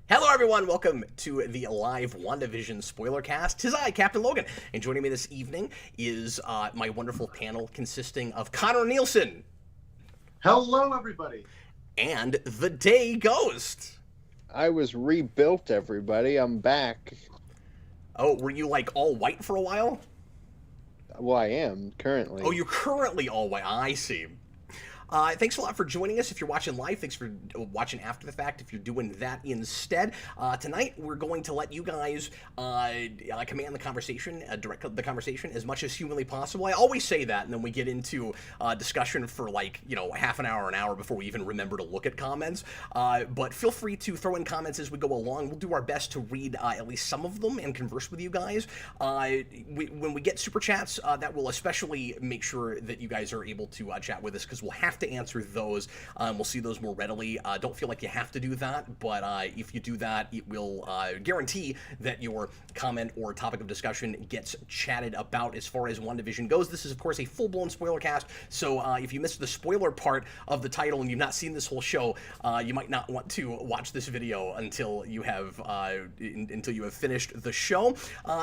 Hello, everyone. Welcome to the live Wandavision Spoilercast. 'Tis I, Captain Logan, and joining me this evening is my wonderful panel consisting of Connor Nielsen Hello, everybody. and the Day Ghost. I was rebuilt, everybody. I'm back. Oh, were you like all white for a while? Well, I am currently. Oh, you're currently all white. I see. Thanks a lot for joining us. If you're watching live, thanks for watching after the fact. If you're doing that instead, tonight we're going to let you guys command the conversation, direct the conversation as much as humanly possible. I always say that, and then we get into discussion for half an hour before we even remember to look at comments. But feel free to throw in comments as we go along. We'll do our best to read at least some of them and converse with you guys. When we get super chats, that will especially make sure that you guys are able to chat with us, because we'll have to answer those. We'll see those more readily. Don't feel like you have to do that, but if you do that, it will guarantee that your comment or topic of discussion gets chatted about. As far as Wandavision goes, this is of course a full-blown spoiler cast, so if you missed the spoiler part of the title and you've not seen this whole show, you might not want to watch this video until you have finished the show.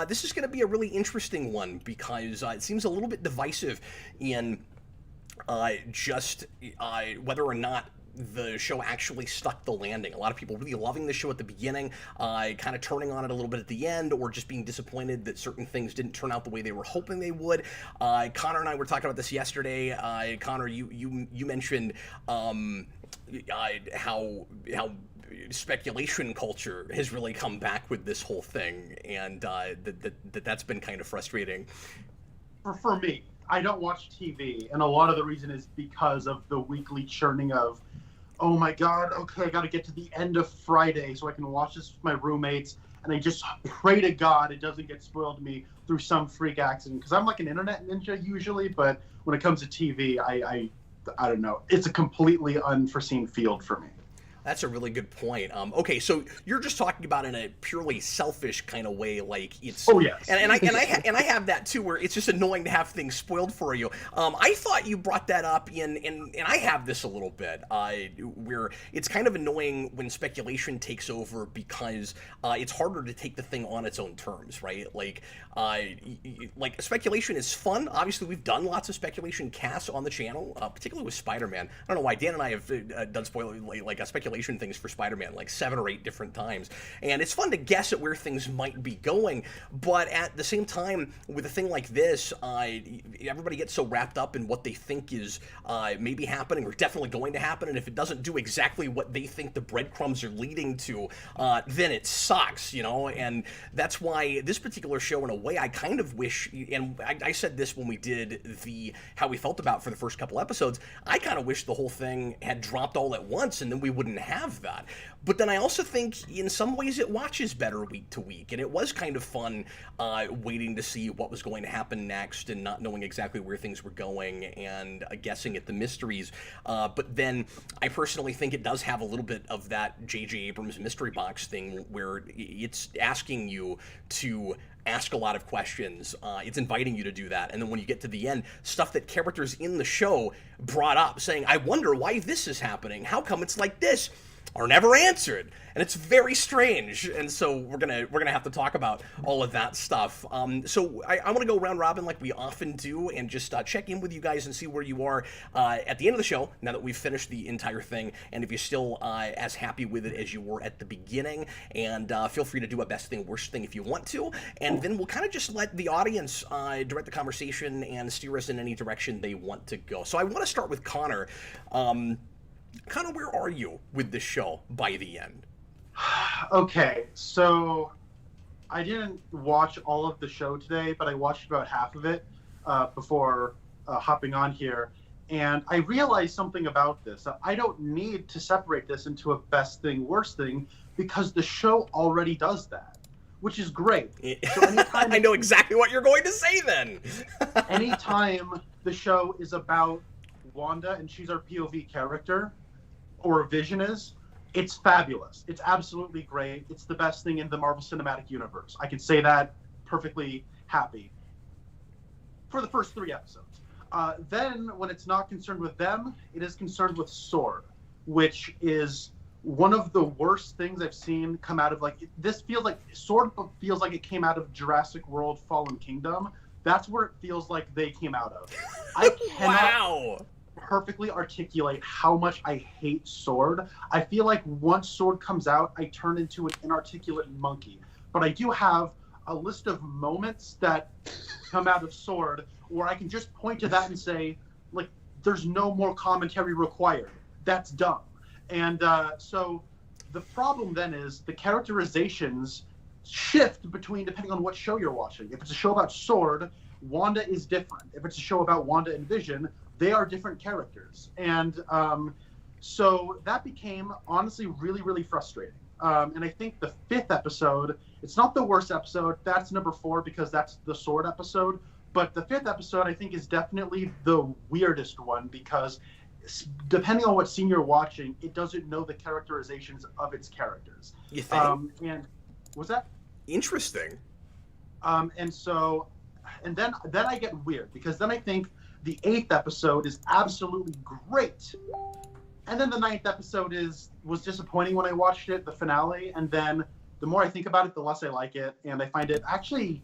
This is going to be a really interesting one because it seems a little bit divisive in whether or not the show actually stuck the landing. A lot of people really loving the show at the beginning, kind of turning on it a little bit at the end, or just being disappointed that certain things didn't turn out the way they were hoping they would. Connor and I were talking about this yesterday. Connor, you mentioned how speculation culture has really come back with this whole thing, and that's been kind of frustrating. For me, I don't watch TV, and a lot of the reason is because of the weekly churning of, oh my god, okay, I gotta get to the end of Friday so I can watch this with my roommates, and I just pray to God it doesn't get spoiled to me through some freak accident, because I'm like an internet ninja usually, but when it comes to TV, I don't know. It's a completely unforeseen field for me. That's a really good point. Okay, so you're just talking about in a purely selfish kind of way, like it's. Oh yes. And I have that too, where it's just annoying to have things spoiled for you. I thought you brought that up and I have this a little bit, where it's kind of annoying when speculation takes over because it's harder to take the thing on its own terms, right? Like speculation is fun. Obviously, we've done lots of speculation casts on the channel, particularly with Spider-Man. I don't know why Dan and I have done speculation things for Spider-Man like 7 or 8 different times, and it's fun to guess at where things might be going, but at the same time with a thing like this, everybody gets so wrapped up in what they think is maybe happening or definitely going to happen, and if it doesn't do exactly what they think the breadcrumbs are leading to, then it sucks, and that's why this particular show, in a way, I kind of wish, and I said this when we did how we felt about for the first couple episodes, I kind of wish the whole thing had dropped all at once and then we wouldn't have that. But then I also think in some ways it watches better week to week, and it was kind of fun waiting to see what was going to happen next and not knowing exactly where things were going and guessing at the mysteries. But then I personally think it does have a little bit of that J.J. Abrams mystery box thing where it's asking you to ask a lot of questions. It's inviting you to do that. And then when you get to the end, stuff that characters in the show brought up saying, I wonder why this is happening. How come it's like this? Are never answered, and it's very strange. And so we're gonna have to talk about all of that stuff. So I want to go round robin like we often do, and just check in with you guys and see where you are at the end of the show now that we've finished the entire thing, and if you're still as happy with it as you were at the beginning. And feel free to do a best thing, worst thing if you want to, and then we'll kind of just let the audience direct the conversation and steer us in any direction they want to go. So I want to start with Connor. Connor, where are you with this show by the end? Okay, so I didn't watch all of the show today, but I watched about half of it before hopping on here, and I realized something about this. I don't need to separate this into a best thing, worst thing, because the show already does that, which is great. So anytime I know exactly what you're going to say then. Anytime the show is about Wanda and she's our POV character, or Vision is, it's fabulous. It's absolutely great. It's the best thing in the Marvel Cinematic Universe. I can say that perfectly happy for the first 3 episodes. Then, when it's not concerned with them, it is concerned with S.W.O.R.D., which is one of the worst things I've seen come out of this feels like it came out of Jurassic World Fallen Kingdom. That's where it feels like they came out of. I cannot perfectly articulate how much I hate Sword. I feel like once Sword comes out, I turn into an inarticulate monkey. But I do have a list of moments that come out of Sword where I can just point to that and say, like, there's no more commentary required. That's dumb. And so the problem then is the characterizations shift depending on what show you're watching. If it's a show about Sword, Wanda is different. If it's a show about Wanda and Vision, they are different characters. And so that became honestly really, really frustrating. And I think the 5th episode, it's not the worst episode. That's number 4 because that's the Sword episode. But the 5th episode, I think, is definitely the weirdest one because depending on what scene you're watching, it doesn't know the characterizations of its characters. You think? And was that interesting? And then I get weird because then I think the 8th episode is absolutely great, and then the 9th episode was disappointing when I watched it, the finale. And then the more I think about it, the less I like it, and I find it actually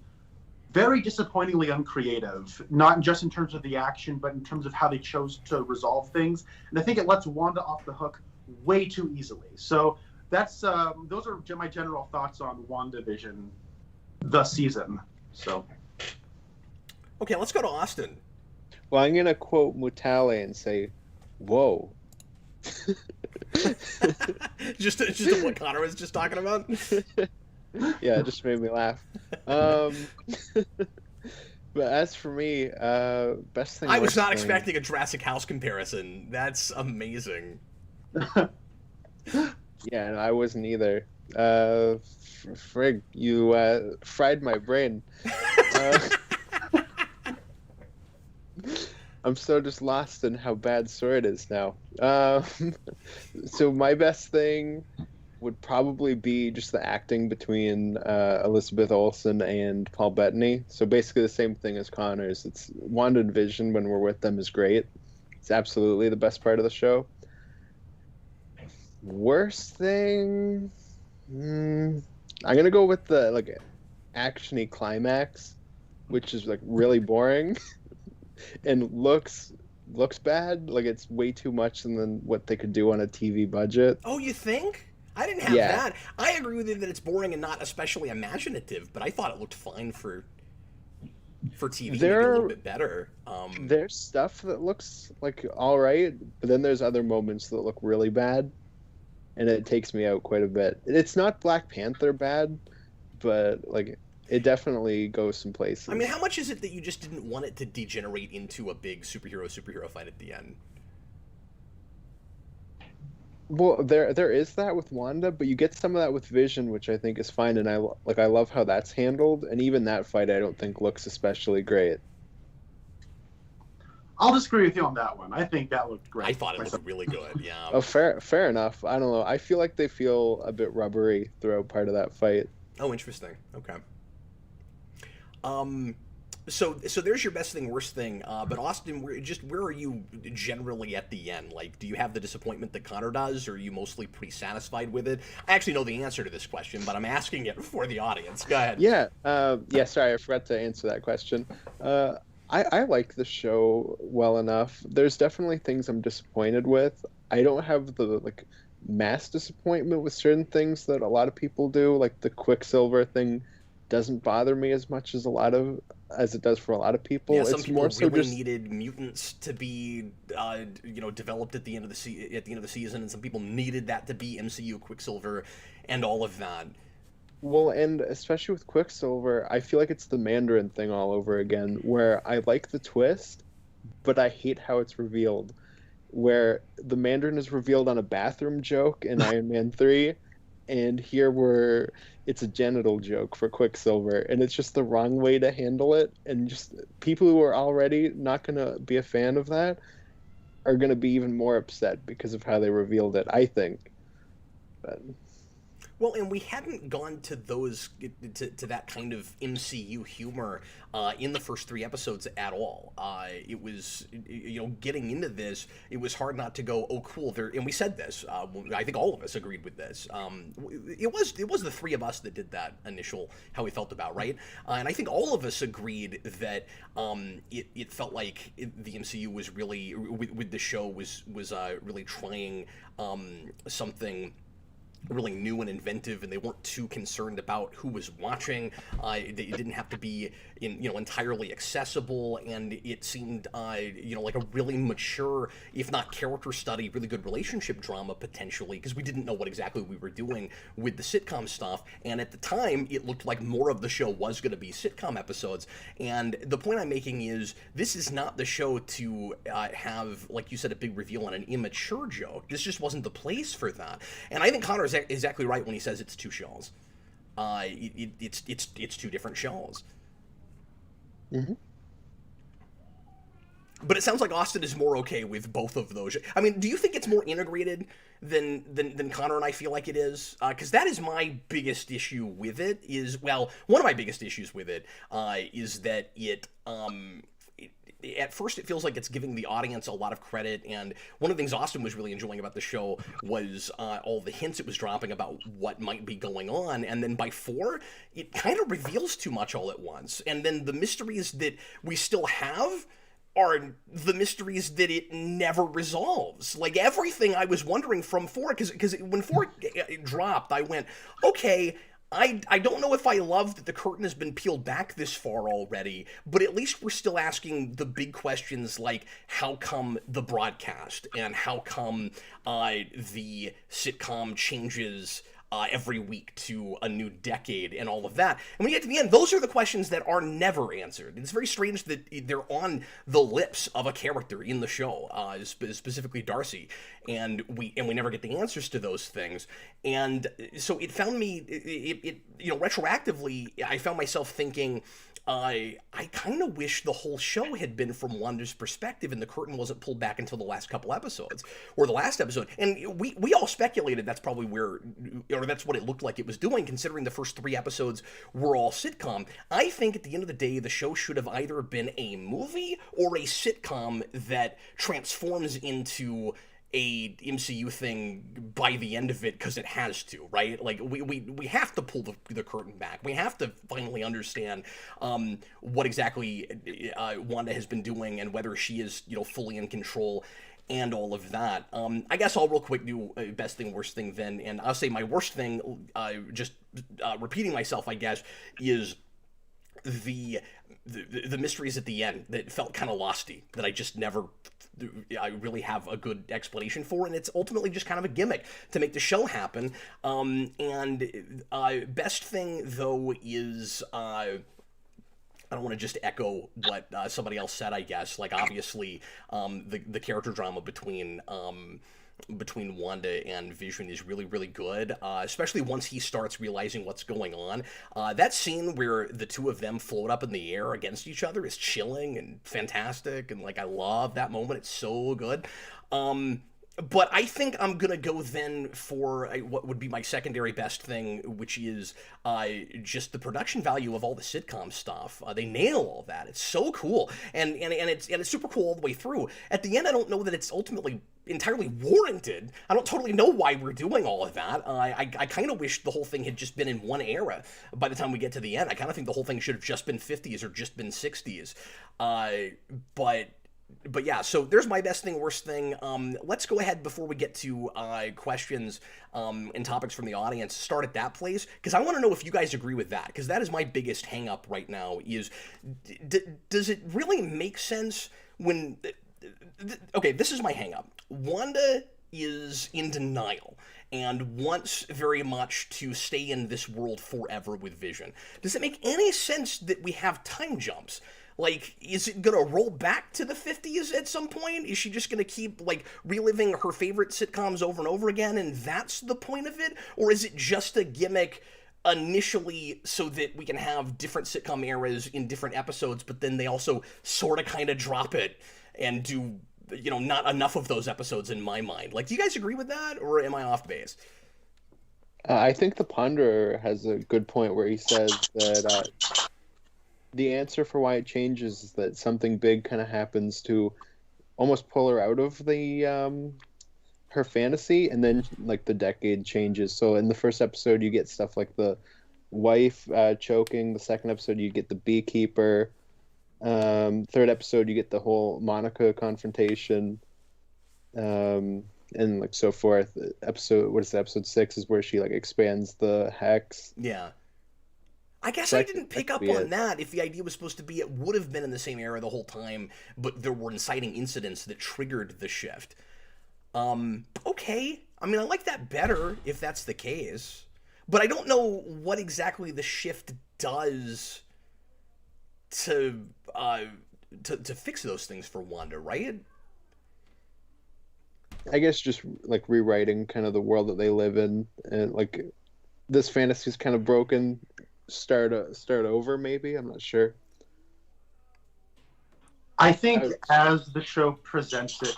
very disappointingly uncreative, not just in terms of the action, but in terms of how they chose to resolve things. And I think it lets Wanda off the hook way too easily. So that's those are my general thoughts on WandaVision, the season. So, okay, let's go to Austin. Well, I'm gonna quote Mutale and say, "Whoa." just what Connor was just talking about. Yeah, it just made me laugh. But as for me, best thing. I was not expecting a Jurassic House comparison. That's amazing. Yeah, no, I wasn't either. Frig, you fried my brain. I'm so just lost in how bad Sword is now. So my best thing would probably be just the acting between Elizabeth Olsen and Paul Bettany. So basically the same thing as Connor's. It's WandaVision when we're with them is great. It's absolutely the best part of the show. Worst thing, I'm gonna go with the action-y climax, which is really boring and looks bad. It's way too much than what they could do on a TV budget. Oh, you think? I didn't have that. I agree with you that it's boring and not especially imaginative, but I thought it looked fine for TV. Maybe a little bit better. There's stuff that looks all right, but then there's other moments that look really bad, and it takes me out quite a bit. It's not Black Panther bad, but it definitely goes some places. I mean, how much is it that you just didn't want it to degenerate into a big superhero fight at the end? Well, there is that with Wanda, but you get some of that with Vision, which I think is fine, and I love how that's handled. And even that fight, I don't think looks especially great. I'll disagree with you on that one. I think that looked great. I thought it looked really good. Yeah. Oh, fair enough. I don't know. I feel like they feel a bit rubbery throughout part of that fight. Oh, interesting. Okay. So there's your best thing, worst thing. But Austin, where are you generally at the end? Do you have the disappointment that Connor does, or are you mostly pretty satisfied with it? I actually know the answer to this question, but I'm asking it for the audience. Go ahead. Yeah. Sorry, I forgot to answer that question. I like the show well enough. There's definitely things I'm disappointed with. I don't have the mass disappointment with certain things that a lot of people do. The Quicksilver thing doesn't bother me as much as it does for a lot of people. Yeah, some it's people more so really just needed mutants to be, developed at the end of the season, and some people needed that to be MCU Quicksilver, and all of that. Well, and especially with Quicksilver, I feel like it's the Mandarin thing all over again, where I like the twist, but I hate how it's revealed. Where the Mandarin is revealed on a bathroom joke in Iron Man 3, and here it's a genital joke for Quicksilver, and it's just the wrong way to handle it, and just people who are already not going to be a fan of that are going to be even more upset because of how they revealed it, I think. But... Well, and we hadn't gone to those to that kind of MCU humor in the first 3 episodes at all. It was, getting into this, it was hard not to go, oh, cool. There, and we said this. I think all of us agreed with this. It was the three of us that did that initial how we felt about, right? And I think all of us agreed that it felt like the MCU was really with the show was really trying something really new and inventive, and they weren't too concerned about who was watching. It didn't have to be entirely accessible, and it seemed like a really mature, if not character study, really good relationship drama potentially, because we didn't know what exactly we were doing with the sitcom stuff, and at the time it looked like more of the show was going to be sitcom episodes. And the point I'm making is this is not the show to have, like you said, a big reveal on an immature joke. This just wasn't the place for that. And I think Connor is exactly right when he says it's two shows. It's two different shows. Mm-hmm. But it sounds like Austin is more okay with both of those. I mean, do you think it's more integrated than Connor and I feel like it is? Because that is my biggest issue with it. One of my biggest issues with it is that at first it feels like it's giving the audience a lot of credit, and one of the things Austin was really enjoying about the show was all the hints it was dropping about what might be going on, and then by 4, it kind of reveals too much all at once, and then the mysteries that we still have are the mysteries that it never resolves. Like, everything I was wondering from 4, because when 4 dropped, I went, okay, I don't know if I love that the curtain has been peeled back this far already, but at least we're still asking the big questions like how come the broadcast, and how come the sitcom changes every week to a new decade, and all of that. And when you get to the end, those are the questions that are never answered. It's very strange that they're on the lips of a character in the show, specifically Darcy, and we never get the answers to those things. And so it found me, retroactively, I found myself thinking, I kind of wish the whole show had been from Wanda's perspective, and the curtain wasn't pulled back until the last couple episodes, or the last episode. And we all speculated that's probably or that's what it looked like it was doing, considering the first 3 episodes were all sitcom. I think at the end of the day, the show should have either been a movie or a sitcom that transforms into a MCU thing by the end of it, because it has to, right? Like, we have to pull the curtain back. We have to finally understand what exactly Wanda has been doing, and whether she is fully in control, and all of that. I guess I'll real quick do best thing, worst thing then, and I'll say my worst thing, just repeating myself, I guess, is the mysteries at the end that felt kind of losty, that I just never I really have a good explanation for, and it's ultimately just kind of a gimmick to make the show happen. And best thing though is I don't want to just echo what somebody else said, I guess. Like, obviously, the character drama between Wanda and Vision is really, really good, especially once he starts realizing what's going on. That scene where the two of them float up in the air against each other is chilling and fantastic, and, like, I love that moment. It's so good. But I think I'm going to go then for what would be my secondary best thing, which is just the production value of all the sitcom stuff. They nail all that. It's so cool. And it's super cool all the way through. At the end, I don't know that it's ultimately entirely warranted. I don't totally know why we're doing all of that. I kind of wish the whole thing had just been in one era by the time we get to the end. I kind of think the whole thing should have just been 50s or just been 60s. But yeah, so there's my best thing, worst thing. Let's go ahead before we get to questions and topics from the audience. Start at that place, because I want to know if you guys agree with that, because that is my biggest hang-up right now. Is does it really make sense when? Okay, this is my hang-up. Wanda is in denial and wants very much to stay in this world forever with Vision. Does it make any sense that we have time jumps? Like, is it gonna roll back to the 50s at some point? Is she just gonna keep, like, reliving her favorite sitcoms over and over again, and that's the point of it? Or is it just a gimmick initially so that we can have different sitcom eras in different episodes, but then they also sort of kind of drop it and do, not enough of those episodes in my mind? Like, do you guys agree with that, or am I off base? I think the Ponderer has a good point where he says that the answer for why it changes is that something big kind of happens to almost pull her out of the her fantasy, and then like the decade changes. So in the first episode, you get stuff like the wife choking. The second episode, you get the beekeeper. Third episode, you get the whole Monica confrontation. And like so forth. Episode 6 is where she like expands the hex. Yeah. I guess I didn't pick up on that. If the idea was supposed to be it would have been in the same era the whole time, but there were inciting incidents that triggered the shift. Okay. I mean, I like that better if that's the case. But I don't know what exactly the shift does to fix those things for Wanda, right? I guess just like rewriting kind of the world that they live in, and like this fantasy's kind of broken. Start over, maybe. I'm not sure. I think as the show presents it,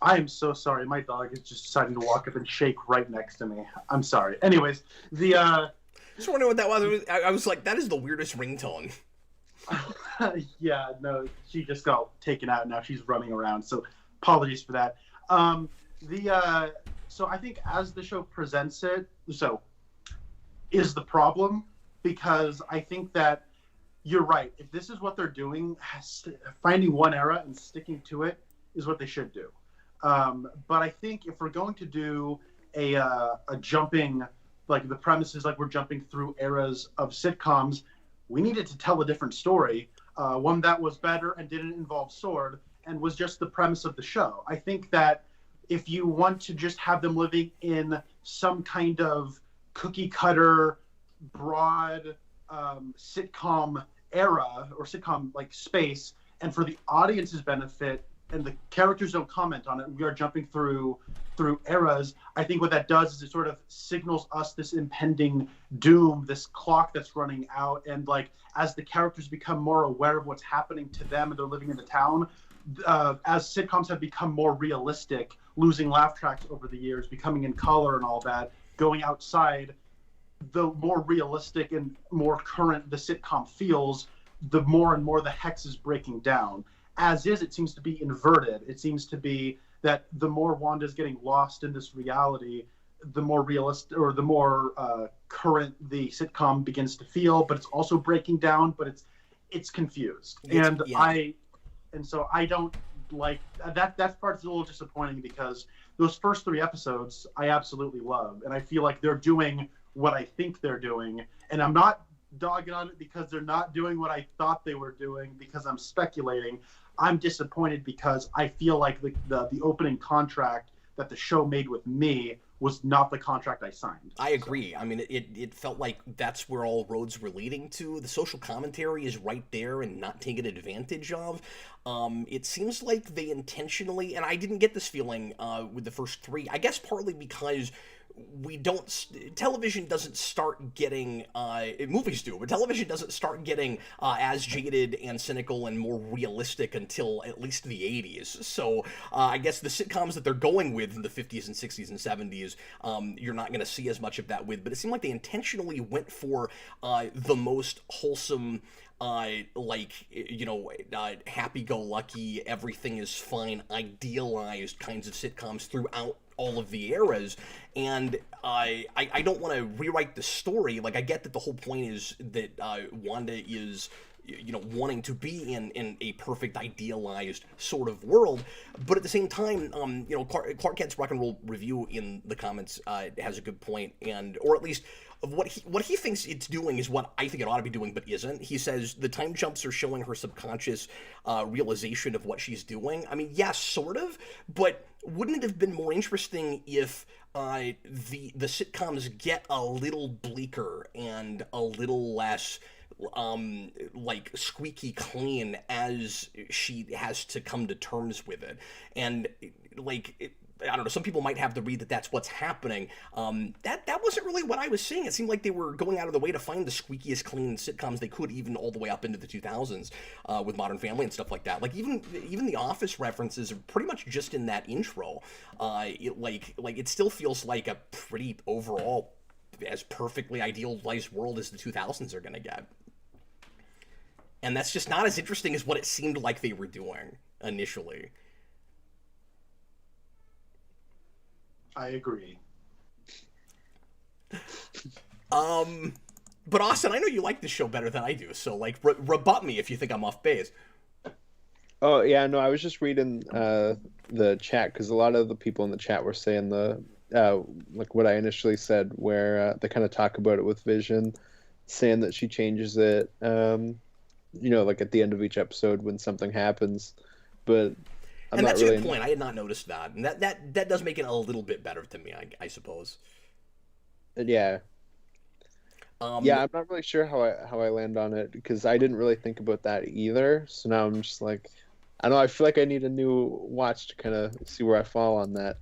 I am so sorry. My dog is just deciding to walk up and shake right next to me. I'm sorry. Anyways, just wondering what that was. I was like, that is the weirdest ringtone. Yeah, no, she just got taken out. Now she's running around. So apologies for that. So I think as the show presents it, so is the problem, because I think that you're right. If this is what they're doing, finding one era and sticking to it is what they should do. But I think if we're going to do a jumping, like the premise is like we're jumping through eras of sitcoms, we needed to tell a different story, one that was better and didn't involve sword and was just the premise of the show. I think that if you want to just have them living in some kind of cookie cutter, broad sitcom era or sitcom like space, and for the audience's benefit, and the characters don't comment on it, we are jumping through eras. I think what that does is it sort of signals us this impending doom, this clock that's running out, and like as the characters become more aware of what's happening to them and they're living in the town, as sitcoms have become more realistic, losing laugh tracks over the years, becoming in color and all that, going outside, the more realistic and more current the sitcom feels, the more and more the hex is breaking down. As is, it seems to be inverted. It seems to be that the more Wanda's getting lost in this reality, the more realistic or the more current the sitcom begins to feel, but it's also breaking down, but it's confused. So I don't like that part's a little disappointing, because those first 3 episodes I absolutely love, and I feel like they're doing what I think they're doing, and I'm not dogging on it because they're not doing what I thought they were doing, because I'm speculating. I'm disappointed because I feel like the opening contract that the show made with me was not the contract I signed. I agree. I mean, it felt like that's where all roads were leading to. The social commentary is right there and not taken advantage of. It seems like they intentionally, and I didn't get this feeling with the first 3, I guess partly because television doesn't start getting, movies do, but television doesn't start getting as jaded and cynical and more realistic until at least the 80s. So I guess the sitcoms that they're going with in the 50s and 60s and 70s, you're not going to see as much of that with, but it seemed like they intentionally went for the most wholesome, happy-go-lucky, everything is fine, idealized kinds of sitcoms throughout all of the eras. And I don't want to rewrite the story. Like, I get that the whole point is that Wanda is, wanting to be in a perfect, idealized sort of world. But at the same time, Clark Kent's Rock and Roll Review in the comments has a good point, or at least of what he thinks it's doing is what I think it ought to be doing, but isn't. He says the time jumps are showing her subconscious realization of what she's doing. I mean, yes, sort of, but wouldn't it have been more interesting if the sitcoms get a little bleaker and a little less squeaky clean as she has to come to terms with it? And I don't know, some people might have the read that that's what's happening. That wasn't really what I was seeing. It seemed like they were going out of the way to find the squeakiest clean sitcoms they could, even all the way up into the 2000s with Modern Family and stuff like that. Like even the Office references are pretty much just in that intro. It still feels like a pretty overall as perfectly idealized world as the 2000s are going to get. And that's just not as interesting as what it seemed like they were doing initially. I agree. But Austin, I know you like this show better than I do, so like rebut me if you think I'm off base. Oh yeah, no, I was just reading the chat because a lot of the people in the chat were saying like what I initially said, where they kind of talk about it with Vision, saying that she changes it, like at the end of each episode when something happens. But and that's a good point. I had not noticed that, and that does make it a little bit better to me, I suppose. Yeah. Yeah, I'm not really sure how I land on it because I didn't really think about that either. So now I'm just like, I don't know. I feel like I need a new watch to kind of see where I fall on that.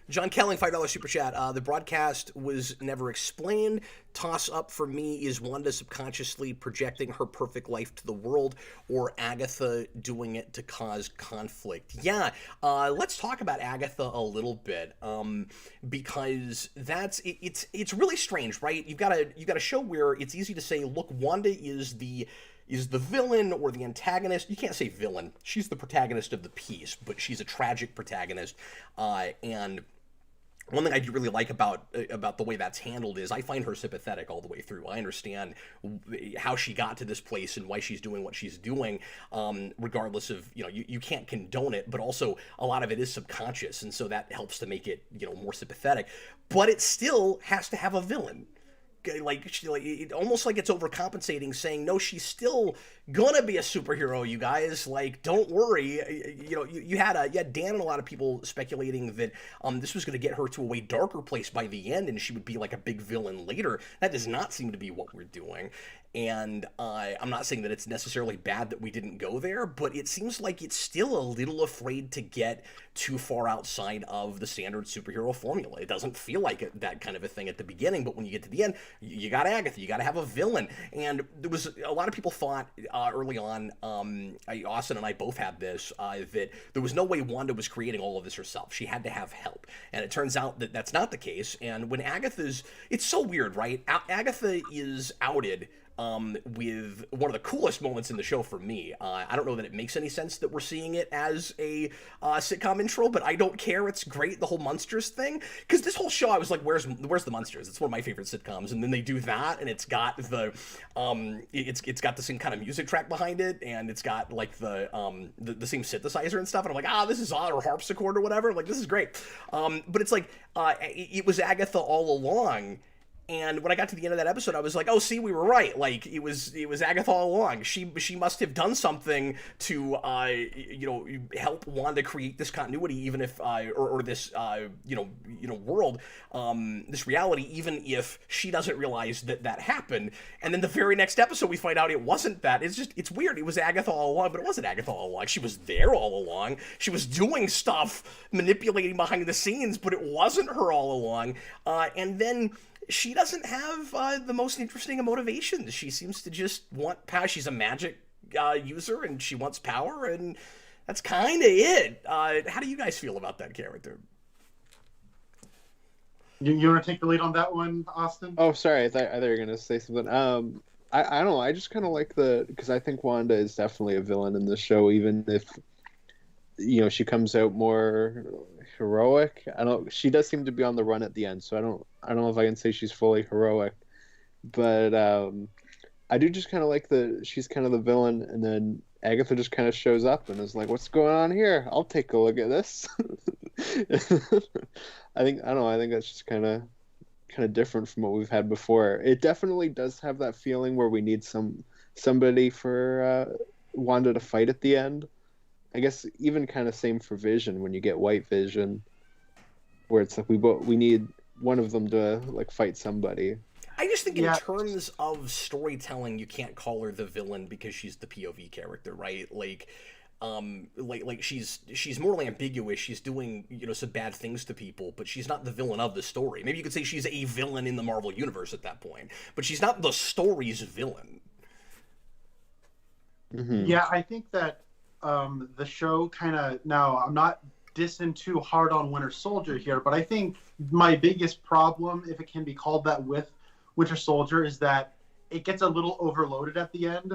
John Kelling, $5 super chat. The broadcast was never explained. Toss up for me is Wanda subconsciously projecting her perfect life to the world, or Agatha doing it to cause conflict. Yeah, let's talk about Agatha a little bit, because it's really strange, right? You've got a show where it's easy to say, look, Wanda is the villain or the antagonist. You can't say villain. She's the protagonist of the piece, but she's a tragic protagonist, and one thing I do really like about the way that's handled is I find her sympathetic all the way through. I understand how she got to this place and why she's doing what she's doing, regardless of, you can't condone it, but also a lot of it is subconscious, and so that helps to make it, more sympathetic. But it still has to have a villain. Almost like it's overcompensating, saying, no, she's still gonna be a superhero, you guys. Like, don't worry. You had Dan and a lot of people speculating that this was gonna get her to a way darker place by the end, and she would be like a big villain later. That does not seem to be what we're doing. And I'm not saying that it's necessarily bad that we didn't go there, but it seems like it's still a little afraid to get too far outside of the standard superhero formula. It doesn't feel like that kind of a thing at the beginning, but when you get to the end, you got Agatha, you got to have a villain. And there was a lot of people thought early on, Austin and I both had this, that there was no way Wanda was creating all of this herself. She had to have help. And it turns out that that's not the case. And when it's so weird, right? Agatha is outed with one of the coolest moments in the show for me. I don't know that it makes any sense that we're seeing it as a sitcom intro, but I don't care. It's great, the whole Munsters thing, because this whole show I was like, where's the Munsters? It's one of my favorite sitcoms, and then they do that, and it's got it's got the same kind of music track behind it, and it's got like the same synthesizer and stuff, and I'm like, this is or harpsichord or whatever. Like, this is great. But it's like it was Agatha all along. And when I got to the end of that episode, I was like, oh, see, we were right. Like, it was Agatha all along. She must have done something to, help Wanda create this continuity, even if, or this, world, this reality, even if she doesn't realize that happened. And then the very next episode, we find out it wasn't that. It's weird. It was Agatha all along, but it wasn't Agatha all along. She was there all along. She was doing stuff, manipulating behind the scenes, but it wasn't her all along. And then she doesn't have the most interesting of motivations. She seems to just want power. She's a magic user, and she wants power, and that's kind of it. How do you guys feel about that character? You want to take the lead on that one, Austin? Oh, sorry. I thought you were going to say something. I don't know. I just kind of like because I think Wanda is definitely a villain in this show, even if, she comes out more heroic. She does seem to be on the run at the end, so I don't know if I can say she's fully heroic, but I do just kind of like she's kind of the villain, and then Agatha just kind of shows up and is like, what's going on here? I'll take a look at this. I think that's just kind of different from what we've had before. It definitely does have that feeling where we need somebody for Wanda to fight at the end. I guess even kind of same for Vision when you get White Vision, where it's like we need one of them to like fight somebody. I just think in terms of storytelling, you can't call her the villain because she's the POV character, right? Like she's morally ambiguous. She's doing some bad things to people, but she's not the villain of the story. Maybe you could say she's a villain in the Marvel universe at that point, but she's not the story's villain. Mm-hmm. Yeah, I think that the show kind of, now I'm not dissing too hard on Winter Soldier here, but I think my biggest problem, if it can be called that, with Winter Soldier is that it gets a little overloaded at the end.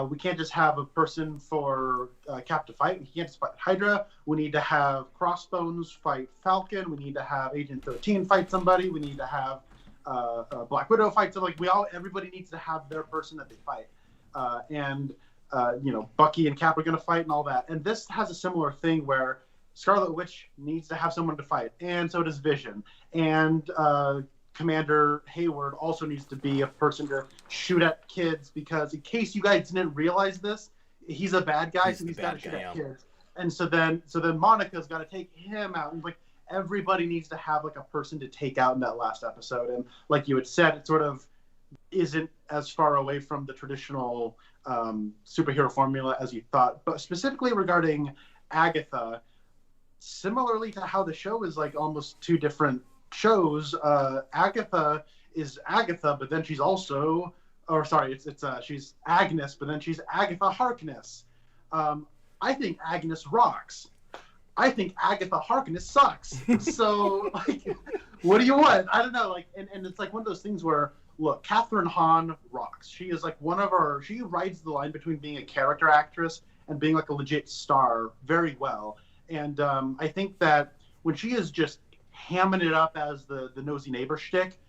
We can't just have a person for Cap to fight. We can't just fight Hydra. We need to have Crossbones fight Falcon. We need to have Agent 13 fight somebody. We need to have Black Widow fight somebody. Everybody needs to have their person that they fight. Bucky and Cap are going to fight and all that. And this has a similar thing where Scarlet Witch needs to have someone to fight, and so does Vision. And Commander Hayward also needs to be a person to shoot at kids, because in case you guys didn't realize this, he's a bad guy, so he's got to shoot at kids. And so then Monica's got to take him out. And like everybody needs to have like a person to take out in that last episode. And like you had said, it sort of isn't as far away from the traditional superhero formula as you thought. But specifically regarding Agatha, similarly to how the show is like almost two different shows, Agatha is Agatha, but then she's also, she's Agnes, but then she's Agatha Harkness. I think Agnes rocks. I think Agatha Harkness sucks. So, like, what do you want? I don't know. Like, and it's like one of those things where, look, Catherine Hahn rocks. She is like she rides the line between being a character actress and being like a legit star very well. And I think that when she is just hamming it up as the nosy neighbor shtick,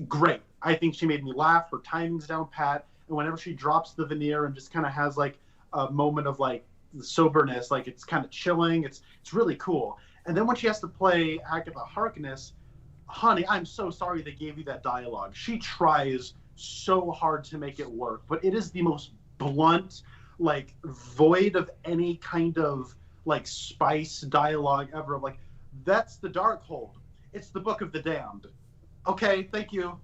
great. I think she made me laugh. Her timing's down pat. And whenever she drops the veneer and just kind of has like a moment of like soberness, like it's kind of chilling. It's really cool. And then when she has to play Agatha Harkness, honey, I'm so sorry they gave you that dialogue. She tries so hard to make it work, but it is the most blunt, like void of any kind of like spice dialogue ever. Like, that's the Darkhold. It's the Book of the Damned. Okay, thank you.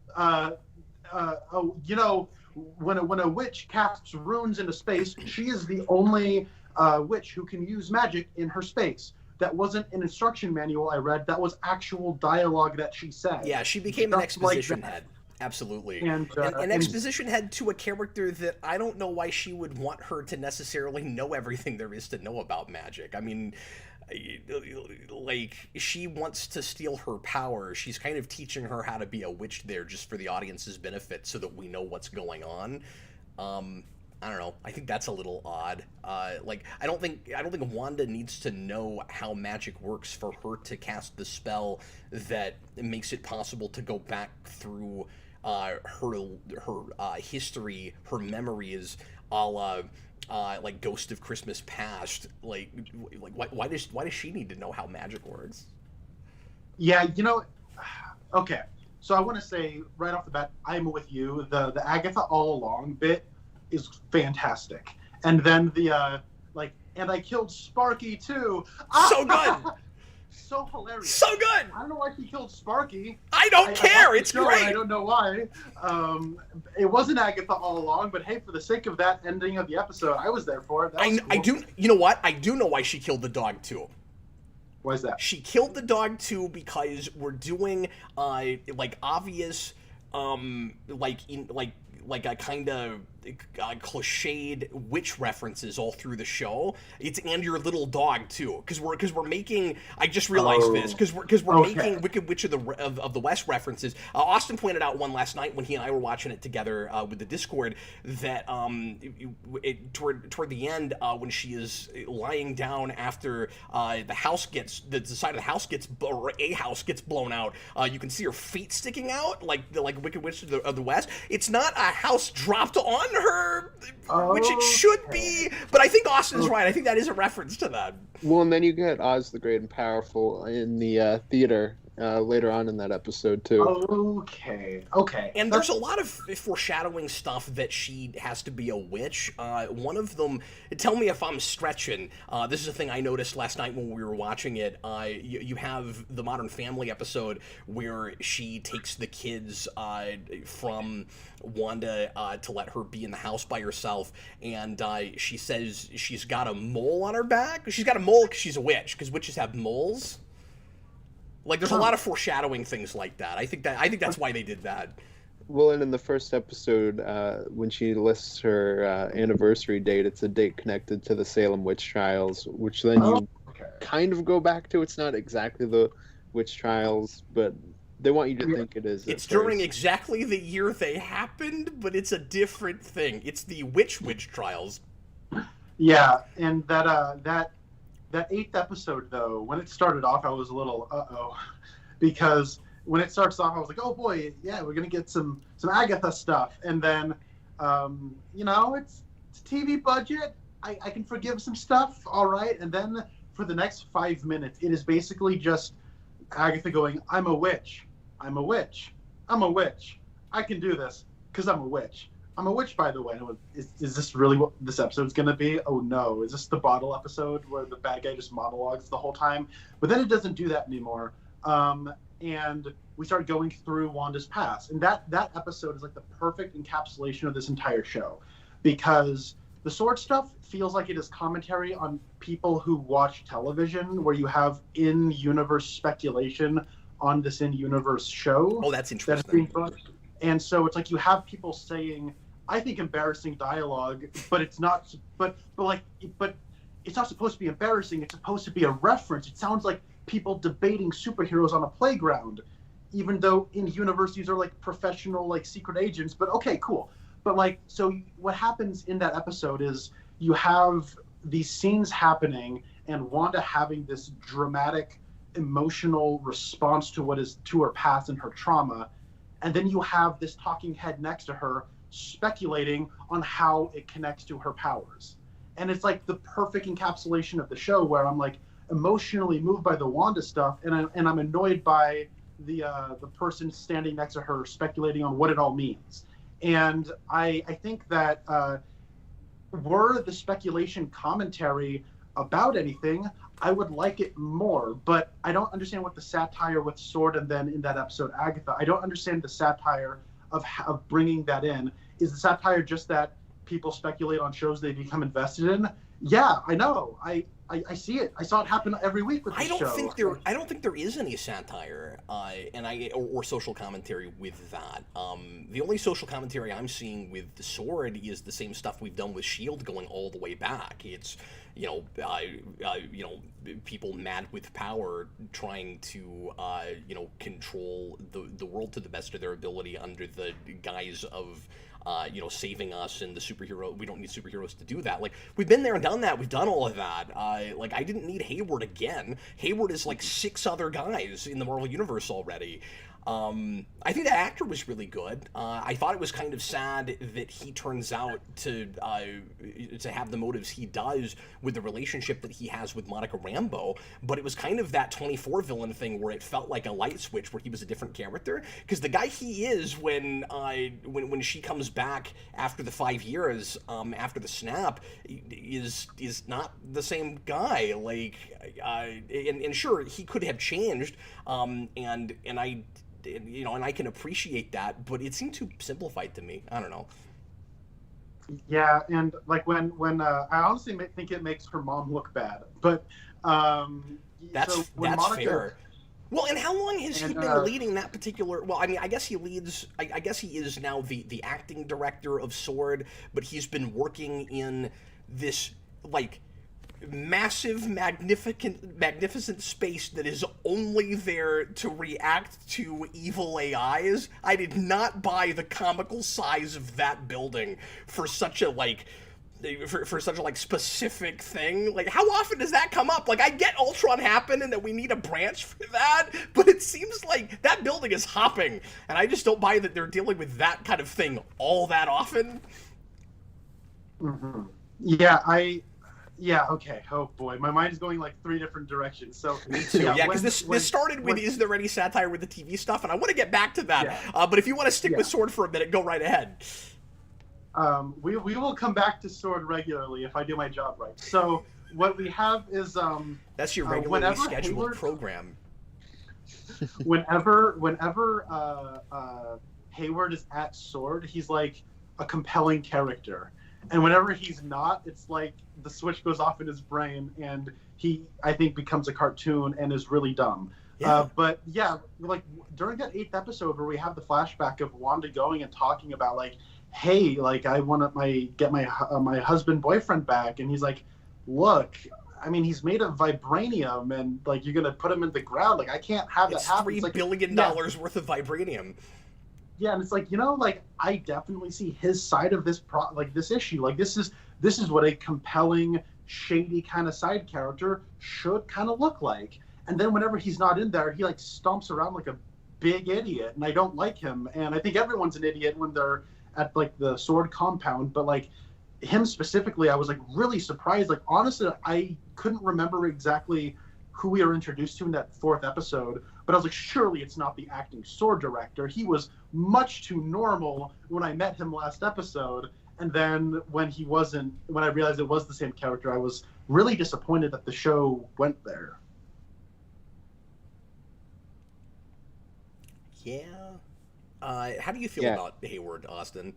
When a witch casts runes into space, she is the only witch who can use magic in her space. That wasn't an instruction manual I read. That was actual dialogue that she said. Yeah, she became an exposition head. Absolutely. And an exposition head to a character that I don't know why she would want her to necessarily know everything there is to know about magic. I mean, like, she wants to steal her power. She's kind of teaching her how to be a witch there just for the audience's benefit so that we know what's going on. I don't know. I think that's a little odd. I don't think Wanda needs to know how magic works for her to cast the spell that makes it possible to go back through her history, her memories, a la like Ghost of Christmas Past. Like why does she need to know how magic works? Yeah, okay. So I want to say right off the bat, I'm with you. The Agatha all along bit is fantastic, and then the and I killed Sparky too. So good. So hilarious. So good. I don't know why she killed Sparky. I don't care. It's great. I don't know why. It wasn't Agatha all along, but hey, for the sake of that ending of the episode, I was there for it. I do. You know what? I do know why she killed the dog too. Why is that? She killed the dog too because we're doing obvious like a kind of cliched witch references all through the show. It's and your little dog too, because we're making. I just realized this because we're making Wicked Witch of the West references. Austin pointed out one last night when he and I were watching it together with the Discord that toward the end when she is lying down after the side of the house gets blown out, you can see her feet sticking out like Wicked Witch of the West. It's not a house dropped on her, which it should be, but I think Austin's right. I think that is a reference to that. Well, and then you get Oz the Great and Powerful in the theater later on in that episode too. Okay. And there's a lot of foreshadowing stuff that she has to be a witch. One of them, tell me if I'm stretching, this is a thing I noticed last night when we were watching it. You have the Modern Family episode where she takes the kids from Wanda to let her be in the house by herself, and she says she's got a mole on her back. She's got a mole because she's a witch, because witches have moles. Like, there's a lot of foreshadowing things like that. I think that's why they did that. Well, and in the first episode, when she lists her anniversary date, it's a date connected to the Salem witch trials, which then kind of go back to. It's not exactly the witch trials, but they want you to think it is. It's during exactly the year they happened, but it's a different thing. It's the witch trials. Yeah, and that 8th episode, though, when it started off, I was a little because when it starts off, I was like, oh boy, yeah, we're gonna get some Agatha stuff, and then it's TV budget. I can forgive some stuff, all right, and then for the next 5 minutes, it is basically just Agatha going, I'm a witch, I'm a witch, I'm a witch, I can do this because I'm a witch. I'm a witch, by the way. Is this really what this episode's going to be? Oh, no. Is this the bottle episode where the bad guy just monologues the whole time? But then it doesn't do that anymore. And we start going through Wanda's past. And that episode is like the perfect encapsulation of this entire show. Because the sword stuff feels like it is commentary on people who watch television, where you have in-universe speculation on this in-universe show. Oh, that's interesting. And so it's like you have people saying, I think, embarrassing dialogue, but it's not. But it's not supposed to be embarrassing. It's supposed to be a reference. It sounds like people debating superheroes on a playground, even though in universe these are like professional, like secret agents. But okay, cool. But so what happens in that episode is you have these scenes happening, and Wanda having this dramatic, emotional response to what is to her past and her trauma. And then you have this talking head next to her speculating on how it connects to her powers. And it's like the perfect encapsulation of the show, where I'm like emotionally moved by the Wanda stuff, and I'm annoyed by the person standing next to her speculating on what it all means. And I think that were the speculation commentary about anything, I would like it more, but I don't understand what the satire with Sword and then in that episode Agatha, I don't understand the satire of bringing that in. Is the satire just that people speculate on shows they become invested in? Yeah, I know. I see it. I saw it happen every week with this show. I don't think there is any satire or social commentary with that. The only social commentary I'm seeing with the Sword is the same stuff we've done with S.H.I.E.L.D. going all the way back. It's people mad with power trying to control the world to the best of their ability under the guise of saving us and the superhero. We don't need superheroes to do that. Like, we've been there and done that. We've done all of that. I didn't need Hayward again. Hayward is like 6 other guys in the Marvel Universe already. I think the actor was really good. I thought it was kind of sad that he turns out to have the motives he does with the relationship that he has with Monica Rambeau, but it was kind of that 24 villain thing where it felt like a light switch where he was a different character, because the guy he is when she comes back after the 5 years after the snap is not the same guy. And sure, he could have changed, and I can appreciate that, but it seemed too simplified to me. I don't know. Yeah, and when I honestly think it makes her mom look bad, but that's Monica, fair. Well, and how long has he been leading that particular? Well, I mean, I guess he leads. I guess he is now the acting director of Sword, but he's been working in this massive, magnificent space that is only there to react to evil AIs. I did not buy the comical size of that building for such a specific thing. How often does that come up? I get Ultron happen and that we need a branch for that, but it seems like that building is hopping, and I just don't buy that they're dealing with that kind of thing all that often. Mm-hmm. Yeah, okay. Oh boy, my mind is going 3 different directions. So me too. Yeah, because this started with is there any satire with the TV stuff, and I want to get back to that. Yeah. But if you want to stick with Sword for a minute, go right ahead. We will come back to Sword regularly if I do my job right. So what we have is that's your regularly scheduled program. Whenever Hayward is at Sword, he's like a compelling character. And whenever he's not, it's like the switch goes off in his brain, and he, I think, becomes a cartoon and is really dumb. Yeah. But yeah, during that 8th episode where we have the flashback of Wanda going and talking about hey, I want to get my husband boyfriend back, and he's like, look, I mean, he's made of vibranium, and like you're gonna put him in the ground. Like I can't have that happen. It's $3 billion worth of vibranium. Yeah, and it's like, like I definitely see his side of this this issue. Like this is what a compelling, shady kind of side character should kind of look like. And then whenever he's not in there, he like stomps around like a big idiot, and I don't like him. And I think everyone's an idiot when they're at like the Sword compound, but like him specifically, I was like really surprised. Like honestly, I couldn't remember exactly who we were introduced to in that 4th episode, but I was like, surely it's not the acting Sword director. He was much too normal when I met him last episode. And then when I realized it was the same character, I was really disappointed that the show went there. Yeah. How do you feel about Hayward, Austin?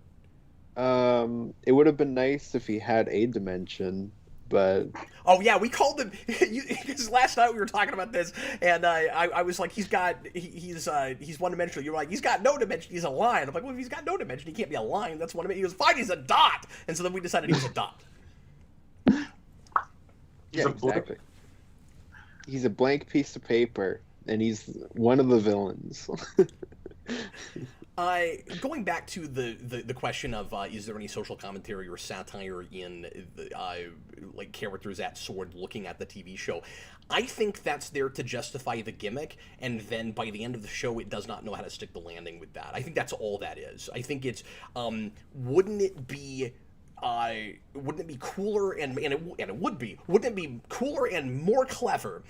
It would have been nice if he had a dimension, but... Oh, yeah, we called him... Because last night we were talking about this, and I was like, he's one-dimensional. You're like, he's got no dimension, he's a line. I'm like, well, if he's got no dimension, he can't be a line. That's one dimension. He goes, fine, he's a dot! And so then we decided he was a dot. Yeah, exactly. He's a blank piece of paper, and he's one of the villains. Going back to the question of is there any social commentary or satire in like characters at Sword looking at the TV show, I think that's there to justify the gimmick, and then by the end of the show it does not know how to stick the landing with that. I think that's all that is. I think it's wouldn't it be cooler and it would be, wouldn't it be cooler and more clever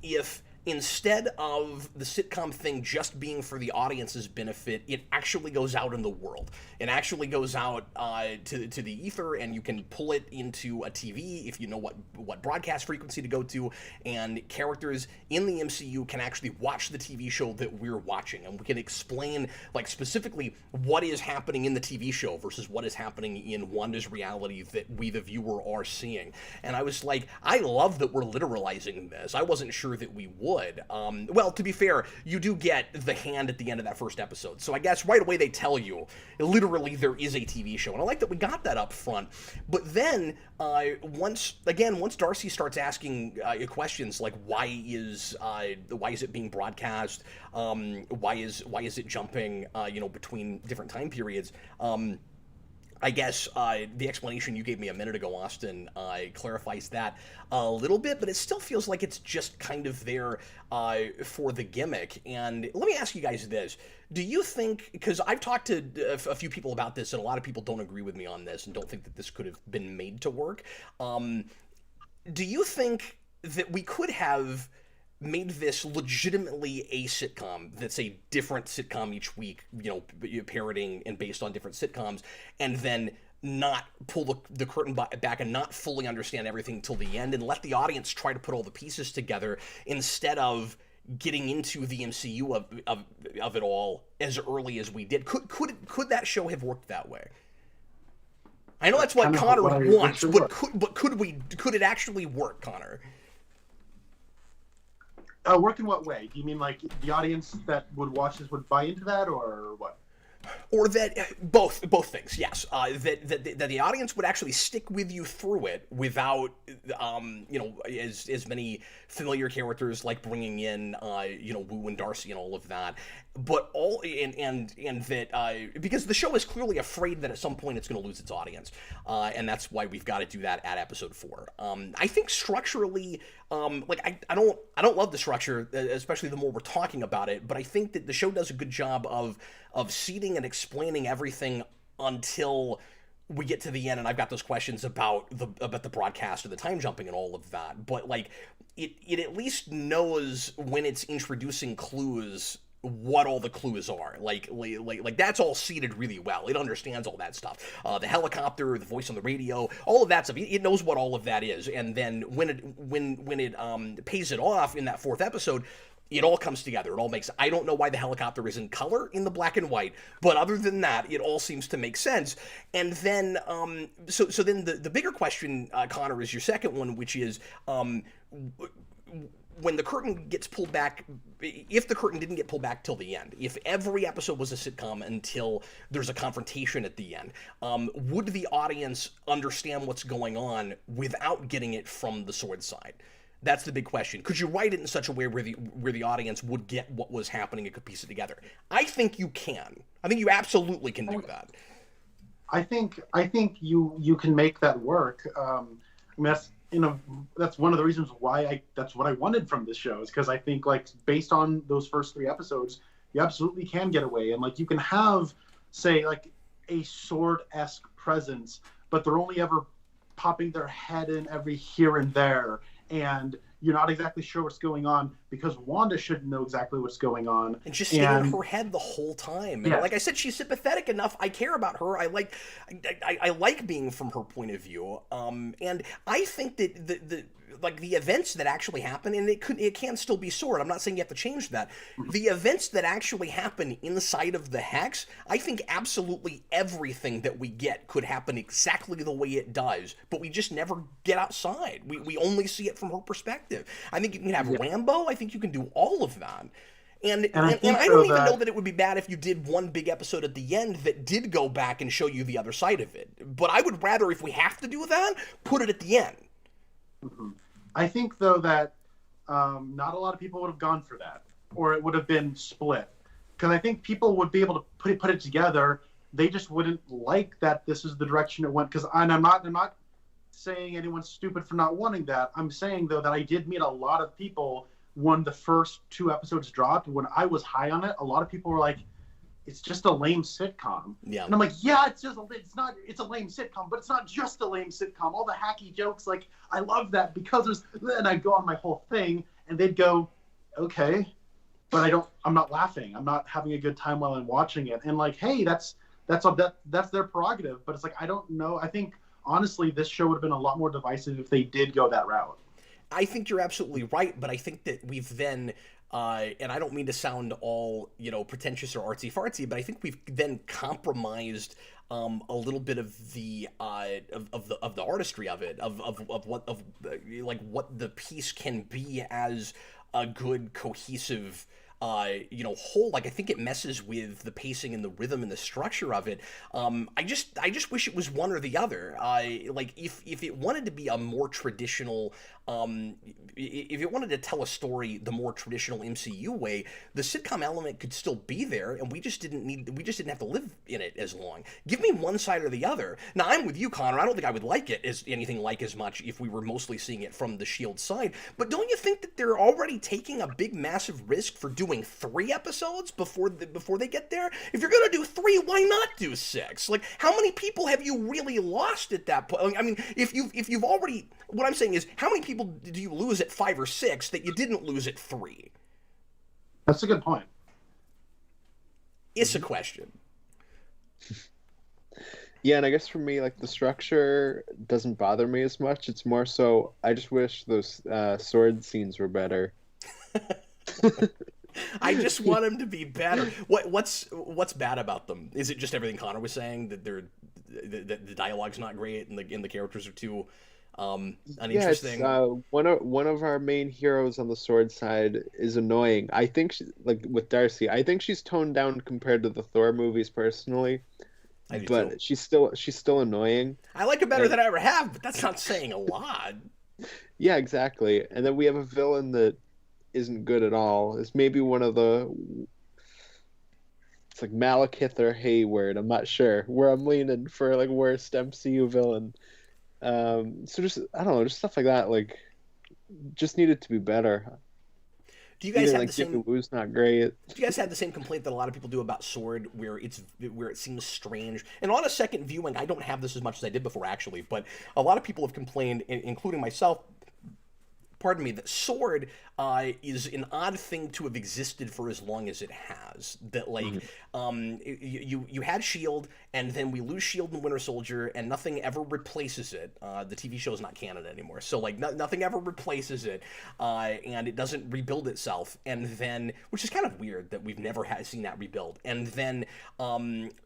if instead of the sitcom thing just being for the audience's benefit, it actually goes out in the world. It actually goes out to the ether, and you can pull it into a TV if you know what broadcast frequency to go to, and characters in the MCU can actually watch the TV show that we're watching, and we can explain, like, specifically what is happening in the TV show versus what is happening in Wanda's reality that we, the viewer, are seeing. And I was like, I love that we're literalizing this. I wasn't sure that we would. Well, to be fair, you do get the hand at the end of that first episode. So I guess right away they tell you, literally, there is a TV show. And I like that we got that up front. But then, once Darcy starts asking questions like, why is it being broadcast? Why is it jumping, between different time periods? I guess the explanation you gave me a minute ago, Austin, clarifies that a little bit, but it still feels like it's just kind of there for the gimmick. And let me ask you guys this. Do you think, because I've talked to a few people about this, and a lot of people don't agree with me on this and don't think that this could have been made to work, do you think that we could have made this legitimately a sitcom that's a different sitcom each week, parroting and based on different sitcoms, and then not pull the curtain back and not fully understand everything till the end and let the audience try to put all the pieces together instead of getting into the MCU of it all as early as we did? Could that show have worked that way? I know that's what Connor wants, but could it actually work, Connor? Work in what way? Do you mean like the audience that would watch this would buy into that, or what? Or that both things, yes. That the audience would actually stick with you through it without, as many familiar characters like bringing in, Wu and Darcy and all of that. But all and that because the show is clearly afraid that at some point it's going to lose its audience, and that's why we've got to do that at episode 4. I think structurally, I don't love the structure, especially the more we're talking about it. But I think that the show does a good job of seeding and explaining everything until we get to the end, and I've got those questions about the broadcast or the time jumping and all of that. But it at least knows when it's introducing clues what all the clues are. Like that's all seeded really well. It understands all that stuff. The helicopter, the voice on the radio, all of that stuff. It knows what all of that is. And then when it pays it off in that 4th episode, it all comes together. It all makes... I don't know why the helicopter is in color in the black and white, but other than that, it all seems to make sense. And then, so then the bigger question, Connor, is your second one, which is, when the curtain gets pulled back, if the curtain didn't get pulled back till the end, if every episode was a sitcom until there's a confrontation at the end, would the audience understand what's going on without getting it from the sword side? That's the big question. Could you write it in such a way where the audience would get what was happening and could piece it together? I think you can. I think you absolutely can do that. I think you can make that work. I mean, that's one of the reasons why that's what I wanted from this show, is because I think, like, based on those first 3 episodes, you absolutely can get away, and like you can have, say, like a sword-esque presence, but they're only ever popping their head in every here and there, and you're not exactly sure what's going on because Wanda shouldn't know exactly what's going on. And just stay in her head the whole time. And yeah. Like I said, she's sympathetic enough. I care about her. I like being from her point of view. And I think that the events that actually happen, and it can still be sword. I'm not saying you have to change that. The events that actually happen inside of the Hex, I think absolutely everything that we get could happen exactly the way it does, but we just never get outside. We only see it from her perspective. I think you can have Rambo. I think you can do all of that. And I don't even know that it would be bad if you did one big episode at the end that did go back and show you the other side of it. But I would rather, if we have to do that, put it at the end. Mm-hmm. I think, though, that not a lot of people would have gone for that, or it would have been split. Because I think people would be able to put it together. They just wouldn't like that this is the direction it went. Because I'm not saying anyone's stupid for not wanting that. I'm saying, though, that I did meet a lot of people when the first 2 episodes dropped. When I was high on it, a lot of people were like, it's just a lame sitcom. Yeah. And I'm like, yeah, it's a lame sitcom, but it's not just a lame sitcom. All the hacky jokes, like, I love that because and I'd go on my whole thing and they'd go, okay, but I'm not laughing. I'm not having a good time while I'm watching it. And like, hey, that's their prerogative. But it's like, I don't know. I think, honestly, this show would have been a lot more divisive if they did go that route. I think you're absolutely right, but I think that we've then, and I don't mean to sound all, pretentious or artsy-fartsy, but I think we've then compromised a little bit of the of the artistry of it, of what the piece can be as a good cohesive whole. Like, I think it messes with the pacing and the rhythm and the structure of it. I just wish it was one or the other. Like, if it wanted to be a more traditional, if it wanted to tell a story the more traditional MCU way, the sitcom element could still be there, and we just didn't have to live in it as long. Give me one side or the other. Now, I'm with you, Connor. I don't think I would like it as much if we were mostly seeing it from the Shield side. But don't you think that they're already taking a big, massive risk for doing 3 episodes before they get there? If you're gonna do 3, why not do 6? Like, how many people have you really lost at that point? I mean, if you've already, what I'm saying is, how many people did you lose at 5 or 6 that you didn't lose at 3? That's a good point. It's a question. Yeah, and I guess for me, like, the structure doesn't bother me as much. It's more so I just wish those sword scenes were better. I just want them to be better. What's bad about them? Is it just everything Connor was saying, that the dialogue's not great and the characters are too uninteresting? Yeah, one of our main heroes on the sword side is annoying. I think like with Darcy, I think she's toned down compared to the Thor movies personally. But too. She's still annoying. I like her better than I ever have, but that's not saying a lot. Yeah, exactly. And then we have a villain that isn't good at all. It's maybe one of the... It's like Malekith or Hayward. I'm not sure where I'm leaning for, like, worst MCU villain. So just, I don't know, just stuff like that, like, just needed to be better. Do you guys have like, the same? Wu's not great. Do you guys have the same complaint that a lot of people do about Sword, where it seems strange? And on a second viewing, I don't have this as much as I did before, actually, but a lot of people have complained, including myself. Pardon me, that Sword is an odd thing to have existed for as long as it has. That, like, you had S.H.I.E.L.D., and then we lose S.H.I.E.L.D. and Winter Soldier, and nothing ever replaces it. The TV show is not canon anymore, so, like, nothing ever replaces it, and it doesn't rebuild itself. And then, which is kind of weird that we've never seen that rebuild. And then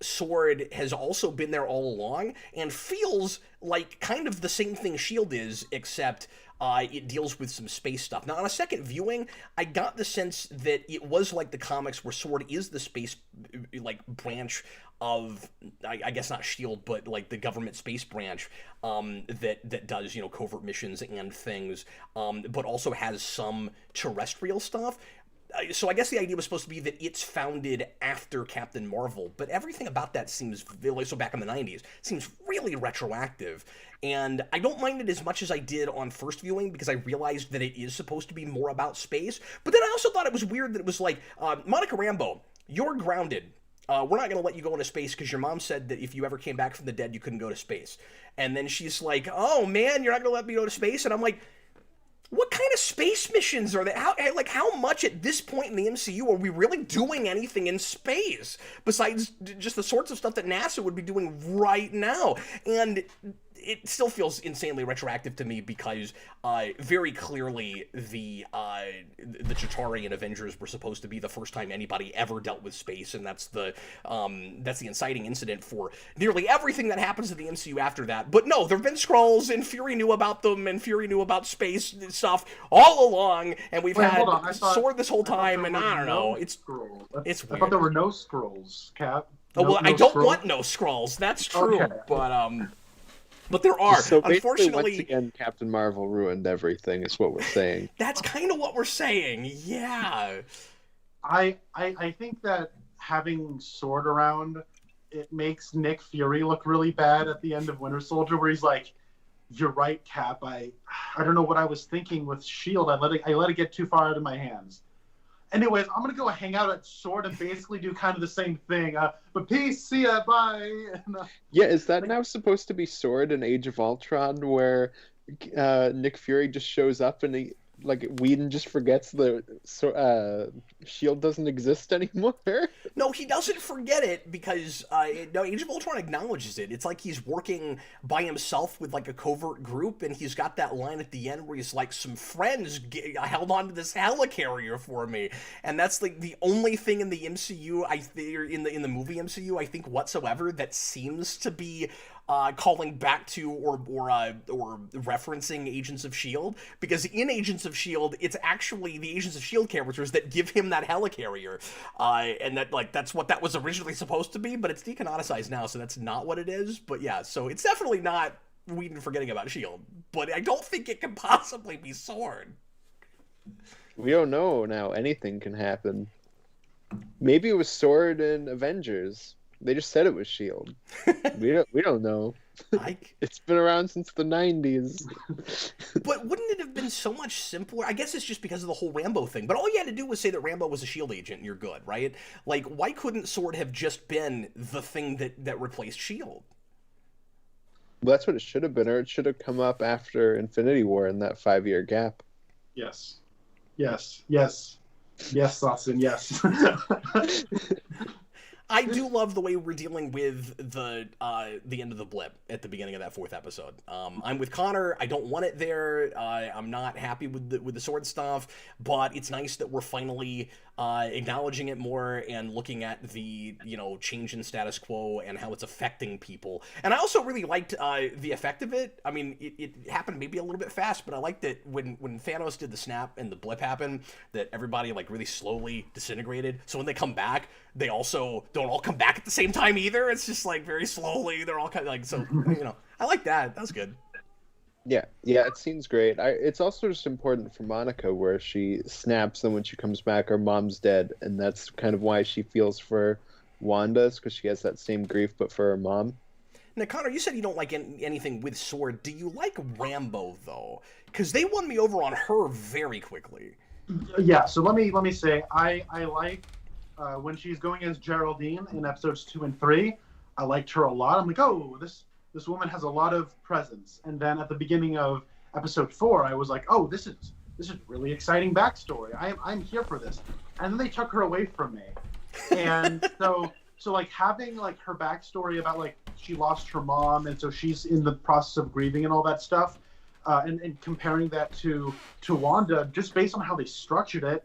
Sword has also been there all along, and feels like kind of the same thing S.H.I.E.L.D. is, except it deals with some space stuff. Now, on a second viewing, I got the sense that it was like the comics where S.W.O.R.D. is the space, like, branch of, I guess not S.H.I.E.L.D., but, like, the government space branch that does, covert missions and things, but also has some terrestrial stuff. So I guess the idea was supposed to be that it's founded after Captain Marvel, but everything about that seems, so back in the 90s, seems really retroactive. And I don't mind it as much as I did on first viewing, because I realized that it is supposed to be more about space. But then I also thought it was weird that it was like, Monica Rambeau, you're grounded. We're not going to let you go into space because your mom said that if you ever came back from the dead, you couldn't go to space. And then she's like, oh man, you're not going to let me go to space? And I'm like, what kind of space missions are they? How much at this point in the MCU are we really doing anything in space besides just the sorts of stuff that NASA would be doing right now? And it still feels insanely retroactive to me because very clearly the Chitauri and Avengers were supposed to be the first time anybody ever dealt with space, and that's the inciting incident for nearly everything that happens in the MCU after that. But no, there have been Skrulls, and Fury knew about them, and Fury knew about space stuff all along, and we've had S.W.O.R.D. this whole time, and I don't know, it's weird. I thought there were no Skrulls, Cap. I don't want no Skrulls. That's true, okay. But there are. So unfortunately, once again, Captain Marvel ruined everything, is what we're saying. That's kind of what we're saying, yeah. I think that having S.W.O.R.D. around, it makes Nick Fury look really bad at the end of Winter Soldier, where he's like, you're right, Cap, I don't know what I was thinking with S.H.I.E.L.D. I let it get too far out of my hands. Anyways, I'm going to go hang out at S.W.O.R.D. and basically do kind of the same thing. But peace, see ya, bye. And, yeah, is that now supposed to be S.W.O.R.D. in Age of Ultron, where Nick Fury just shows up and Whedon just forgets the S.H.I.E.L.D. doesn't exist anymore? No, he doesn't forget it because Age of Ultron acknowledges it. It's like he's working by himself with like a covert group, and he's got that line at the end where he's like, some friends held on to this helicarrier for me, and that's like the only thing in the MCU, in the movie MCU, I think whatsoever, that seems to be calling back to or referencing Agents of S.H.I.E.L.D. because in Agents of S.H.I.E.L.D. it's actually the Agents of S.H.I.E.L.D. characters that give him that helicarrier, and that's what that was originally supposed to be, but it's decanonicized now, so that's not what it is. But yeah, so it's definitely not Whedon forgetting about S.H.I.E.L.D., but I don't think it can possibly be S.W.O.R.D. We don't know now. Anything can happen. Maybe it was S.W.O.R.D. in Avengers. They just said it was S.H.I.E.L.D. We don't know. It's been around since the 90s. But wouldn't it have been so much simpler? I guess it's just because of the whole Rambo thing. But all you had to do was say that Rambo was a S.H.I.E.L.D. agent and you're good, right? Like, why couldn't S.W.O.R.D. have just been the thing that replaced S.H.I.E.L.D.? Well, that's what it should have been, or it should have come up after Infinity War in that 5-year gap. Yes, Austin, yes. I do love the way we're dealing with the end of the blip at the beginning of that 4th episode. I'm with Connor. I don't want it there. I'm not happy with the S.W.O.R.D. stuff, but it's nice that we're finally acknowledging it more and looking at the change in status quo and how it's affecting people. And I also really liked the effect of it. I mean, it happened maybe a little bit fast, but I liked that when Thanos did the snap and the blip happened, that everybody like really slowly disintegrated. So when they come back, they also don't all come back at the same time either. It's just like very slowly. They're all kind of like, so, I like that. That was good. Yeah, it seems great. It's also just important for Monica where she snaps, and when she comes back, her mom's dead, and that's kind of why she feels for Wanda, because she has that same grief, but for her mom. Now, Connor, you said you don't like anything with S.W.O.R.D. Do you like Rambo, though? Because they won me over on her very quickly. Yeah, so let me say, I like when she's going as Geraldine in episodes 2 and 3, I liked her a lot. I'm like, oh, this woman has a lot of presence. And then at the beginning of episode 4, I was like, oh, this is really exciting backstory. I'm here for this. And then they took her away from me. And so like having like her backstory about like she lost her mom, and so she's in the process of grieving and all that stuff, and comparing that to Wanda, just based on how they structured it,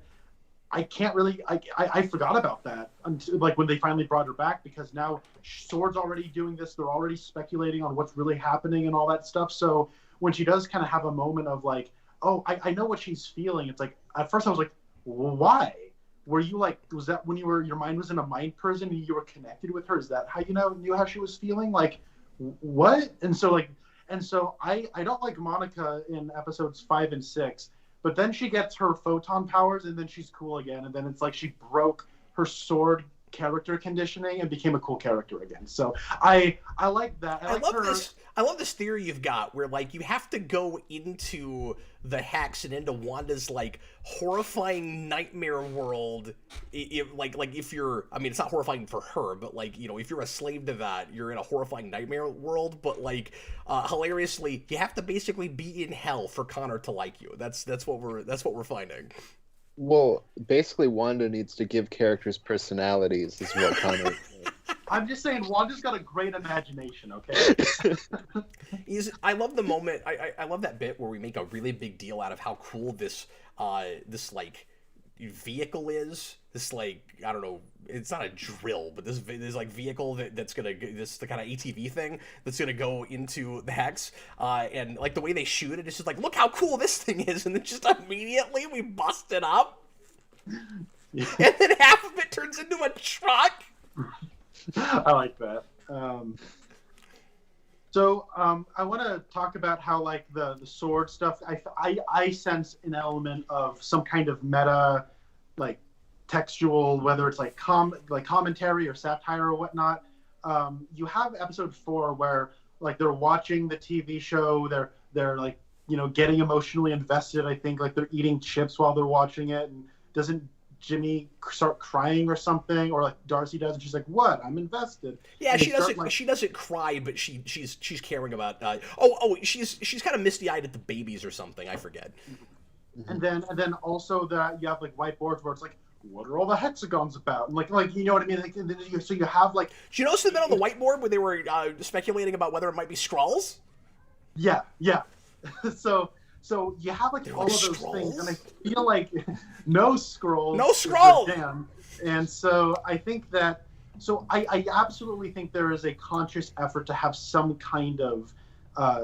I can't really. I forgot about that until like when they finally brought her back, because now S.W.O.R.D's already doing this. They're already speculating on what's really happening and all that stuff. So when she does kind of have a moment of like, oh, I know what she's feeling. It's like, at first I was like, well, why? Were you like, was that when your mind was in a mind prison and you were connected with her? Is that how you knew how she was feeling? Like, what? And so I don't like Monica in episodes 5 and 6, but then she gets her photon powers and then she's cool again. And then it's like she broke her sword character conditioning and became a cool character again. So I like that. I love this theory you've got where like you have to go into the hex and into Wanda's like horrifying nightmare world. If you're, I mean, it's not horrifying for her, but like, you know, if you're a slave to that, you're in a horrifying nightmare world. But like, hilariously, you have to basically be in hell for Connor to like you. That's what we're finding. Well, basically, Wanda needs to give characters personalities, is what Connor. I'm just saying, Wanda's got a great imagination. Okay. I love the moment. I love that bit where we make a really big deal out of how cool this like vehicle is. This like, I don't know, it's not a drill, but this like vehicle that's gonna, this the kind of ATV thing that's gonna go into the hex, and like the way they shoot it, it's just like, look how cool this thing is, and then just immediately we bust it up, and then half of it turns into a truck. I like that. So I want to talk about how like the sword stuff. I sense an element of some kind of meta, like textual, whether it's like commentary or satire or whatnot. You have episode 4 where like they're watching the TV show. They're like, you know, getting emotionally invested. I think like they're eating chips while they're watching it, and doesn't Jimmy start crying or something, or like Darcy does, and she's like, "What? I'm invested." Yeah, she doesn't. Like, she doesn't cry, but she's caring about. She's kind of misty-eyed at the babies or something. I forget. And then also that you have like whiteboards where it's like, what are all the hexagons about? And like you know what I mean? Like, and then you have like. Did you notice the bit on the whiteboard where they were speculating about whether it might be Skrulls? Yeah. So you have like all of those things, and I feel like no Skrulls. No Skrulls! Damn. And so I think that, I absolutely think there is a conscious effort to have some kind of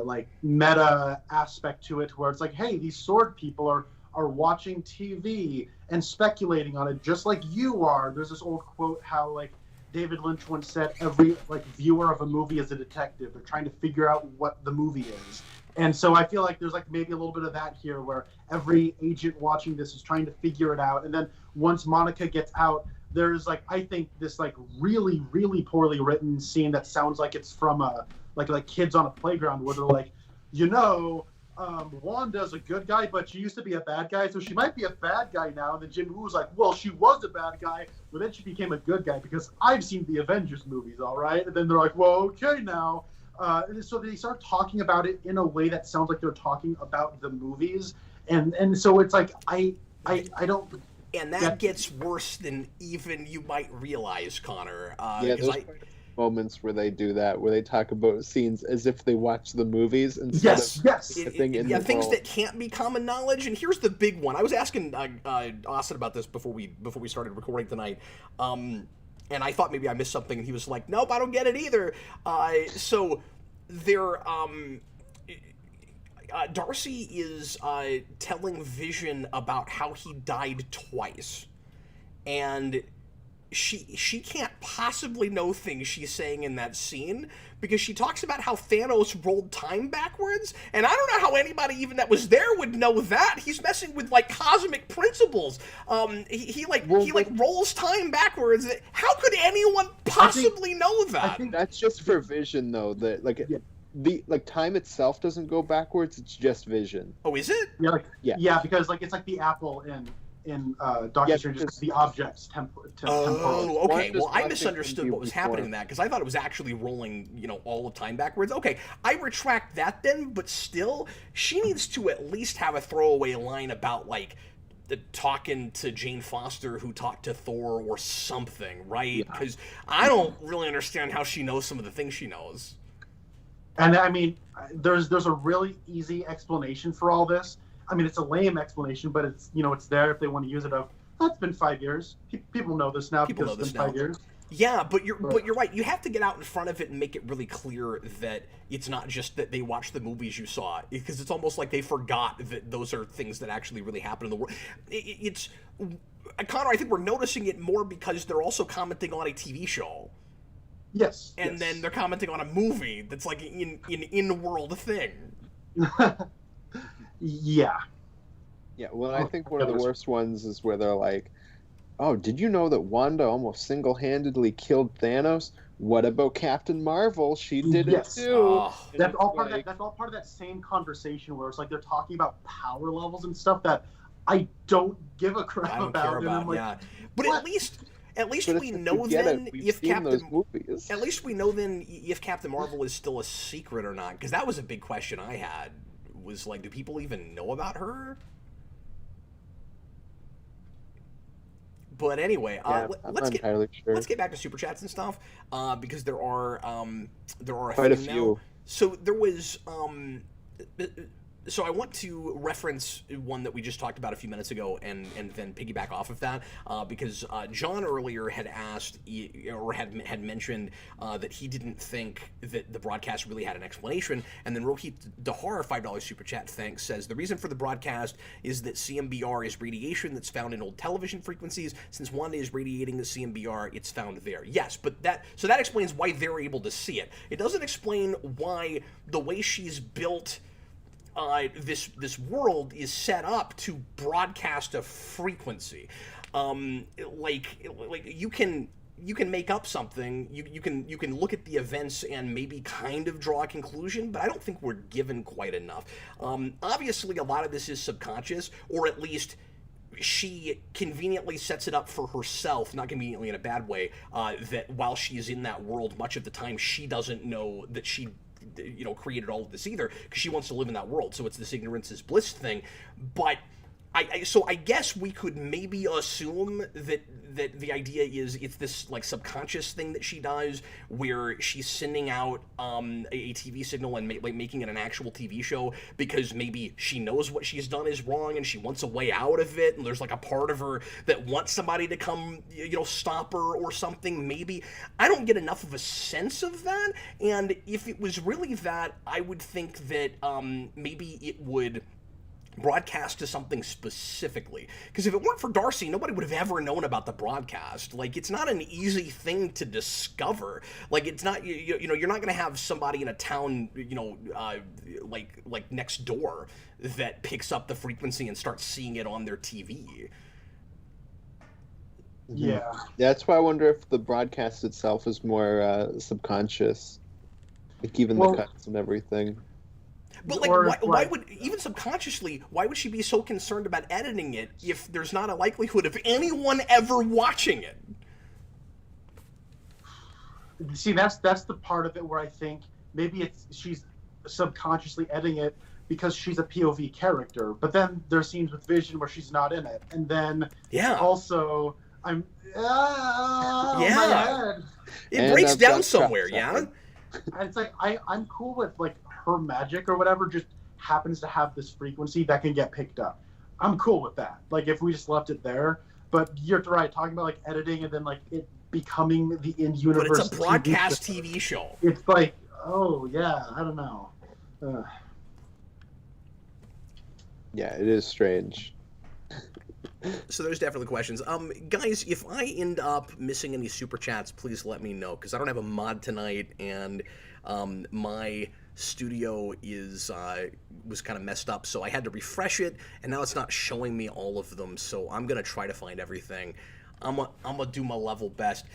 like meta aspect to it, where it's like, hey, these sword people are watching TV and speculating on it just like you are. There's this old quote how like David Lynch once said, every like viewer of a movie is a detective. They're trying to figure out what the movie is. And so I feel like there's like maybe a little bit of that here, where every agent watching this is trying to figure it out. And then once Monica gets out, there's like, I think this like really, really poorly written scene that sounds like it's from like kids on a playground, where they're like, you know, Wanda's a good guy, but she used to be a bad guy, so she might be a bad guy now. And then Jimmy Woo was like, well, she was a bad guy, but then she became a good guy because I've seen the Avengers movies, all right? And then they're like, well, okay now. And so they start talking about it in a way that sounds like they're talking about the movies, and so it's like I don't. And that gets worse than even you might realize, Connor. There's moments where they do that, where they talk about scenes as if they watch the movies instead of things that can't be common knowledge. And here's the big one. I was asking Austin about this before we started recording tonight. And I thought maybe I missed something, and he was like, nope, I don't get it either. So they're, Darcy is telling Vision about how he died twice. And she can't possibly know things she's saying in that scene, because she talks about how Thanos rolled time backwards, and I don't know how anybody even that was there would know that. He's messing with like cosmic principles. He rolls time backwards. How could anyone possibly know that? I think that's just for Vision, though. That the time itself doesn't go backwards. It's just Vision. Oh, is it? Yeah, because like it's like the apple in Doctor Strange, the objects temporal. Oh, okay. Well, I misunderstood what was happening in that, because I thought it was actually rolling, you know, all the time backwards. Okay, I retract that then, but still, she needs to at least have a throwaway line about, like, talking to Jane Foster who talked to Thor or something, right? Because I don't really understand how she knows some of the things she knows. And I mean, there's a really easy explanation for all this. I mean, it's a lame explanation, but it's there if they want to use it. It's been 5 years. People know this now because it's been 5 years. Yeah, but you're right. You have to get out in front of it and make it really clear that it's not just that they watched the movies you saw, because it's almost like they forgot that those are things that actually really happen in the world. It's Connor, I think we're noticing it more because they're also commenting on a TV show. Yes. And then they're commenting on a movie that's like an in-world thing. Yeah. Yeah, well, I think one of the worst ones is where they're like, oh, did you know that Wanda almost single-handedly killed Thanos? What about Captain Marvel? She did it too. Oh. That's all part of that same conversation where it's like they're talking about power levels and stuff that I don't give a crap about. And I'm like, yeah. But what? At least we know then if Captain Marvel is still a secret or not, because that was a big question I had. Was like, do people even know about her? But anyway, let's get back to super chats and stuff, because there are quite a few. Now. So there was so I want to reference one that we just talked about a few minutes ago, and then piggyback off of that, because John earlier had asked or had mentioned that he didn't think that the broadcast really had an explanation, and then Rohit Dahar, $5 super chat, thanks, says the reason for the broadcast is that CMBR is radiation that's found in old television frequencies. Since Wanda is radiating the CMBR, it's found there. Yes, but that explains why they're able to see it. It doesn't explain why the way she's built this world is set up to broadcast a frequency. Like you can make up something. You can look at the events and maybe kind of draw a conclusion, but I don't think we're given quite enough. Obviously, a lot of this is subconscious, or at least she conveniently sets it up for herself, not conveniently in a bad way, that while she's in that world, much of the time she doesn't know that she created all of this either, because she wants to live in that world. So it's this ignorance is bliss thing. But I guess we could maybe assume that the idea is it's this like subconscious thing that she does, where she's sending out a TV signal and making it an actual TV show, because maybe she knows what she's done is wrong and she wants a way out of it, and there's like a part of her that wants somebody to come stop her or something. Maybe I don't get enough of a sense of that, and if it was really that, I would think that maybe it would broadcast to something specifically, because if it weren't for Darcy, nobody would have ever known about the broadcast. Like, it's not an easy thing to discover. Like, it's not you're not going to have somebody in a town like next door that picks up the frequency and starts seeing it on their TV. Yeah, that's why I wonder if the broadcast itself is more subconscious, like even the cuts and everything. But like, why would, even subconsciously, why would she be so concerned about editing it if there's not a likelihood of anyone ever watching it? See, that's the part of it where I think maybe she's subconsciously editing it because she's a POV character. But then there's scenes with Vision where she's not in it, and then also my head. It breaks down somewhere, yeah. And it's like I'm cool with like her magic or whatever just happens to have this frequency that can get picked up. I'm cool with that. Like if we just left it there. But you're right, talking about like editing and then like it becoming the in-universe. But it's a broadcast TV show. It's like, oh yeah, I don't know. Yeah, it is strange. So there's definitely questions. Guys, if I end up missing any super chats, please let me know, because I don't have a mod tonight, and my studio was kind of messed up, so I had to refresh it, and now it's not showing me all of them. So I'm gonna try to find everything. I'm gonna do my level best.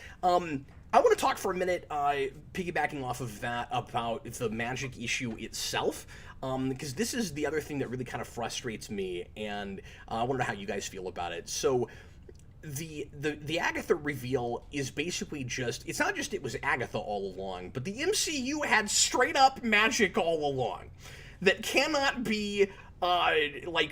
I want to talk for a minute, piggybacking off of that, about the magic issue itself, because this is the other thing that really kind of frustrates me, and I want to know how you guys feel about it. So the Agatha reveal is basically just, it's not just it was Agatha all along, but the MCU had straight up magic all along that cannot be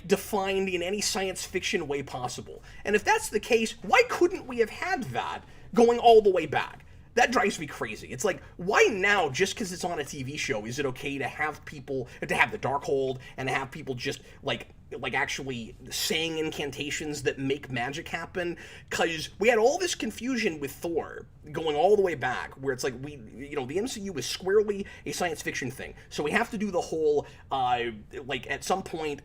defined in any science fiction way possible. And if that's the case, why couldn't we have had that going all the way back? That drives me crazy. It's like, why now, just because it's on a TV show, is it okay to have people, to have the Darkhold, and to have people just, like, like actually saying incantations that make magic happen, because we had all this confusion with Thor going all the way back, where it's like the MCU is squarely a science fiction thing, so we have to do the whole like at some point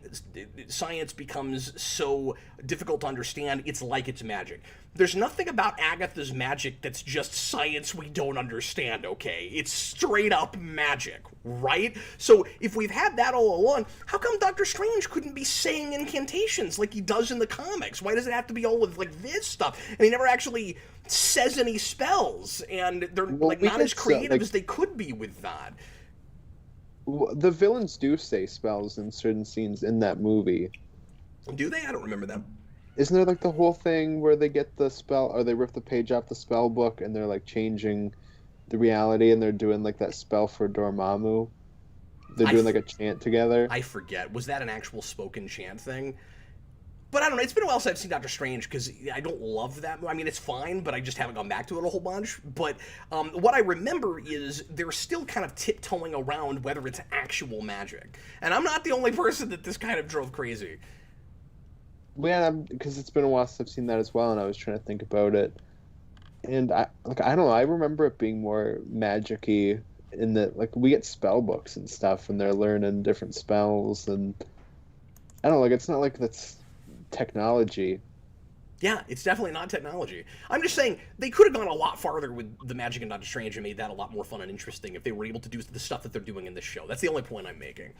science becomes so difficult to understand it's like it's magic. There's nothing about Agatha's magic that's just science we don't understand, okay? It's straight up magic, right? So if we've had that all along, how come Doctor Strange couldn't be saying incantations like he does in the comics? Why does it have to be all of like this stuff? And he never actually says any spells, and they're not as creative as they could be with that. The villains do say spells in certain scenes in that movie. Do they? I don't remember them. Isn't there like the whole thing where they get the spell, or they rip the page off the spell book and they're like changing the reality, and they're doing like that spell for Dormammu? They're doing like a chant together. I forget. Was that an actual spoken chant thing? But I don't know. It's been a while since I've seen Doctor Strange, because I don't love that. I mean, it's fine, but I just haven't gone back to it a whole bunch. But what I remember is they're still kind of tiptoeing around whether it's actual magic. And I'm not the only person that this kind of drove crazy. Yeah, because it's been a while since I've seen that as well, and I was trying to think about it. And I don't know, I remember it being more magic-y in that, like, we get spell books and stuff, and they're learning different spells, and I don't know, like, it's not like that's technology. Yeah, it's definitely not technology. I'm just saying, they could have gone a lot farther with the magic in Doctor Strange and made that a lot more fun and interesting if they were able to do the stuff that they're doing in this show. That's the only point I'm making.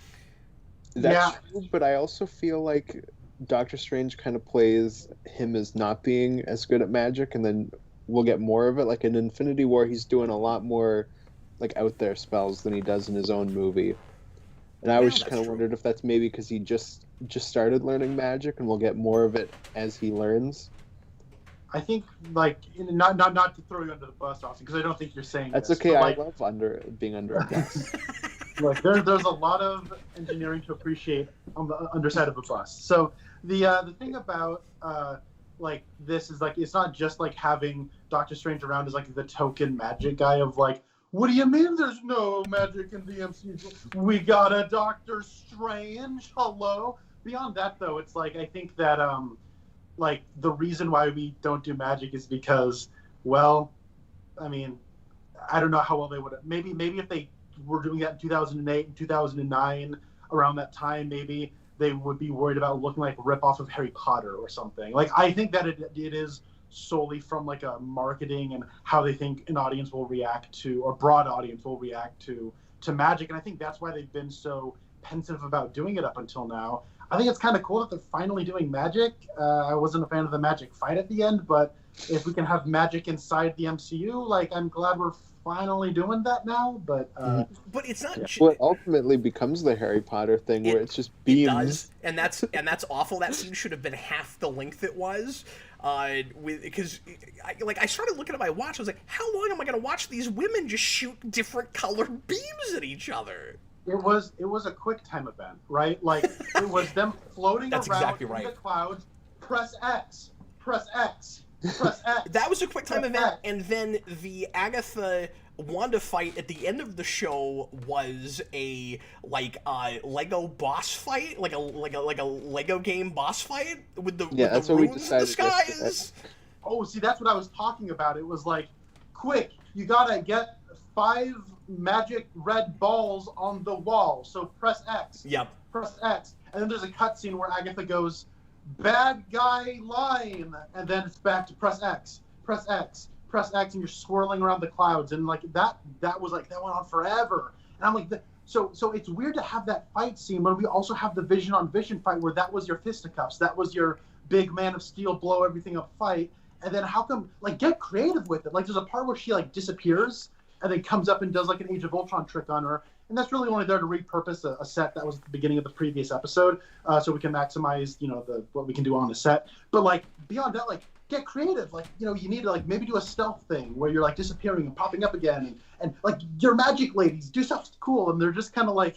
That's true, but I also feel like Doctor Strange kind of plays him as not being as good at magic, and then we'll get more of it. Like in Infinity War, he's doing a lot more like out there spells than he does in his own movie. And I was just kind of wondered if that's maybe because he just started learning magic, and we'll get more of it as he learns. I think, like, not to throw you under the bus, Austin, because I don't think you're saying that's this, okay. but, I like, love being under a bus. Like there's a lot of engineering to appreciate on the underside of a bus. So the thing about like this is like it's not just like having Doctor Strange around as like the token magic guy of like, what do you mean there's no magic in the MCU? We got a Doctor Strange. Hello. Beyond that though, it's like I think that like the reason why we don't do magic is because, well, I mean, I don't know how well they would maybe if they were doing that in 2008 and 2009 around that time, maybe they would be worried about looking like a ripoff of Harry Potter or something. Like I think that it is solely from like a marketing and how they think an audience will react to, or broad audience will react to magic, and I think that's why they've been so pensive about doing it up until now. I think it's kind of cool that they're finally doing magic. I wasn't a fan of the magic fight at the end, but if we can have magic inside the MCU, like I'm glad we're finally doing that now. But it's not. Yeah. Well, it ultimately becomes the Harry Potter thing where it's just beams. It does, and that's awful. That scene should have been half the length it was. Because I started looking at my watch. I was like, how long am I going to watch these women just shoot different colored beams at each other? It was a quick time event, right? Like it was them floating That's around exactly in right. the clouds. Press X. Press X. Press X. That was a quick time event, X. and then the Agatha Wanda fight at the end of the show was a Lego boss fight, like a Lego game boss fight with the that's what we decided. The skies. Oh, see, that's what I was talking about. It was like, quick, you gotta get 5 magic red balls on the wall. So press X. Yep. Press X, and then there's a cutscene where Agatha goes, "Bad guy line," and then it's back to press X, press X, press X, and you're swirling around the clouds, and like that was like that went on forever, and I'm like, so it's weird to have that fight scene when we also have the Vision on Vision fight where that was your fisticuffs, that was your big Man of Steel blow everything up fight, and then how come like get creative with it? Like there's a part where she like disappears and then comes up and does like an Age of Ultron trick on her. And that's really only there to repurpose a set that was at the beginning of the previous episode, so we can maximize, what we can do on the set. But like beyond that, like get creative. Like you need to like maybe do a stealth thing where you're like disappearing and popping up again, and like your magic ladies do stuff cool, and they're just kind of like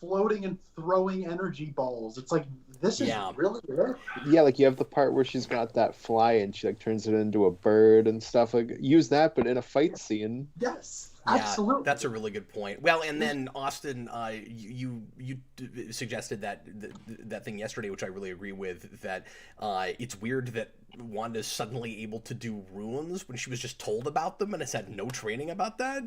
floating and throwing energy balls. It's like this is really good. Yeah, like you have the part where she's got that fly and she like turns it into a bird and stuff. Like use that, but in a fight scene. Yes. Yeah, Absolutely. that's a really good point. Well, and then Austin, you suggested that thing yesterday, which I really agree with. That it's weird that Wanda's suddenly able to do runes when she was just told about them and has had no training about that.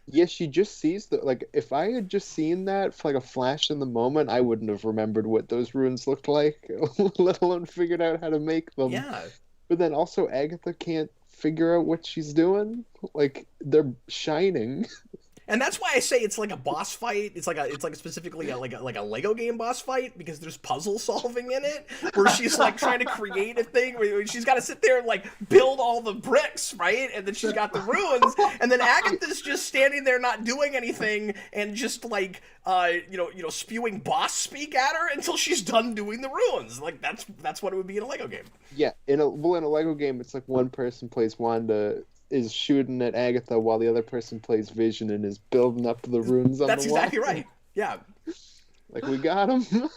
Yeah, she just sees the like. If I had just seen that for like a flash in the moment, I wouldn't have remembered what those runes looked like, let alone figured out how to make them. Yeah. But then also Agatha can't figure out what she's doing. Like they're shining. And that's why I say it's like a boss fight. It's like specifically like a Lego game boss fight, because there's puzzle solving in it where she's like trying to create a thing where she's got to sit there and like build all the bricks, right? And then she's got the ruins, and then Agatha's just standing there not doing anything and just like spewing boss speak at her until she's done doing the ruins. Like that's what it would be in a Lego game. Yeah, in a Lego game, it's like one person plays Wanda, is shooting at Agatha while the other person plays Vision and is building up the runes on the wall. That's exactly right. Yeah. Like, we got him.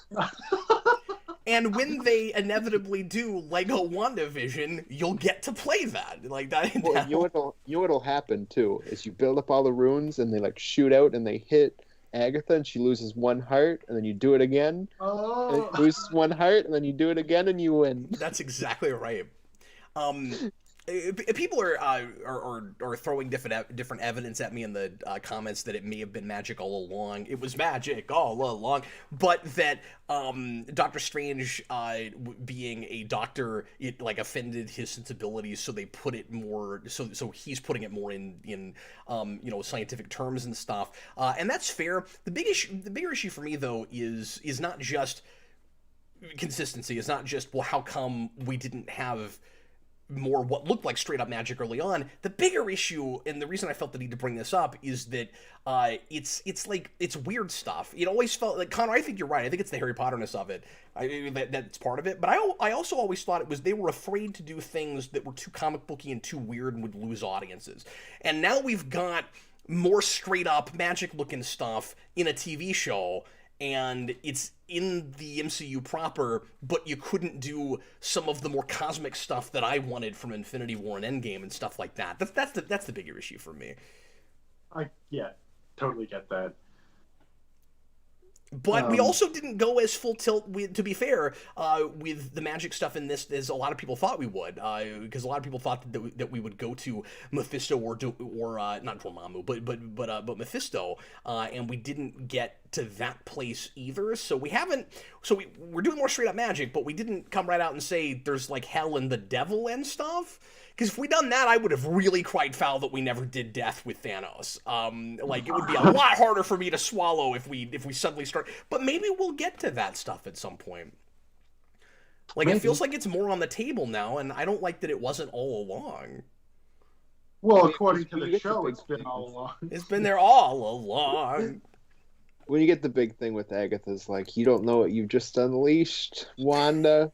And when they inevitably do Lego WandaVision, you'll get to play that. Like that. Well, you know what'll happen too is you build up all the runes and they like shoot out and they hit Agatha and she loses one heart, and then you do it again. Oh. And it loses one heart, and then you do it again and you win. That's exactly right. People are throwing different evidence at me in the comments that it may have been magic all along. It was magic all along, but that Doctor Strange being a doctor, it like offended his sensibilities, so they put it more. So he's putting it more in scientific terms and stuff, and that's fair. The bigger issue for me though is not just consistency. It's not just, well, how come we didn't have more what looked like straight up magic early on. The bigger issue, and the reason I felt the need to bring this up, is that it's weird stuff. It always felt like, Connor, I think you're right. I think it's the Harry Potterness of it. That's part of it. But I also always thought it was they were afraid to do things that were too comic booky and too weird and would lose audiences. And now we've got more straight up magic looking stuff in a TV show, and it's in the MCU proper, but you couldn't do some of the more cosmic stuff that I wanted from Infinity War and Endgame and stuff like that. That's the bigger issue for me. I totally get that. But we also didn't go as full tilt, to be fair, with the magic stuff in this as a lot of people thought we would, because a lot of people thought that we would go to Mephisto or not Dormammu, but Mephisto, and we didn't get to that place either. So we're doing more straight up magic, but we didn't come right out and say there's like hell and the devil and stuff. Because if we'd done that, I would have really cried foul that we never did death with Thanos. It would be a lot harder for me to swallow if we suddenly start. But maybe we'll get to that stuff at some point. Like, maybe. It feels like it's more on the table now, and I don't like that it wasn't all along. Well, according to the show, it's been all along. It's been there all along. When you get the big thing with Agatha's like, you don't know what you've just unleashed, Wanda.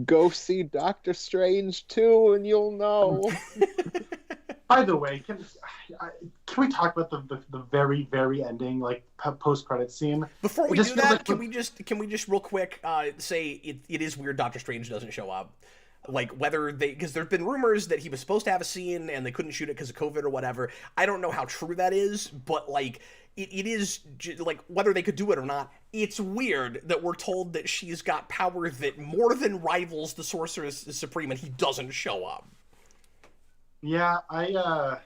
Go see Doctor Strange 2 and you'll know. By the way, can we talk about the very, very ending, like post-credit scene? Before we do that, can we just real quick say it is weird Doctor Strange doesn't show up. Like, whether because there have been rumors that he was supposed to have a scene and they couldn't shoot it because of COVID or whatever. I don't know how true that is, but like it is like whether they could do it or not. It's weird that we're told that she's got power that more than rivals the Sorceress Supreme, and he doesn't show up. Yeah, I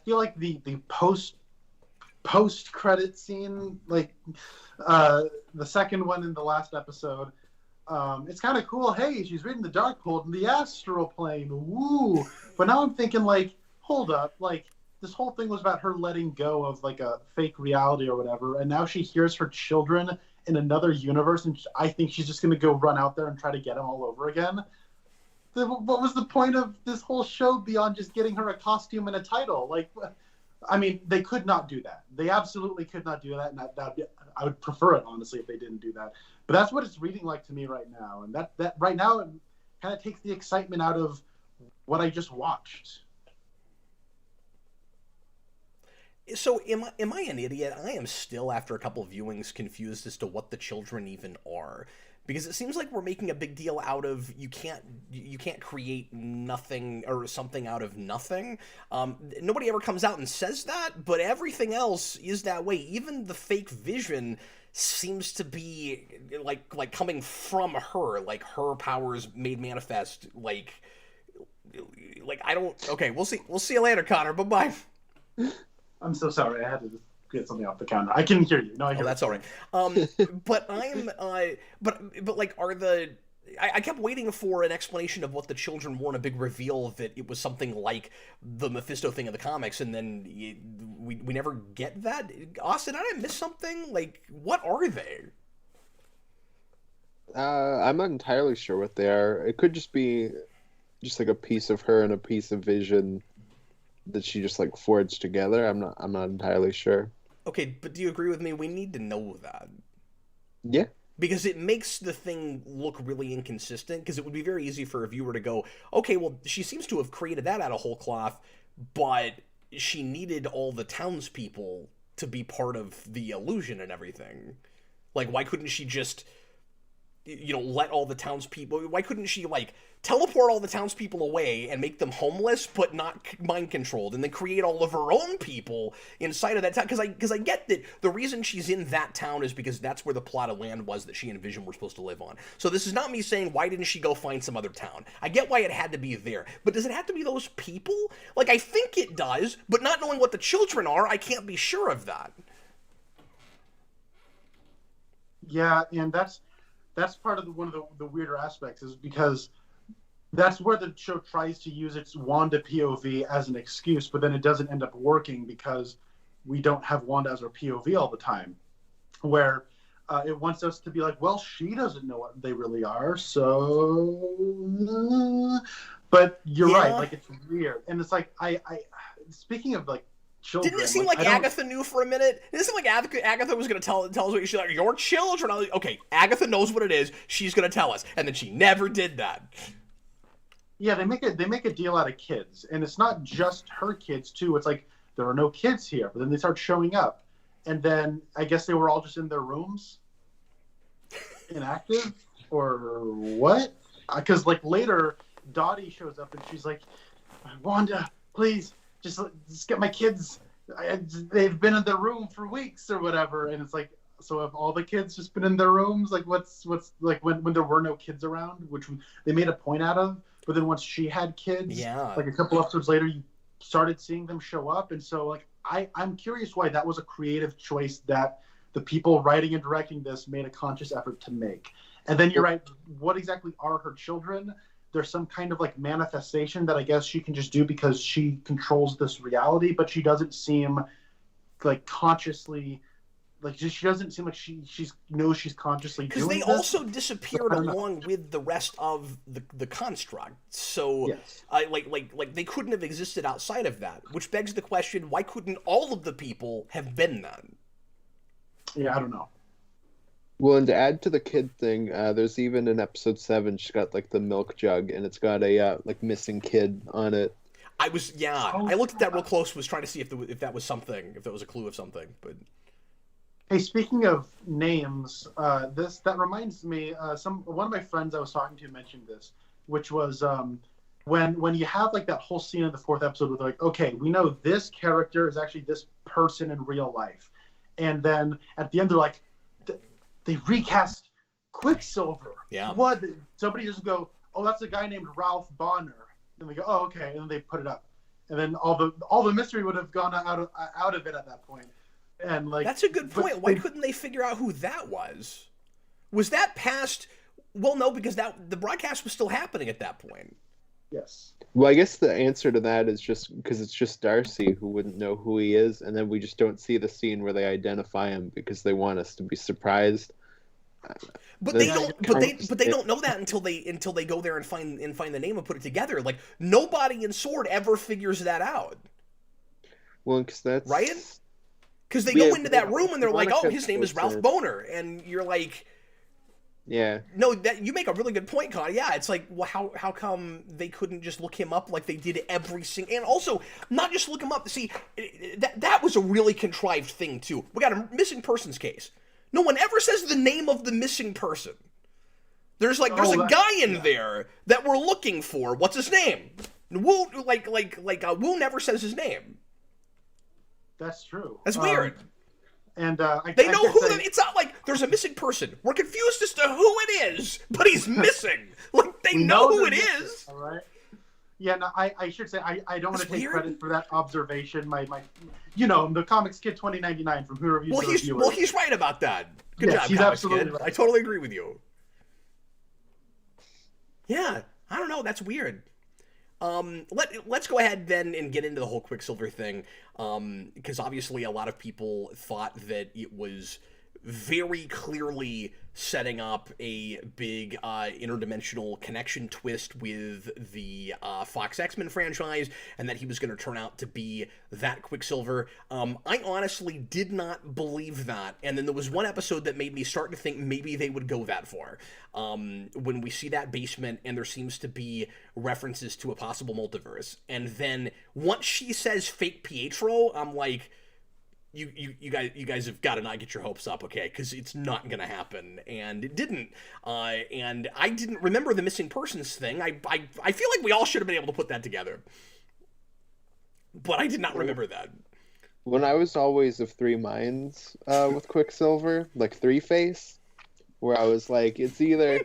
feel like the post credit scene, like the second one in the last episode. It's kind of cool. Hey, she's reading the Darkhold in the astral plane. Woo! But now I'm thinking, like, hold up. Like, this whole thing was about her letting go of, like, a fake reality or whatever, and now she hears her children in another universe, and I think she's just going to go run out there and try to get them all over again. What was the point of this whole show beyond just getting her a costume and a title? Like, I mean, they could not do that. They absolutely could not do that, and I would prefer it, honestly, if they didn't do that. But that's what it's reading like to me right now, and that right now it kind of takes the excitement out of what I just watched. So am I an idiot? I am still, after a couple of viewings, confused as to what the children even are, Because it seems like we're making a big deal out of you can't create nothing or something out of nothing. Nobody ever comes out and says that, but everything else is that way. Even the fake Vision seems to be like coming from her, like her powers made manifest. Like I don't. Okay, we'll see you later, Connor. Bye bye. I'm so sorry. I had to get something off the counter. I can hear you. No, I hear. Oh, that's all right. But I'm, but like, are the I kept waiting for an explanation of what the children were, and a big reveal that it was something like the Mephisto thing in the comics, and then we never get that. Austin, did I miss something? Like, what are they? I'm not entirely sure what they are. It could just be just like a piece of her and a piece of Vision that she just like forged together. I'm not entirely sure. Okay, but do you agree with me? We need to know that. Yeah. Because it makes the thing look really inconsistent, because it would be very easy for a viewer to go, okay, well, she seems to have created that out of whole cloth, but she needed all the townspeople to be part of the illusion and everything. Like, why couldn't she just, let all the townspeople, why couldn't she, teleport all the townspeople away and make them homeless, but not mind-controlled, and then create all of her own people inside of that town? Because I get that the reason she's in that town is because that's where the plot of land was that she and Vision were supposed to live on. So this is not me saying, why didn't she go find some other town? I get why it had to be there, but does it have to be those people? I think it does, but not knowing what the children are, I can't be sure of that. Yeah, and that's part of one of the weirder aspects, is because that's where the show tries to use its Wanda POV as an excuse, but then it doesn't end up working because we don't have Wanda as our POV all the time, where it wants us to be like, well, she doesn't know what they really are, so... But you're right, it's weird. And it's like, I speaking of, children... Didn't it seem like Agatha knew for a minute? Didn't it seem like Agatha was going to tell us what she's like, your children? I was like, okay, Agatha knows what it is. She's going to tell us. And then she never did that. Yeah, they make a deal out of kids. And it's not just her kids, too. It's like, there are no kids here. But then they start showing up. And then I guess they were all just in their rooms? Inactive? Or what? Because, later, Dottie shows up and she's like, Wanda, please, just get my kids. They've been in their room for weeks or whatever. And it's like, so have all the kids just been in their rooms? What's when there were no kids around, which they made a point out of. But then once she had kids, a couple episodes later, you started seeing them show up. And so, I'm curious why that was a creative choice that the people writing and directing this made a conscious effort to make. And then you're right. What exactly are her children? There's some kind of manifestation that I guess she can just do because she controls this reality, but she doesn't seem consciously, she doesn't seem like she knows she's consciously doing this. Because they also disappeared along with the rest of the construct. So, yes. They couldn't have existed outside of that, which begs the question, why couldn't all of the people have been then? Yeah, I don't know. Well, and to add to the kid thing, there's even in episode 7, she's got the milk jug, and it's got a missing kid on it. I looked at that real close, was trying to see if that was something, if that was a clue of something, but... Hey, speaking of names, that reminds me. One of my friends I was talking to mentioned this, which was when you have that whole scene in the 4th episode where they're like, okay, we know this character is actually this person in real life, and then at the end they're like, they recast Quicksilver. Yeah. What? Somebody just go, oh, that's a guy named Ralph Bonner, and they go, oh, okay, and then they put it up, and then all the mystery would have gone out of it at that point. And that's a good point. Why couldn't they figure out who that was? Was that past? Well, no, because the broadcast was still happening at that point. Yes. Well, I guess the answer to that is just because it's just Darcy who wouldn't know who he is, and then we just don't see the scene where they identify him because they want us to be surprised. But they don't. But they don't know that until they go there and find the name and put it together. Nobody in Sword ever figures that out. Well, because that's right. Because they go into that room and they're like, "Oh, his name is Ralph Boner," and you're like, "Yeah, no." That you make a really good point, Con. Yeah, it's like, well, how come they couldn't just look him up like they did every single? And also, not just look him up. See, that was a really contrived thing too. We got a missing persons case. No one ever says the name of the missing person. There's a guy in there that we're looking for. What's his name? Wu Wu never says his name. That's true. That's weird. And they know who. It's not like there's a missing person. We're confused as to who it is, but he's missing. Like they know who it is. All right. Yeah, no, I should say I don't want to take credit for that observation. My the Comics Kid 2099 from Who Reviews the Reviewer. Well, he's right about that. Good job, he's Comics absolutely Kid. right. I totally agree with you. Yeah, I don't know. That's weird. Let's go ahead then and get into the whole Quicksilver thing, because obviously a lot of people thought that it was very clearly setting up a big interdimensional connection twist with the Fox X-Men franchise, and that he was going to turn out to be that Quicksilver. I honestly did not believe that, and then there was one episode that made me start to think maybe they would go that far. When we see that basement and there seems to be references to a possible multiverse, and then once she says fake Pietro, I'm like, You guys have got to not get your hopes up, okay? Because it's not going to happen, and it didn't. And I didn't remember the missing persons thing. I feel like we all should have been able to put that together, but I did not remember that. When I was always of three minds with Quicksilver, like Three-Face, where I was like, it's either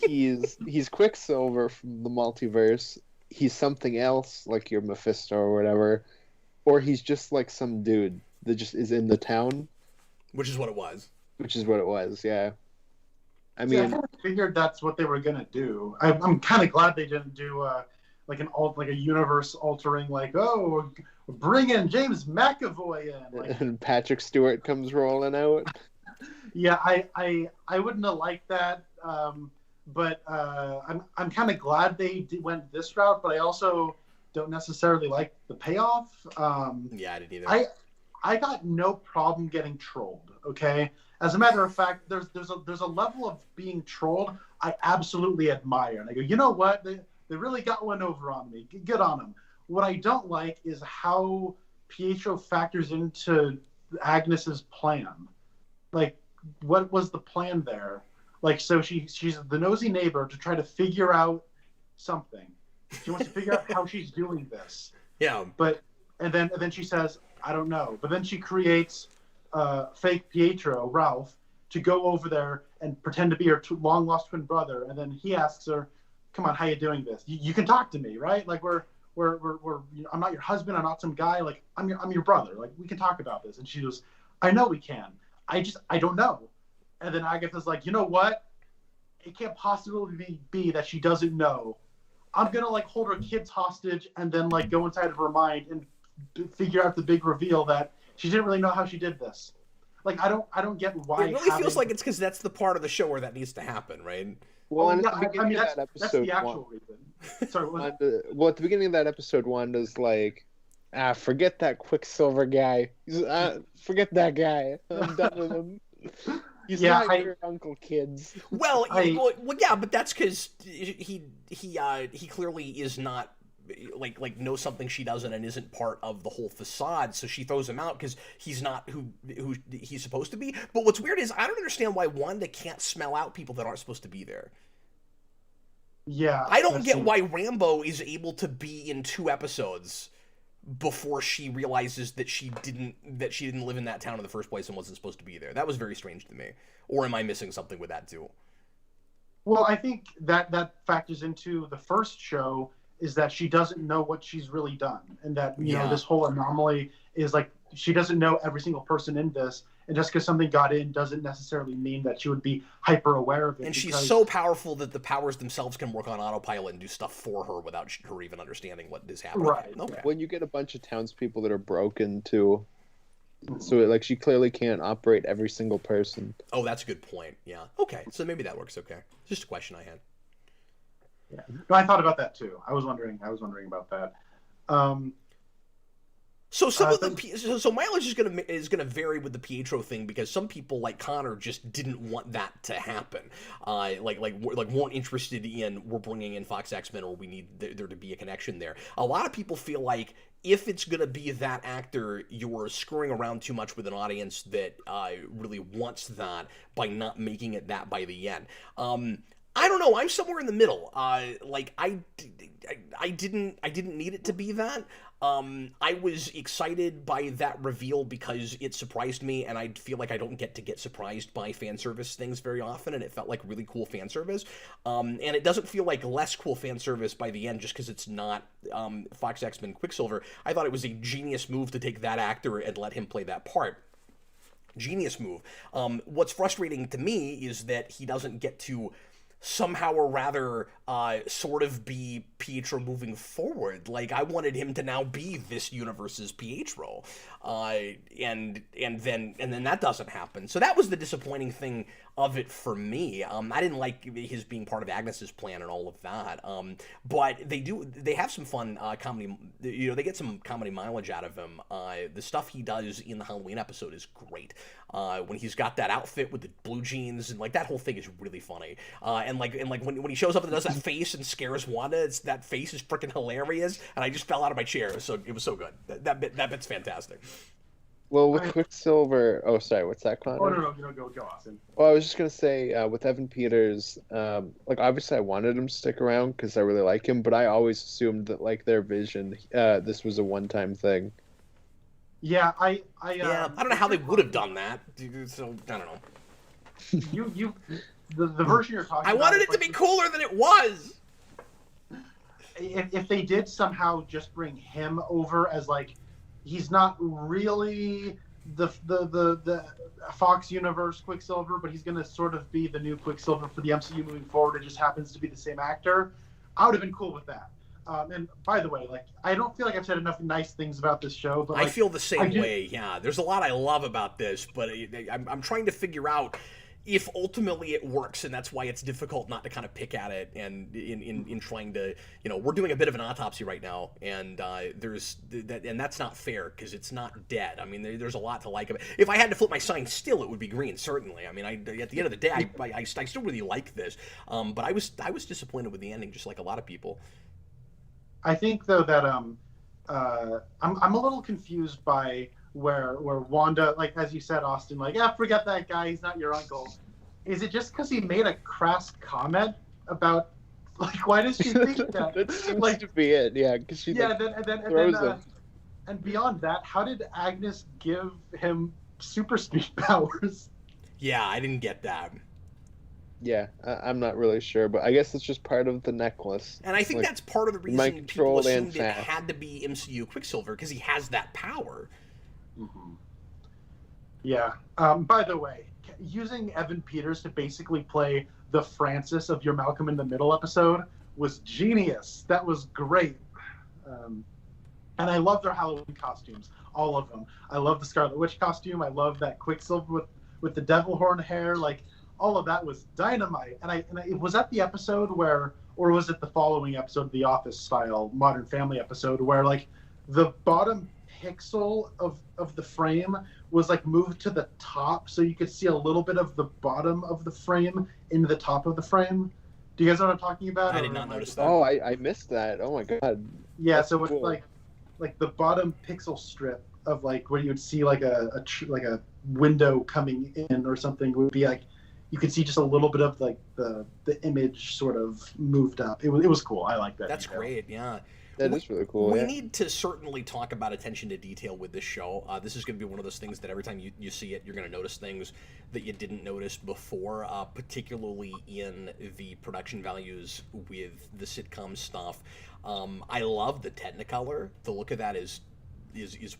he's Quicksilver from the multiverse, he's something else like your Mephisto or whatever, or he's just like some dude that just is in the town. Which is what it was. Yeah. I mean, I figured that's what they were gonna do. I'm kind of glad they didn't do a universe altering, like, oh, bring in James McAvoy in, like, and Patrick Stewart comes rolling out. Yeah, I wouldn't have liked that, but I'm kind of glad they went this route, but I also don't necessarily like the payoff. Yeah, I didn't either. I got no problem getting trolled. Okay, as a matter of fact, there's a level of being trolled I absolutely admire, and I go, you know what, they really got one over on me. Good on them. What I don't like is how Pietro factors into Agnes's plan. Like, what was the plan there? Like, so she's the nosy neighbor to try to figure out something. She wants to figure out how she's doing this. Yeah. But and then she says, I don't know. But then she creates fake Pietro, Ralph, to go over there and pretend to be her long lost twin brother. And then he asks her, "Come on, how you doing this? You can talk to me, right? Like we're I'm not your husband. I'm not some guy. Like I'm your brother. Like we can talk about this." And she goes, "I know we can. I don't know." And then Agatha's like, "You know what? It can't possibly be that she doesn't know. I'm gonna like hold her kids hostage and then like go inside of her mind and figure out the big reveal that she didn't really know how she did this." Like I don't get why. It really feels like it's because that's the part of the show where that needs to happen, right? Well, that's the actual reason. Sorry, what was at the beginning of that episode, Wanda's like, forget that Quicksilver guy. Forget that guy. I'm done with him. He's not your uncle, kids. Well, yeah, but that's because he clearly is not like knows something she doesn't and isn't part of the whole facade. So she throws him out because he's not who he's supposed to be. But what's weird is I don't understand why Wanda can't smell out people that aren't supposed to be there. Yeah, I don't get why Rambo is able to be in 2 episodes before she realizes that she didn't live in that town in the first place and wasn't supposed to be there. That was very strange to me. Or am I missing something with that too? Well, I think that factors into the first show is that she doesn't know what she's really done, and that you know this whole anomaly is like she doesn't know every single person in this, and just because something got in doesn't necessarily mean that she would be hyper aware of it. And she's so powerful that the powers themselves can work on autopilot and do stuff for her without her even understanding what is happening. Right. Okay. When you get a bunch of townspeople that are broken too, so like she clearly can't operate every single person. Oh, that's a good point. Yeah. Okay. So maybe that works. Okay. Just a question I had. Yeah. No, I thought about that too. I was wondering about that. So some of the so mileage is gonna vary with the Pietro thing because some people like Connor just didn't want that to happen. Like weren't interested in we're bringing in Fox X-Men or we need there to be a connection there. A lot of people feel like if it's gonna be that actor, you're screwing around too much with an audience that really wants that by not making it that by the end. I don't know. I'm somewhere in the middle. Like I didn't need it to be that. I was excited by that reveal because it surprised me, and I feel like I don't get surprised by fan service things very often, and it felt like really cool fan service. And it doesn't feel like less cool fan service by the end just because it's not Fox X-Men Quicksilver. I thought it was a genius move to take that actor and let him play that part. Genius move. What's frustrating to me is that he doesn't get to somehow or rather sort of be Pietro moving forward. Like, I wanted him to now be this universe's Pietro, and then that doesn't happen. So that was the disappointing thing of it for me. I didn't like his being part of Agnes's plan and all of that. But they have some fun comedy. You know, they get some comedy mileage out of him. The stuff he does in the Halloween episode is great. When he's got that outfit with the blue jeans and like that whole thing is really funny. And when he shows up and does that face and scares Wanda, that face is freaking hilarious. And I just fell out of my chair. So it was so good. That bit's fantastic. Well, with Quicksilver... Oh, sorry, what's that, Connor? Oh, no, go, Austin. Well, I was just going to say, with Evan Peters, like, obviously I wanted him to stick around because I really like him, but I always assumed that, like, their vision, this was a one-time thing. Yeah, I don't know how they would have done that, so, I don't know. The version you're talking about... I wanted it to be cooler than it was! If they did somehow just bring him over as, like, he's not really the Fox universe Quicksilver, but he's going to sort of be the new Quicksilver for the MCU moving forward. It just happens to be the same actor. I would have been cool with that. And by the way, like, I don't feel like I've said enough nice things about this show, but like, I feel the same way. Yeah, there's a lot I love about this, but I'm trying to figure out if ultimately it works, and that's why it's difficult not to kind of pick at it. And in trying to, you know, we're doing a bit of an autopsy right now, and that's not fair because it's not dead. I mean, there's a lot to like about it. If I had to flip my sign still, it would be green, certainly. I mean, at the end of the day, I still really like this, but I was disappointed with the ending, just like a lot of people. I think though that I'm a little confused by where Wanda, like as you said, Austin, like, yeah, forget that guy, he's not your uncle. Is it just because he made a crass comment about, like, why does she think that? That seems like, to be it, yeah. Because she and beyond that, how did Agnes give him super speed powers? Yeah, I didn't get that. Yeah, I'm not really sure, but I guess it's just part of the necklace. And I think that's part of the reason people assumed it had to be MCU Quicksilver, because he has that power. Mm-hmm. Yeah. By the way, using Evan Peters to basically play the Francis of your Malcolm in the Middle episode was genius. That was great. And I love their Halloween costumes, all of them. I love the Scarlet Witch costume. I love that Quicksilver with the devil horn hair. Like, all of that was dynamite. And was that the episode where, or was it the following episode of the Office style Modern Family episode where, like, the bottom pixel of the frame was, like, moved to the top so you could see a little bit of the bottom of the frame in the top of the frame? Do you guys know what I'm talking about? I did not notice that. Oh, I missed that. Oh my god. Yeah, that's so cool. It's like the bottom pixel strip of, like, where you would see like a window coming in or something would be like, you could see just a little bit of, like, the image sort of moved up. It was cool. I like that. That's great. Yeah. That is really cool. We need to certainly talk about attention to detail with this show. This is going to be one of those things that every time you see it, you're going to notice things that you didn't notice before, particularly in the production values with the sitcom stuff. I love the Technicolor. The look of that is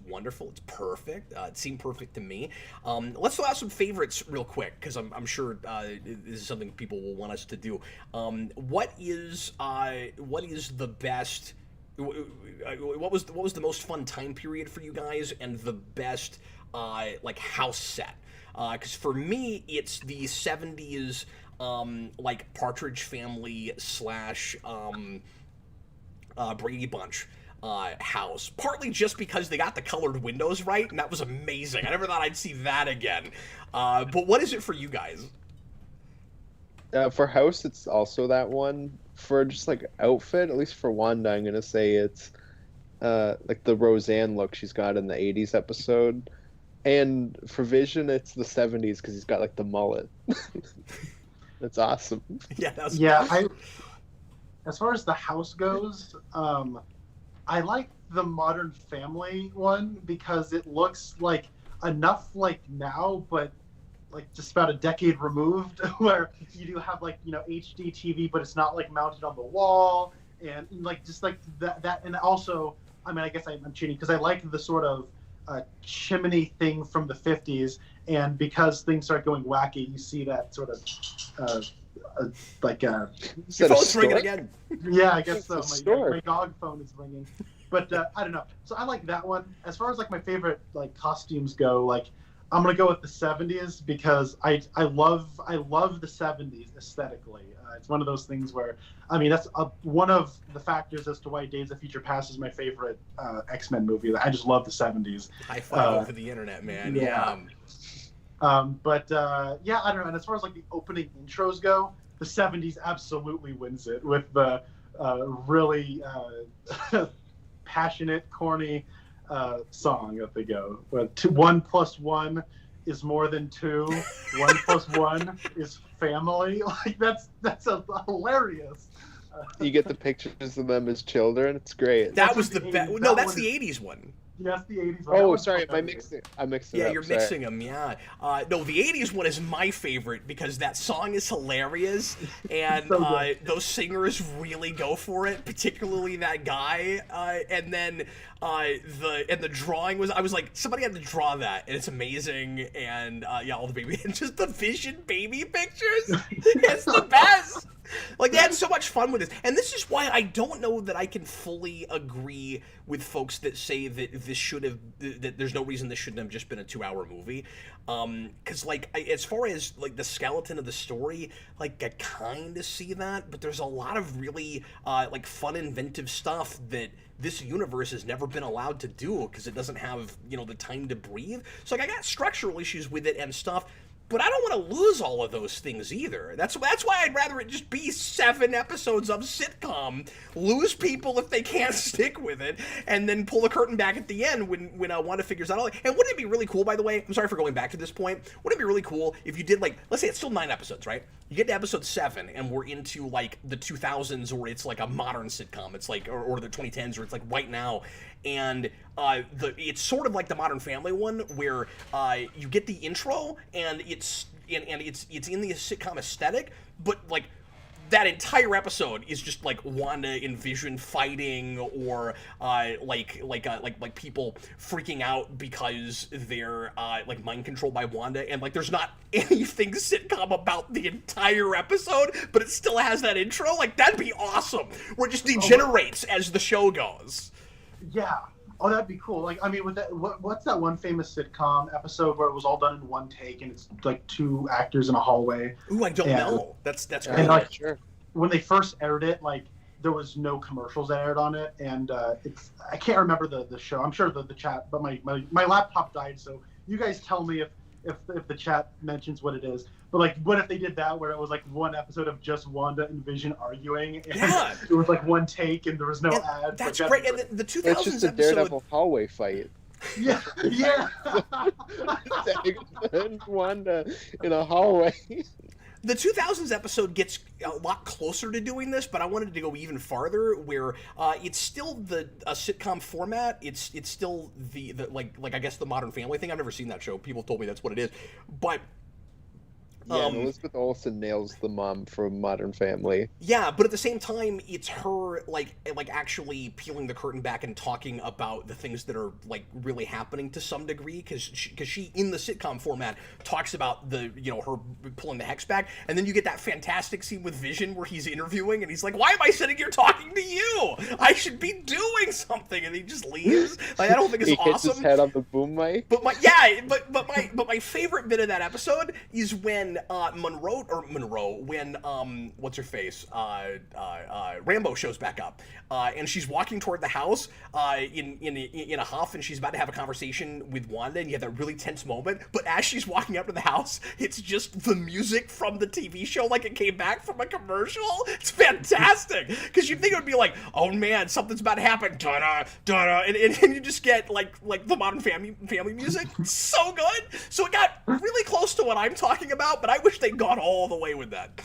wonderful. It's perfect. It seemed perfect to me. Let's throw out some favorites real quick, because I'm sure this is something people will want us to do. What is the best? What was the most fun time period for you guys, and the best like house set? Because for me, it's the 70s, like Partridge Family / Brady Bunch house, partly just because they got the colored windows right, and that was amazing. I never thought I'd see that again. But what is it for you guys? For house, it's also that one. For just, like, outfit, at least for Wanda, I'm gonna say it's like the Roseanne look she's got in the 80s episode. And for Vision, it's the 70s because he's got, like, the mullet. That's awesome. Yeah, that was As far as the house goes, I like the Modern Family one because it looks like enough like now, but like just about a decade removed, where you do have like, you know, HD TV, but it's not like mounted on the wall, and like just like that. And also, I mean, I guess I'm cheating because I like the sort of chimney thing from the 50s, and because things start going wacky, you see that sort of your phone's ringing again. Yeah, I guess so. Store. My dog phone is ringing, but I don't know. So I like that one. As far as like my favorite like costumes go, like I'm gonna go with the 70s because I love the 70s aesthetically. It's one of those things where, I mean, that's one of the factors as to why Days of Future Past is my favorite X-Men movie. I just love the 70s. High five over the internet, man. Yeah. But yeah, I don't know. And as far as like the opening intros go, the 70s absolutely wins it with the really passionate, corny song that they go. But 1 + 1 is more than 2. 1 + 1 is family. Like that's hilarious. You get the pictures of them as children. It's great. That was the best. No, that's the 80s one. Yes, the 80s one. Oh, sorry, am I mixing? I'm mixing. Yeah, up, you're sorry. mixing them. Yeah. No, the 80s one is my favorite because that song is hilarious, and So those singers really go for it, particularly that guy. And then the drawing was, I was like, somebody had to draw that, and it's amazing. And yeah, all the baby and just the Vision baby pictures. It's the best. Like, they had so much fun with this. And this is why I don't know that I can fully agree with folks that say that this should have, that there's no reason this shouldn't have just been a 2-hour movie. Because, like, as far as, like, the skeleton of the story, like, I kind of see that. But there's a lot of really, like, fun, inventive stuff that this universe has never been allowed to do because it doesn't have, you know, the time to breathe. So, like, I got structural issues with it and stuff. But I don't want to lose all of those things either. That's why I'd rather it just be 7 episodes of sitcom, lose people if they can't stick with it, and then pull the curtain back at the end when Wanda figures out all. And wouldn't it be really cool, by the way? I'm sorry for going back to this point. Wouldn't it be really cool if you did, like, let's say it's still 9 episodes, right? You get to episode 7, and we're into like the 2000s, or it's like a modern sitcom. It's like or the 2010s, or it's like right now. And it's sort of like the Modern Family one, where you get the intro and it's in the sitcom aesthetic, but like that entire episode is just like Wanda and Vision fighting, or like people freaking out because they're like mind controlled by Wanda, and like there's not anything sitcom about the entire episode, but it still has that intro. Like, that'd be awesome. Where it just degenerates as the show goes. Yeah. Oh, that'd be cool. Like, I mean, with that, what's that one famous sitcom episode where it was all done in one take and it's like 2 actors in a hallway? Ooh, I don't know. That's great. And like, Sure. when they first aired it, like there was no commercials that aired on it, and I can't remember the show. I'm sure the chat, but my laptop died, so you guys tell me if the chat mentions what it is. But like, what if they did that where it was like 1 episode of just Wanda and Vision arguing, and Yeah. it was like 1 take and there was no ads? That's like, great. And the 2000s It's just a episode. Daredevil hallway fight. Yeah, yeah. And Wanda in a hallway. The 2000s episode gets a lot closer to doing this, but I wanted to go even farther, where it's still a sitcom format. It's still the like I guess the Modern Family thing. I've never seen that show. People told me that's what it is, but. Yeah, and Elizabeth Olsen nails the mom from Modern Family. Yeah, but at the same time, it's her like actually peeling the curtain back and talking about the things that are like really happening to some degree, because she in the sitcom format talks about the, you know, her pulling the hex back, and then you get that fantastic scene with Vision where he's interviewing and he's like, "Why am I sitting here talking to you? I should be doing something," and he just leaves. Like, I don't think it's He hits awesome. his head on the boom mic. But my favorite bit of that episode is when when what's her face, Rambo shows back up, and she's walking toward the house in a huff, and she's about to have a conversation with Wanda, and you have that really tense moment. But as she's walking up to the house, it's just the music from the TV show, like it came back from a commercial. It's fantastic, because you'd think it would be like, oh man, something's about to happen, da da, and you just get like the Modern Family music. It's so good. So it got really close to what I'm talking about, but but I wish they'd gone all the way with that.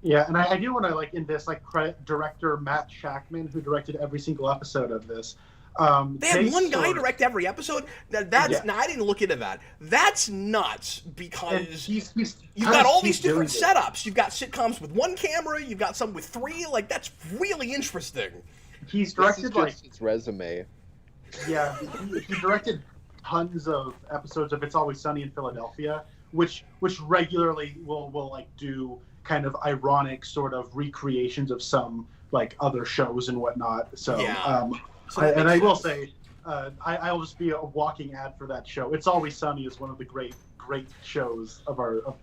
Yeah, and I do want to in this credit director Matt Shackman, who directed every single episode of this. They had one guy direct every episode. That's now I didn't look into that. That's nuts because he's you've got all these different setups. You've got sitcoms with one camera. You've got some with three. That's really interesting. He's directed his resume. Yeah, he directed tons of episodes of It's Always Sunny in Philadelphia, which regularly will do kind of ironic sort of recreations of some other shows and whatnot. So yeah. I will say, I'll just be a walking ad for that show. It's Always Sunny is one of the great shows of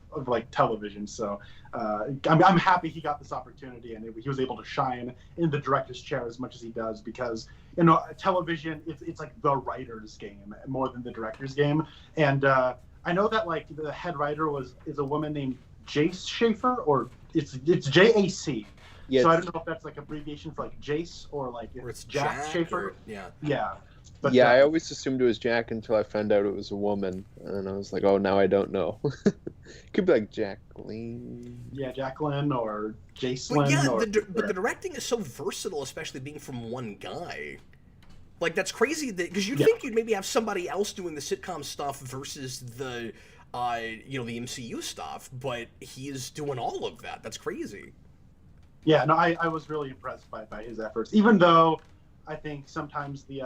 television. So I'm happy he got this opportunity and he was able to shine in the director's chair as much as he does, because television it's like the writer's game more than the director's game. And I know that the head writer is a woman named Jace Schaefer, or it's JAC. Yes. So I don't know if that's abbreviation for Jace or it's Jack Schaefer. Yeah. But I always assumed it was Jack until I found out it was a woman, and I was like, oh, now I don't know. It could be Jacqueline. Yeah, Jacqueline or Jacelyn. But yeah, but the directing is so versatile, especially being from one guy. That's crazy because you'd think you'd maybe have somebody else doing the sitcom stuff versus the the MCU stuff, but he is doing all of that. That's crazy. Yeah, no, I was really impressed by his efforts, even though I think sometimes the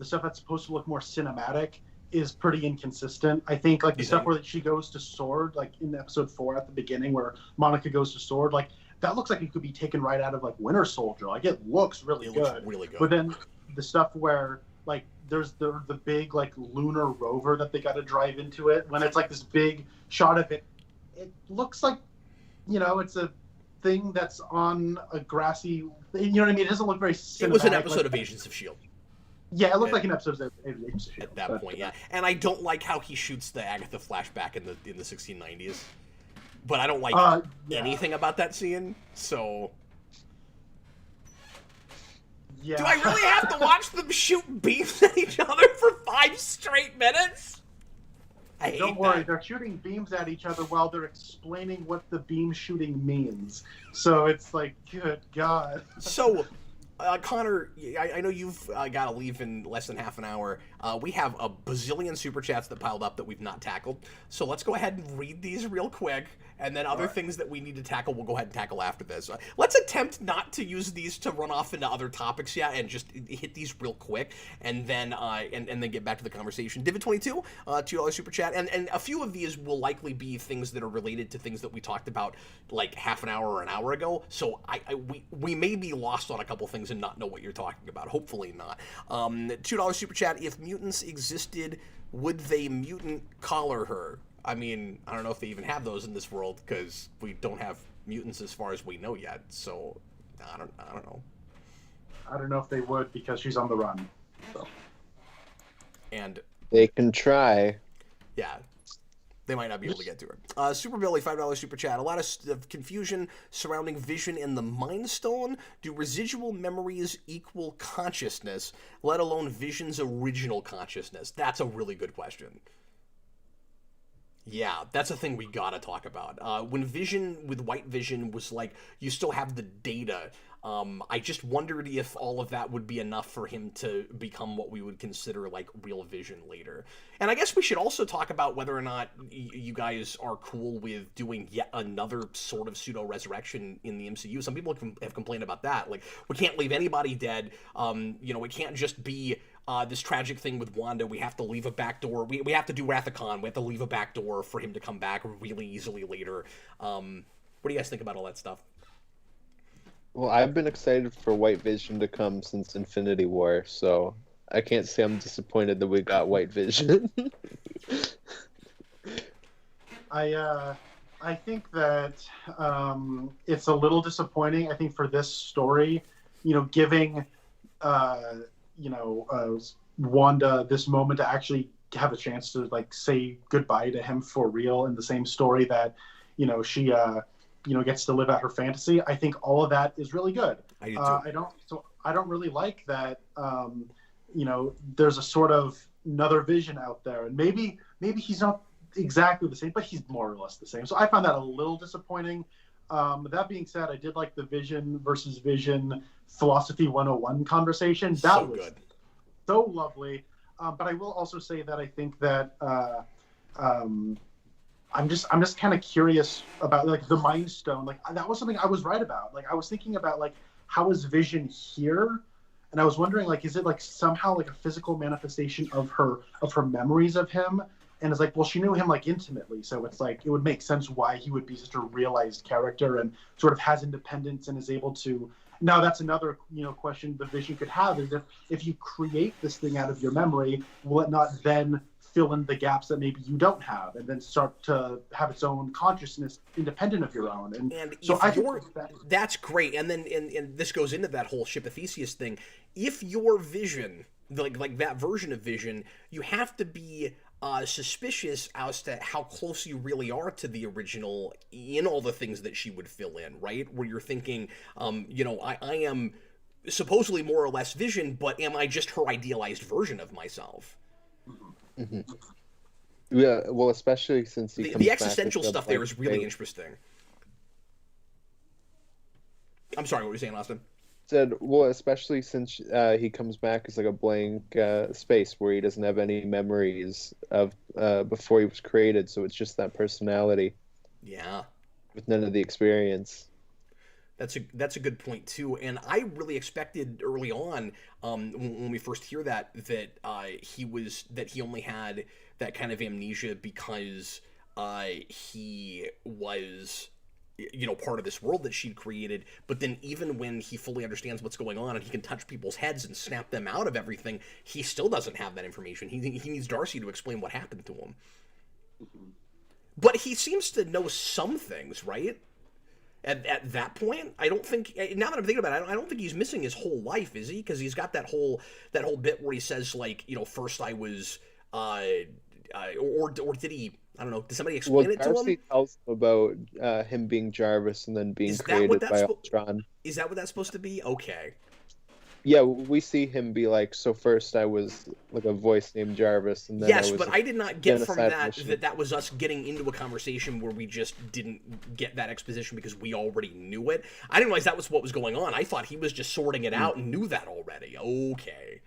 stuff that's supposed to look more cinematic is pretty inconsistent. I think the stuff where she goes to Sword, in episode 4 at the beginning where Monica goes to Sword, that looks like it could be taken right out of Winter Soldier. It looks really good. Looks really good. But then the stuff where there's the big lunar rover that they got to drive into it, when it's this big shot of it, it looks it's a thing that's on a grassy, you know what I mean? It doesn't look very cinematic. It was an episode of Agents of S.H.I.E.L.D. Yeah, it looked like an episode of Agents of S.H.I.E.L.D. At that point, yeah. And I don't like how he shoots the Agatha flashback in the 1690s. But I don't like anything about that scene, so... Yeah. Do I really have to watch them shoot beams at each other for 5 straight minutes? I hate Don't worry, they're shooting beams at each other while they're explaining what the beam shooting means. So it's good God. So, Connor, I know you've got to leave in less than half an hour. We have a bazillion super chats that piled up that we've not tackled. So let's go ahead and read these real quick, and then other things that we need to tackle, we'll go ahead and tackle after this. Let's attempt not to use these to run off into other topics, and just hit these real quick, and then and then get back to the conversation. Divid22, $2 super chat, and a few of these will likely be things that are related to things that we talked about half an hour or an hour ago. So we may be lost on a couple things and not know what you're talking about. Hopefully not. $2 super chat. If mutants existed, would they mutant collar her? I mean, I don't know if they even have those in this world, because we don't have mutants as far as we know yet. So I don't know. I don't know if they would, because she's on the run. So. And they can try. Yeah. They might not be able to get to her. Super Billy, $5 super chat. A lot of confusion surrounding Vision and the Mind Stone. Do residual memories equal consciousness, let alone Vision's original consciousness? That's a really good question. Yeah, that's a thing we gotta talk about. When Vision with White Vision was you still have the data, I just wondered if all of that would be enough for him to become what we would consider real Vision later. And I guess we should also talk about whether or not you guys are cool with doing yet another sort of pseudo-resurrection in the MCU. Some people have complained about that. We can't leave anybody dead. It can't just be this tragic thing with Wanda. We have to leave a back door. We have to do Wrath of Khan. We have to leave a back door for him to come back really easily later. What do you guys think about all that stuff? Well, I've been excited for White Vision to come since Infinity War, so I can't say I'm disappointed that we got White Vision. I think that it's a little disappointing. I think for this story, giving Wanda this moment to actually have a chance to say goodbye to him for real in the same story that she gets to live out her fantasy. I think all of that is really good. I do too. I don't really like that. There's a sort of another Vision out there, and maybe he's not exactly the same, but he's more or less the same. So I found that a little disappointing. That being said, I did like the Vision versus Vision Philosophy 101 conversation. That so was good. so lovely. But I will also say that I think that I'm just kind of curious about like the Mind Stone. Like that was something I was right about. Like I was thinking about like how is Vision here, and I was wondering like is it like somehow like a physical manifestation of her memories of him? And it's like, well, she knew him like intimately, so it's like it would make sense why he would be such a realized character and sort of has independence and is able to. Now that's another question the Vision could have is if you create this thing out of your memory, will it not then fill in the gaps that maybe you don't have, and then start to have its own consciousness independent of your own? And so I think that's great. And then and this goes into that whole Ship of Theseus thing. If your Vision, like that version of Vision, you have to be suspicious as to how close you really are to the original in all the things that she would fill in, right? Where you're thinking, I am supposedly more or less Vision, but am I just her idealized version of myself? Mm-hmm. Yeah, well, especially since the existential stuff there is really interesting. I'm sorry, what were you saying, Austin? Said, well, especially since he comes back as like a blank space where he doesn't have any memories of before he was created, so it's just that personality. Yeah. With none of the experience. That's a good point too, and I really expected early on when we first hear that he only had that kind of amnesia because he was part of this world that she'd created. But then even when he fully understands what's going on and he can touch people's heads and snap them out of everything, he still doesn't have that information. He needs Darcy to explain what happened to him. But he seems to know some things, right? At that point, I don't think. Now that I'm thinking about it, I don't think he's missing his whole life, is he? Because he's got that whole bit where he says like, first I was, or did he? I don't know. Did somebody explain it to him? Darcy tells him about him being Jarvis and then being created by Ultron. Is that what that's supposed to be? Okay. Yeah, we see him be like, so first I was like a voice named Jarvis, and then I did not get from that was us getting into a conversation where we just didn't get that exposition because we already knew it. I didn't realize that was what was going on. I thought he was just sorting it out and knew that already. Okay.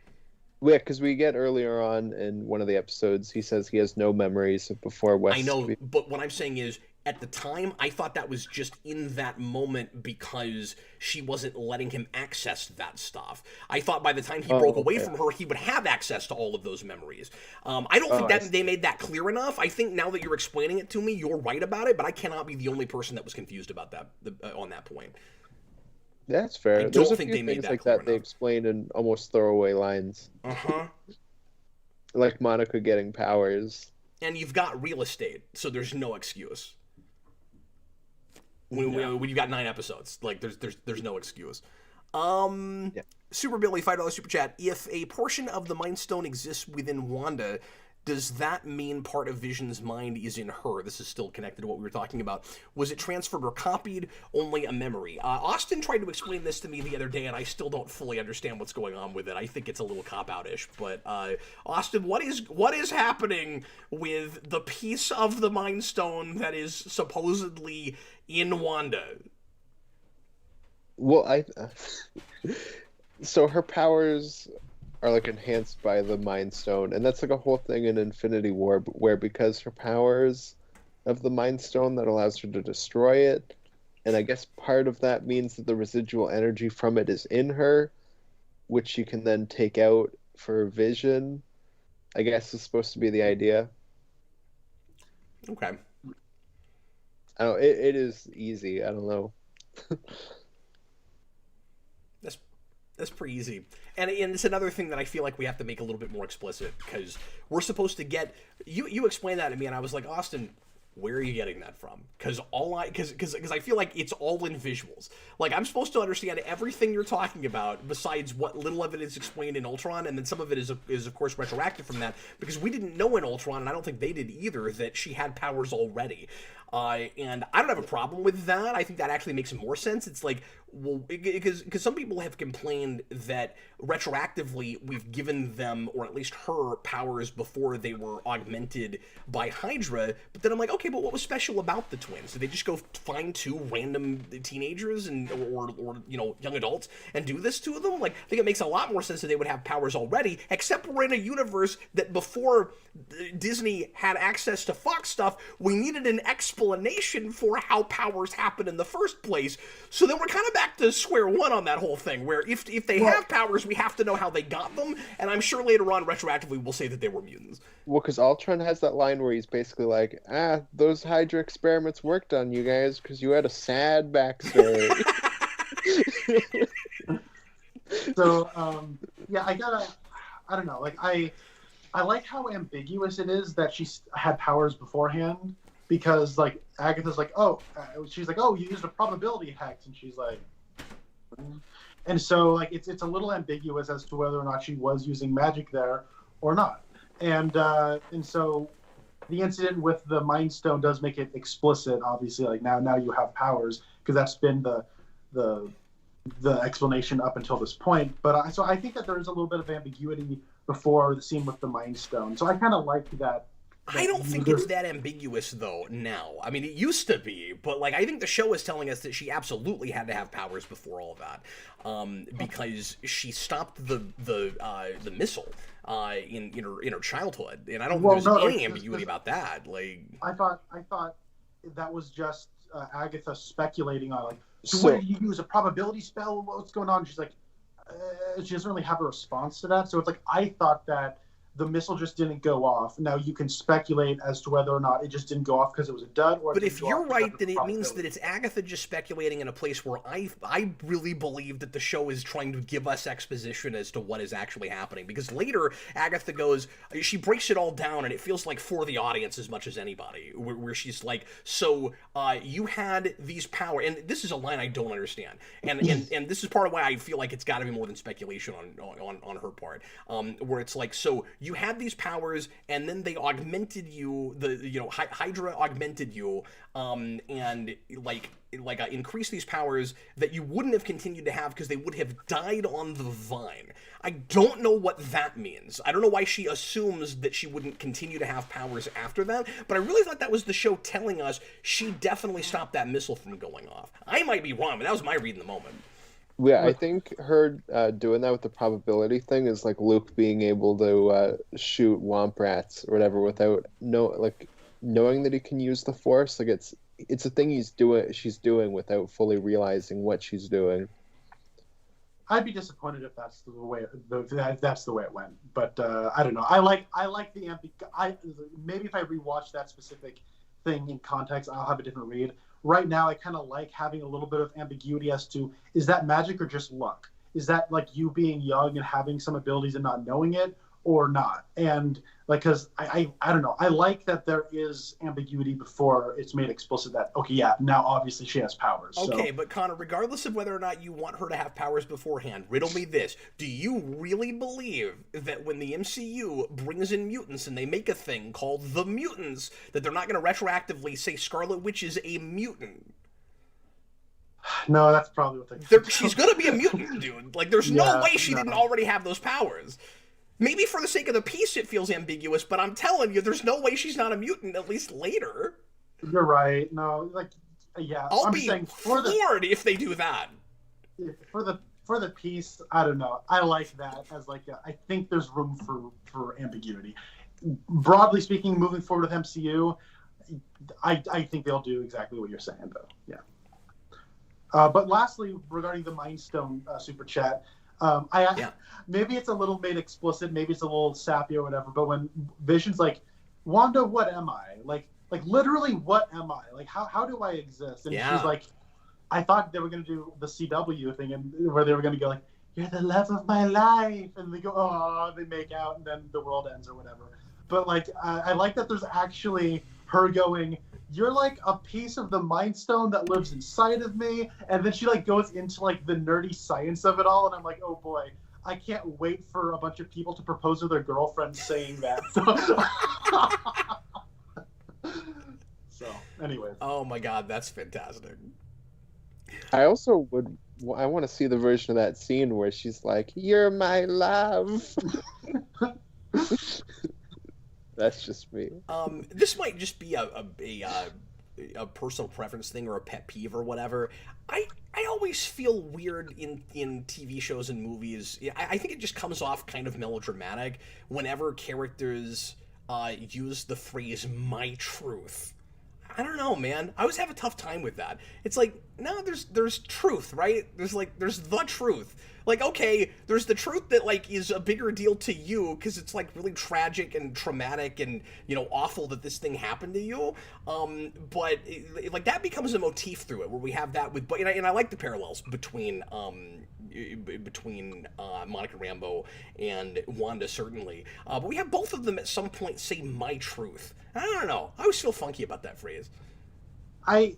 Yeah, because we get earlier on in one of the episodes, he says he has no memories of before West. I know, but what I'm saying is, at the time, I thought that was just in that moment because she wasn't letting him access that stuff. I thought by the time he broke away from her, he would have access to all of those memories. I don't think that they made that clear enough. I think now that you're explaining it to me, you're right about it, but I cannot be the only person that was confused about that on that point. That's fair. I don't There's a think few they made things that like clear that they enough. explained in almost throwaway lines. Uh-huh. Like Monica getting powers. And you've got real estate, so there's no excuse. When you've got 9 episodes, like there's no excuse. Super Billy, $5 super chat. If a portion of the Mind Stone exists within Wanda, does that mean part of Vision's mind is in her? This is still connected to what we were talking about. Was it transferred or copied? Only a memory. Austin tried to explain this to me the other day, and I still don't fully understand what's going on with it. I think it's a little cop-out-ish. But Austin, what is happening with the piece of the Mind Stone that is supposedly in Wanda? Well, so her powers are like enhanced by the Mind Stone, and that's like a whole thing in Infinity War where because her powers of the Mind Stone that allows her to destroy it, and I guess part of that means that the residual energy from it is in her, which she can then take out for Vision, I guess is supposed to be the idea. Okay. I don't. It is easy. I don't know. That's pretty easy. And it's another thing that I feel like we have to make a little bit more explicit, because we're supposed to get... You explained that to me, and I was like, Austin, where are you getting that from? Because I feel like it's all in visuals. Like, I'm supposed to understand everything you're talking about besides what little of it is explained in Ultron, and then some of it is of course retroactive from that, because we didn't know in Ultron, and I don't think they did either, that she had powers already. And I don't have a problem with that. I think that actually makes more sense. It's like, well, because some people have complained that retroactively we've given them, or at least her, powers before they were augmented by Hydra. But then I'm like, okay, but what was special about the twins? Did they just go find two random teenagers or young adults and do this to them? Like, I think it makes a lot more sense that they would have powers already, except we're in a universe that before Disney had access to Fox stuff, we needed an explanation for how powers happen in the first place. So then we're kind of back to square one on that whole thing, where if they have powers, we have to know how they got them, and I'm sure later on retroactively we'll say that they were mutants. Well, because Ultron has that line where he's basically like, those Hydra experiments worked on you guys because you had a sad backstory. So, I don't know, like, I like how ambiguous it is that she had powers beforehand, because, like, Agatha's like, she's like, you used a probability hex, and she's like, and so, like, it's a little ambiguous as to whether or not she was using magic there or not, and so the incident with the Mind Stone does make it explicit, obviously, like, now you have powers, because that's been the explanation up until this point, but so I think that there is a little bit of ambiguity before the scene with the Mind Stone, so I kind of like that. I don't think it's that ambiguous, though, now. I mean, it used to be, but, like, I think the show is telling us that she absolutely had to have powers before all of that, because she stopped the missile in her childhood, and I don't think there's any ambiguity about that. Like, I thought that was just Agatha speculating on, like, so what did you use, a probability spell? What's going on? She's like, she doesn't really have a response to that, so it's like, I thought that the missile just didn't go off. Now you can speculate as to whether or not it just didn't go off because it was a dud. Or but if you're right, then it means that it's Agatha just speculating in a place where I really believe that the show is trying to give us exposition as to what is actually happening. Because later, Agatha goes, she breaks it all down, and it feels like for the audience as much as anybody, where she's like, so you had these power, and this is a line I don't understand, and this is part of why I feel like it's got to be more than speculation on her part, where it's like, so you had these powers, and then they augmented you. Hydra augmented you, and increased these powers that you wouldn't have continued to have because they would have died on the vine. I don't know what that means. I don't know why she assumes that she wouldn't continue to have powers after that, but I really thought that was the show telling us she definitely stopped that missile from going off. I might be wrong, but that was my read in the moment. Yeah, I think her doing that with the probability thing is like Luke being able to shoot womp rats or whatever without knowing that he can use the Force. Like it's a thing she's doing without fully realizing what she's doing. I'd be disappointed if that's the way it went. But I don't know. I like the maybe if I rewatch that specific thing in context, I'll have a different read. Right now, I kind of like having a little bit of ambiguity as to, is that magic or just luck? Is that like you being young and having some abilities and not knowing it, or not? And like, because I don't know. I like that there is ambiguity before it's made explicit that, okay, yeah, now obviously she has powers. Okay, but Connor, regardless of whether or not you want her to have powers beforehand, riddle me this. Do you really believe that when the MCU brings in mutants and they make a thing called the mutants, that they're not going to retroactively say Scarlet Witch is a mutant? No, that's probably what they... She's going to be a mutant, dude. Like, there's no way she didn't already have those powers. Maybe for the sake of the piece it feels ambiguous, but I'm telling you, there's no way she's not a mutant, at least later. You're right. No, like, yeah. I'm be floored if they do that. For the piece, I don't know. I like that as like, I think there's room for ambiguity. Broadly speaking, moving forward with MCU, I think they'll do exactly what you're saying, though. Yeah. But lastly, regarding the Mind Stone super chat, maybe it's a little made explicit, maybe it's a little sappy or whatever, but when Vision's like, Wanda, what am I? Like literally, what am I? Like, how do I exist? And she's like, I thought they were going to do the CW thing, and where they were going to go like, you're the love of my life, and they go, oh, they make out, and then the world ends or whatever. But like, I like that there's actually her going, you're like a piece of the Mind Stone that lives inside of me. And then she like goes into like the nerdy science of it all, and I'm like, oh boy, I can't wait for a bunch of people to propose to their girlfriends saying that. So anyways. Oh my god, that's fantastic. I also I want to see the version of that scene where she's like, "You're my love." That's just me. This might just be a personal preference thing or a pet peeve or whatever. I always feel weird in TV shows and movies. I think it just comes off kind of melodramatic whenever characters use the phrase "my truth." I don't know, man. I always have a tough time with that. It's like, no, there's truth, right? There's the truth. Like, okay, there's the truth that, like, is a bigger deal to you because it's, like, really tragic and traumatic and, you know, awful that this thing happened to you. But, like, that becomes a motif through it where we have that with... And I like the parallels between Monica Rambeau and Wanda, certainly. But we have both of them at some point say "my truth." I don't know. I always feel funky about that phrase. I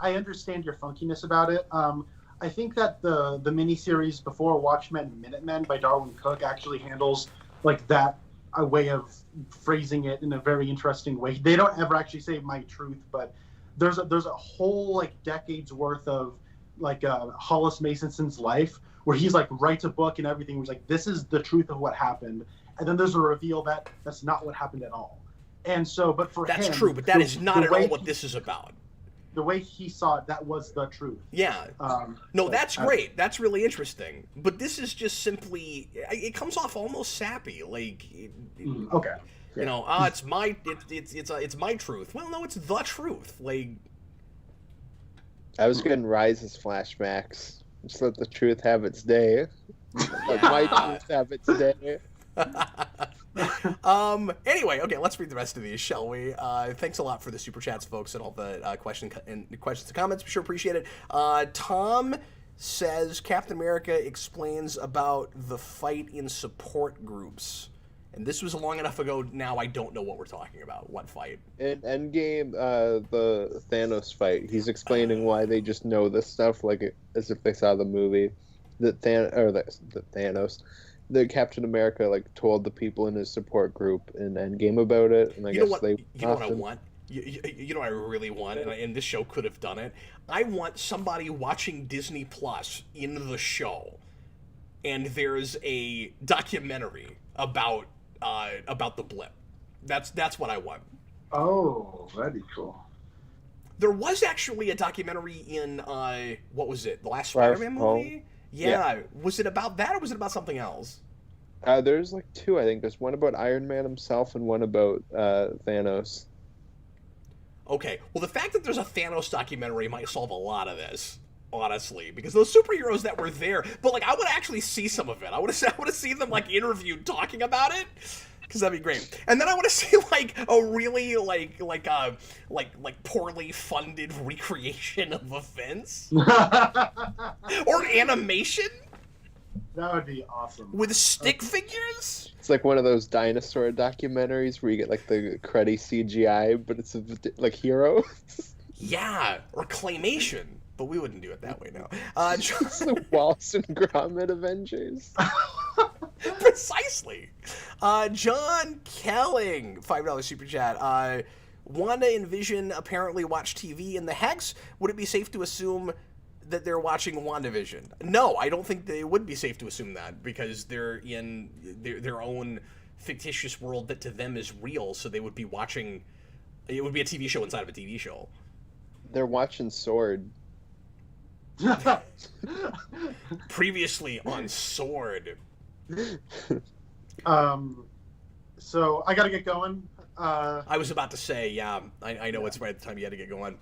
understand your funkiness about it. I think that the miniseries before Watchmen Minutemen by Darwin Cook actually handles like that a way of phrasing it in a very interesting way. They don't ever actually say "my truth," but there's a whole like decades worth of like Hollis Masonson's life where he's like writes a book and everything. Where he's like, this is the truth of what happened, and then there's a reveal that that's not what happened at all. And so, but for that's him, true, but that is not at all what this is about. The way he saw it, that was the truth. Yeah. No, that's great. That's really interesting. But this is just simply, it comes off almost sappy. Like, okay. You know, it's my truth. Well, no, it's the truth. Like, I was getting Rise's flashbacks. Just let the truth have its day. Let my truth have its day. Anyway, okay, let's read the rest of these, shall we? Thanks a lot for the super chats, folks, and all the questions and comments. We sure appreciate it. Tom says Captain America explains about the fight in support groups. And this was long enough ago now I don't know what we're talking about. What fight? In Endgame, the Thanos fight, he's explaining why they just know this stuff, like as if they saw the movie. That Thanos, the Captain America, like told the people in his support group in Endgame about it, and I guess they. You know what I want? You know what I really want, and this show could have done it. I want somebody watching Disney Plus in the show, and there's a documentary about the blip. That's what I want. Oh, that'd be cool. There was actually a documentary in what was it? The last Spider-Man movie? Yeah. Was it about that or was it about something else? There's like two, I think. There's one about Iron Man himself and one about Thanos. Okay. Well, the fact that there's a Thanos documentary might solve a lot of this, honestly, because those superheroes that were there, but like I would actually see some of it. I would have seen them like interviewed talking about it. Because that'd be great. And then I want to see like a really like poorly funded recreation of events or animation. That would be awesome. With stick figures. It's like one of those dinosaur documentaries where you get like the cruddy CGI, but it's like heroes. Yeah, or claymation. But we wouldn't do it that way now. It's the Wallace and Gromit Avengers. Precisely. John Kelling, $5 super chat. Wanda and Vision apparently watch TV in the Hex. Would it be safe to assume that they're watching Wandavision? No, I don't think it would be safe to assume that because they're in their own fictitious world that to them is real. So they would be watching. It would be a TV show inside of a TV show. They're watching Sword. Previously on Sword. So I gotta get going. I was about to say, yeah, I know it's right at the time you had to get going.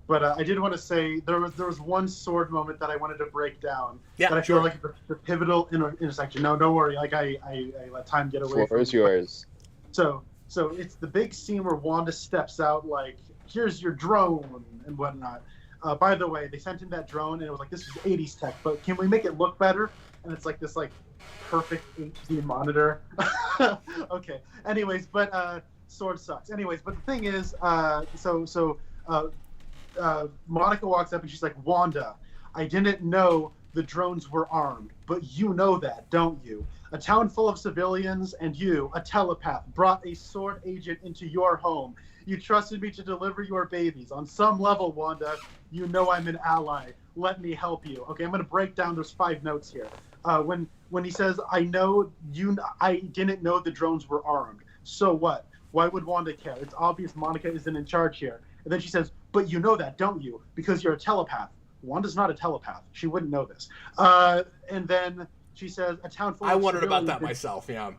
But I did want to say there was one Sword moment that I wanted to break down. Yeah, that I feel like the pivotal intersection. No, don't worry. Like I let time get away. Floor is yours. So it's the big scene where Wanda steps out like, here's your drone and whatnot. By the way, they sent in that drone and it was like, this is 80s tech, but can we make it look better? And it's like this like perfect HD monitor. Okay. Anyways, but Sword sucks. Anyways, but the thing is, Monica walks up and she's like, Wanda, I didn't know the drones were armed, but you know that, don't you? A town full of civilians and you, a telepath, brought a sword agent into your home. You trusted me to deliver your babies. On some level, Wanda, you know I'm an ally. Let me help you. Okay, I'm going to break down those 5 notes here. When he says, I didn't know the drones were armed. So what? Why would Wanda care? It's obvious Monica isn't in charge here. And then she says, but you know that, don't you? Because you're a telepath. Wanda's not a telepath. She wouldn't know this. And then she says, a town full of I wondered about civilians- that myself, yeah.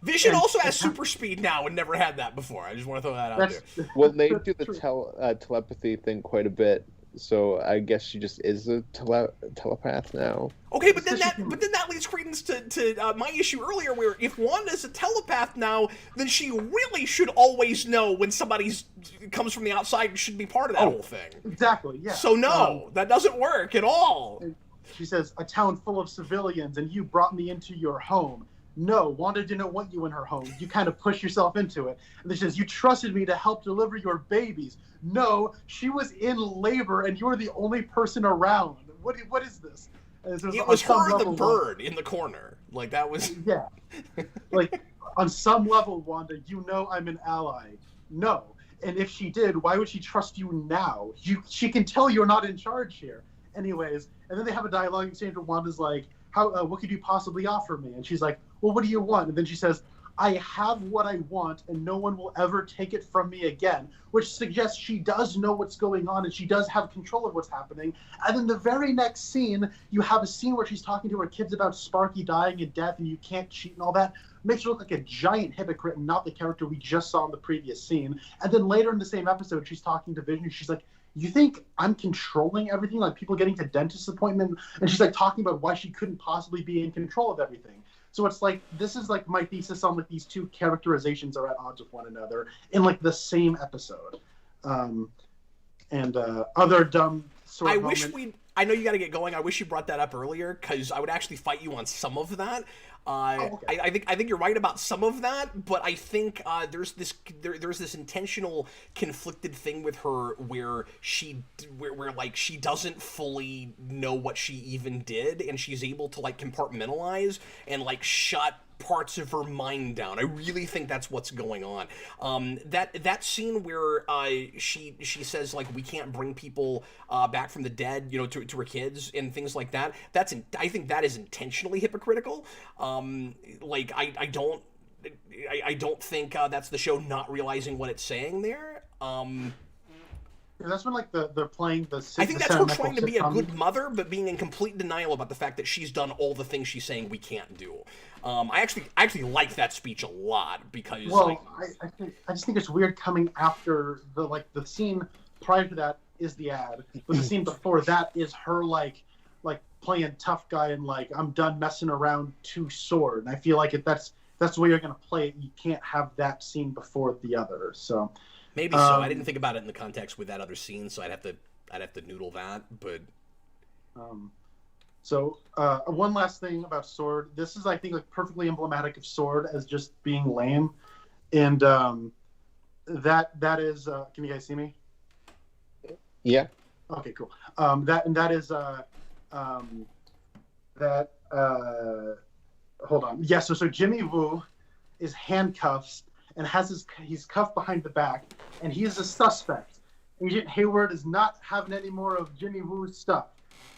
Vision And- also has super speed now and never had that before. I just want to throw that out there. Well, they do the telepathy thing quite a bit, so I guess she just is a telepath now. Okay, but then that leads credence to my issue earlier, where if Wanda's a telepath now, then she really should always know when somebody comes from the outside and should be part of that whole thing. Exactly, yeah. So no, that doesn't work at all. She says, a town full of civilians, and you brought me into your home. No, Wanda didn't want you in her home. You kind of pushed yourself into it. And then she says, you trusted me to help deliver your babies. No, she was in labor, and you were the only person around. What is this? It was her, the bird, in the corner. Like, that was... Yeah. Like, on some level, Wanda, you know I'm an ally. No. And if she did, why would she trust you now? She can tell you're not in charge here. Anyways, and then they have a dialogue exchange where Wanda's like, what could you possibly offer me? And she's like, well, what do you want? And then she says, I have what I want, and no one will ever take it from me again, which suggests she does know what's going on, and she does have control of what's happening. And then the very next scene, you have a scene where she's talking to her kids about Sparky dying and death, and you can't cheat and all that. Makes her look like a giant hypocrite and not the character we just saw in the previous scene. And then later in the same episode, she's talking to Vision, and she's like, you think I'm controlling everything? Like people getting to dentist appointment? And she's like talking about why she couldn't possibly be in control of everything. So it's like, this is like my thesis on like these two characterizations are at odds with one another in like the same episode. Other dumb sort of I know you got to get going. I wish you brought that up earlier, because I would actually fight you on some of that. Okay. I think you're right about some of that, but I think there's this intentional conflicted thing with her where she doesn't fully know what she even did, and she's able to like compartmentalize and like shut parts of her mind down. I really think that's what's going on. That scene where she says like we can't bring people back from the dead, you know, to her kids and things like that. I think that is intentionally hypocritical. I don't think that's the show not realizing what it's saying there. That's when like they're playing the. I think that's her trying to be a good mother, but being in complete denial about the fact that she's done all the things she's saying we can't do. I actually like that speech a lot because. Well, I just think it's weird coming after the scene prior to that is the ad, but the scene before that is her like playing tough guy and like I'm done messing around to sword. And I feel like if that's the way you're gonna play it, you can't have that scene before the other. So. Maybe so. I didn't think about it in the context with that other scene, so I'd have to noodle that. But one last thing about Sword. This is, I think, like perfectly emblematic of Sword as just being lame, and that is. Can you guys see me? Yeah. Okay, cool. That is. Hold on. Yeah. So Jimmy Woo is handcuffed. And he's cuffed behind the back, and he's a suspect. Agent Hayward is not having any more of Jimmy Woo's stuff.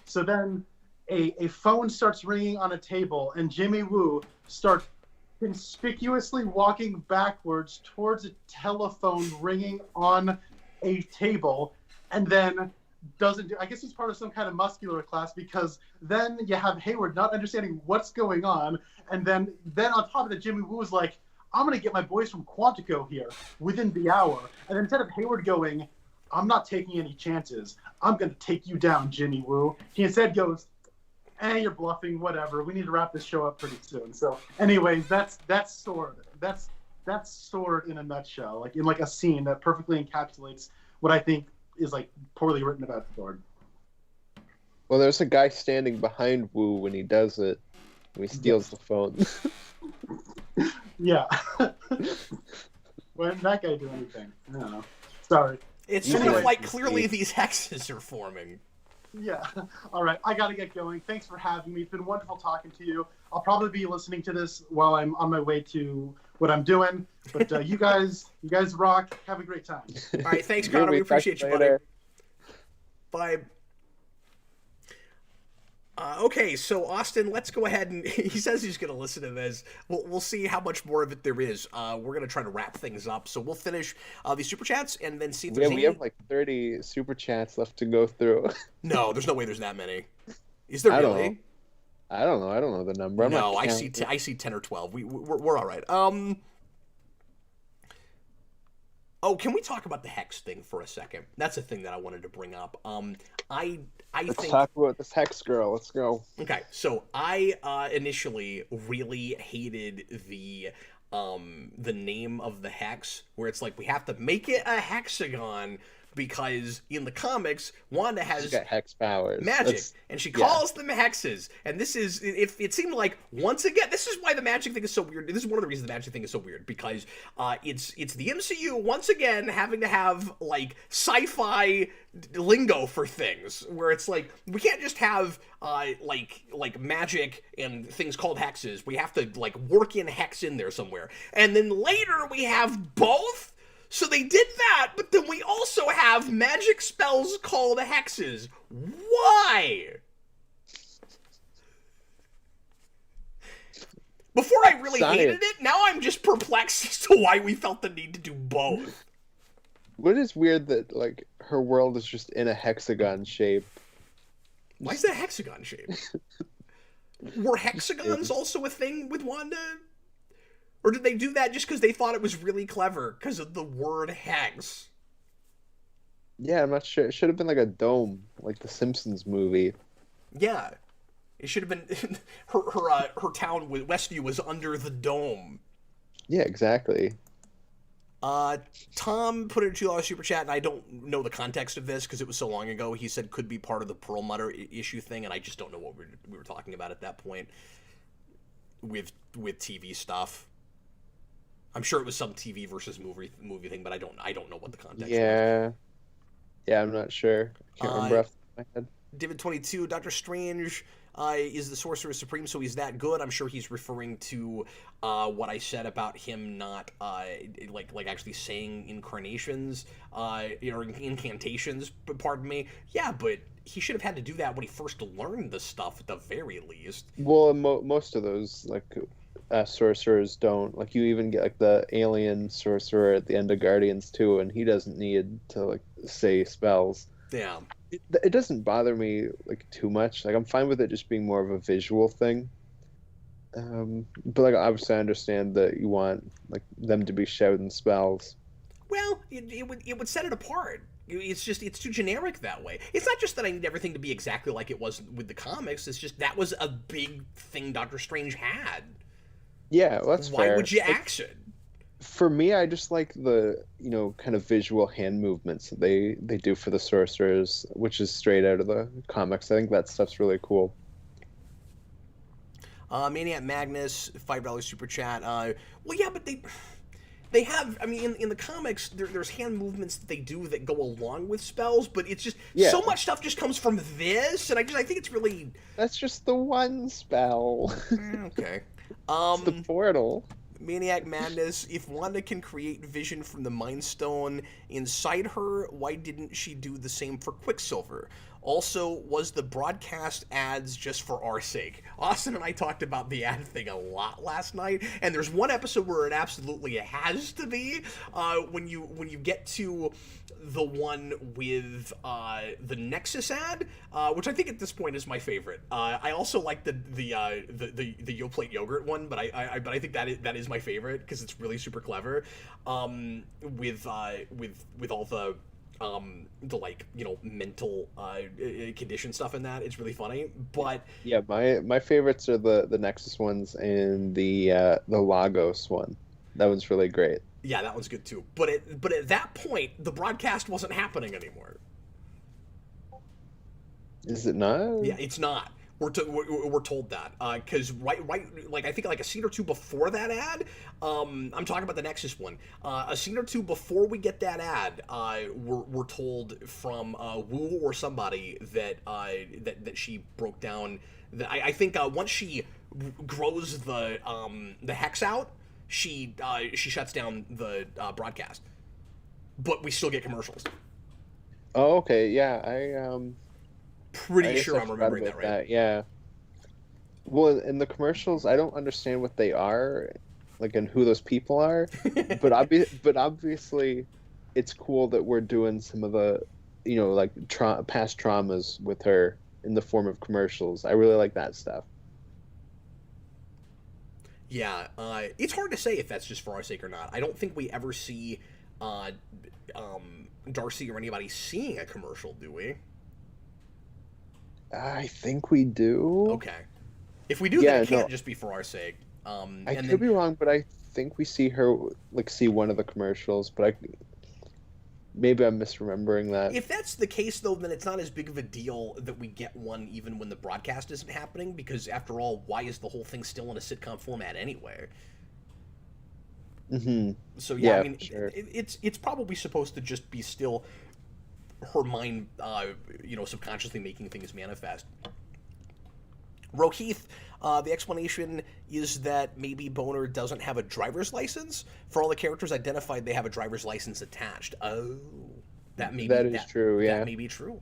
So then a phone starts ringing on a table, and Jimmy Woo starts conspicuously walking backwards towards a telephone ringing on a table, and then doesn't do. I guess he's part of some kind of muscular class, because then you have Hayward not understanding what's going on, and then on top of that, Jimmy Woo is like, I'm going to get my boys from Quantico here within the hour. And instead of Hayward going, I'm not taking any chances, I'm going to take you down, Jimmy Woo, he instead goes, you're bluffing, whatever. We need to wrap this show up pretty soon. So anyways, that's Sword. That's Sword in a nutshell, like in like a scene that perfectly encapsulates what I think is like poorly written about Sword. Well, there's a guy standing behind Woo when he does it, when he steals the phone. Yeah. When did that guy do anything? I don't know. Sorry. It's You sort of might like be clearly Steve. these hexes are forming. Yeah. All right. I got to get going. Thanks for having me. It's been wonderful talking to you. I'll probably be listening to this while I'm on my way to what I'm doing. But you guys rock. Have a great time. All right, thanks, Groovy. Connor. We Talk appreciate to you, you buddy. later. Bye. Okay, so Austin, let's go ahead and he says he's going to listen to this. We'll see how much more of it there is. We're going to try to wrap things up, so we'll finish these super chats and then see if there's Yeah, we have like 30 super chats left to go through. No, there's no way there's that many. Is there I don't really? know. I don't know. I don't know the number. I'm No, not I see. counting. I see 10 or 12. We're all right. Oh, can we talk about the hex thing for a second? That's a thing that I wanted to bring up. I Let's think. talk about this hex girl. Let's go. Okay, so I initially really hated the name of the hex, where it's like we have to make it a hexagon because in the comics Wanda She's has got hex powers. magic, That's- and she yeah. calls them hexes. And this is, it seemed like, once again, this is why the magic thing is so weird. This is one of the reasons the magic thing is so weird, because it's the MCU, once again, having to have, like, sci-fi lingo for things, where it's like, we can't just have, like magic and things called hexes. We have to, like, work in hex in there somewhere. And then later we have both? So they did that, but then we also have magic spells called hexes. Why? Before I really hated it, now I'm just perplexed as to why we felt the need to do both. What is weird that like her world is just in a hexagon shape? Why is that hexagon shape? Were hexagons also a thing with Wanda? Or did they do that just because they thought it was really clever because of the word hex? Yeah, I'm not sure. It should have been like a dome, like the Simpsons movie. Yeah. It should have been her town Westview was under the dome. Yeah, exactly. Tom put in a $2 super chat, and I don't know the context of this because it was so long ago. He said could be part of the Perlmutter issue thing, and I just don't know what we were talking about at that point with TV stuff. I'm sure it was some TV versus movie thing, but I don't know what the context was. Yeah, I'm not sure. I can't remember off the top of my head. David22, Doctor Strange is the Sorcerer Supreme, so he's that good. I'm sure he's referring to what I said about him not like actually saying incarnations or incantations. But pardon me. Yeah, but he should have had to do that when he first learned the stuff at the very least. Well, most of those like sorcerers don't. Like you even get like the alien sorcerer at the end of Guardians 2, and he doesn't need to like say spells. Yeah. It doesn't bother me like too much. Like I'm fine with it just being more of a visual thing. But like obviously I understand that you want like them to be shouting spells. Well, it would set it apart. It's too generic that way. It's not just that I need everything to be exactly like it was with the comics. It's just that was a big thing Doctor Strange had. Yeah, well, that's Why fair. would you Like, axe it? for me, I just like the kind of visual hand movements that they do for the sorcerers, which is straight out of the comics. I think that stuff's really cool. Maniac Magnus, $5 super chat. Well, yeah, but they have. I mean, in the comics, there's hand movements that they do that go along with spells, but it's just so much stuff just comes from this, and I think it's really. That's just the one spell. Okay. It's the portal. Maniac Madness, if Wanda can create vision from the Mind Stone inside her, why didn't she do the same for Quicksilver? Also, was the broadcast ads just for our sake? Austin and I talked about the ad thing a lot last night, and there's one episode where it absolutely has to be. When you get to the one with the Nexus ad, which I think at this point is my favorite. I also like the Yoplait yogurt one, but I think that is my favorite because it's really super clever. With all the like mental condition stuff in that, it's really funny. But yeah, my favorites are the Nexus ones and the Lagos one. That one's really great. Yeah, that one's good too. But at that point, the broadcast wasn't happening anymore. Is it not? Yeah, it's not. We're told that because right like I think like a scene or two before that ad, I'm talking about the Nexus one. A scene or two before we get that ad, we're told from Wu or somebody that that she broke down. That I think once she grows the hex out, she shuts down the broadcast, but we still get commercials. Oh, okay, yeah, Pretty I sure guess I I'm forgot remembering that about right. that. Yeah. Well, in the commercials, I don't understand what they are, like, and who those people are. But obviously, it's cool that we're doing some of the, like past traumas with her in the form of commercials. I really like that stuff. Yeah, it's hard to say if that's just for our sake or not. I don't think we ever see uh, Darcy or anybody seeing a commercial, do we? I think we do. Okay. If we do, then Yeah, it can't no, just be for our sake. I And could then be wrong, but I think we see her like see one of the commercials, but maybe I'm misremembering that. if that's the case, though, then it's not as big of a deal that we get one even when the broadcast isn't happening, because after all, why is the whole thing still in a sitcom format anyway? Hmm. So yeah, Yeah, I mean, for sure. it's probably supposed to just be still her mind, subconsciously making things manifest. Rokeith, the explanation is that maybe Boner doesn't have a driver's license. For all the characters identified, they have a driver's license attached. Oh, That is true, that yeah. may be true.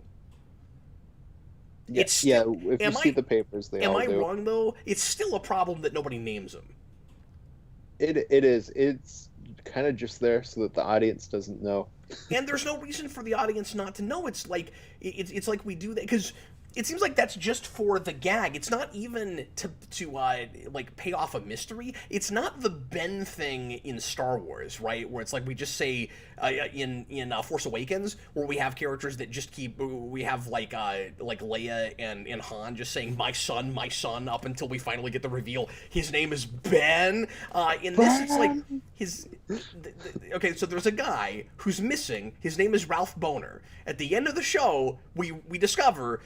Yeah, It's yeah. still. If you Am see I the papers, they am all I do. wrong though? It's still a problem that nobody names them. It is. It's kind of just there so that the audience doesn't know. And there's no reason for the audience not to know. It's like it's like we do that because it seems like that's just for the gag. It's not even to like pay off a mystery. It's not the Ben thing in Star Wars, right? Where it's like we just say in Force Awakens, where we have characters that just keep we have like Leia and Han just saying my son up until we finally get the reveal his name is Ben. In this, it's like his okay, so there's a guy who's missing. His name is Ralph Boner. At the end of the show, we discover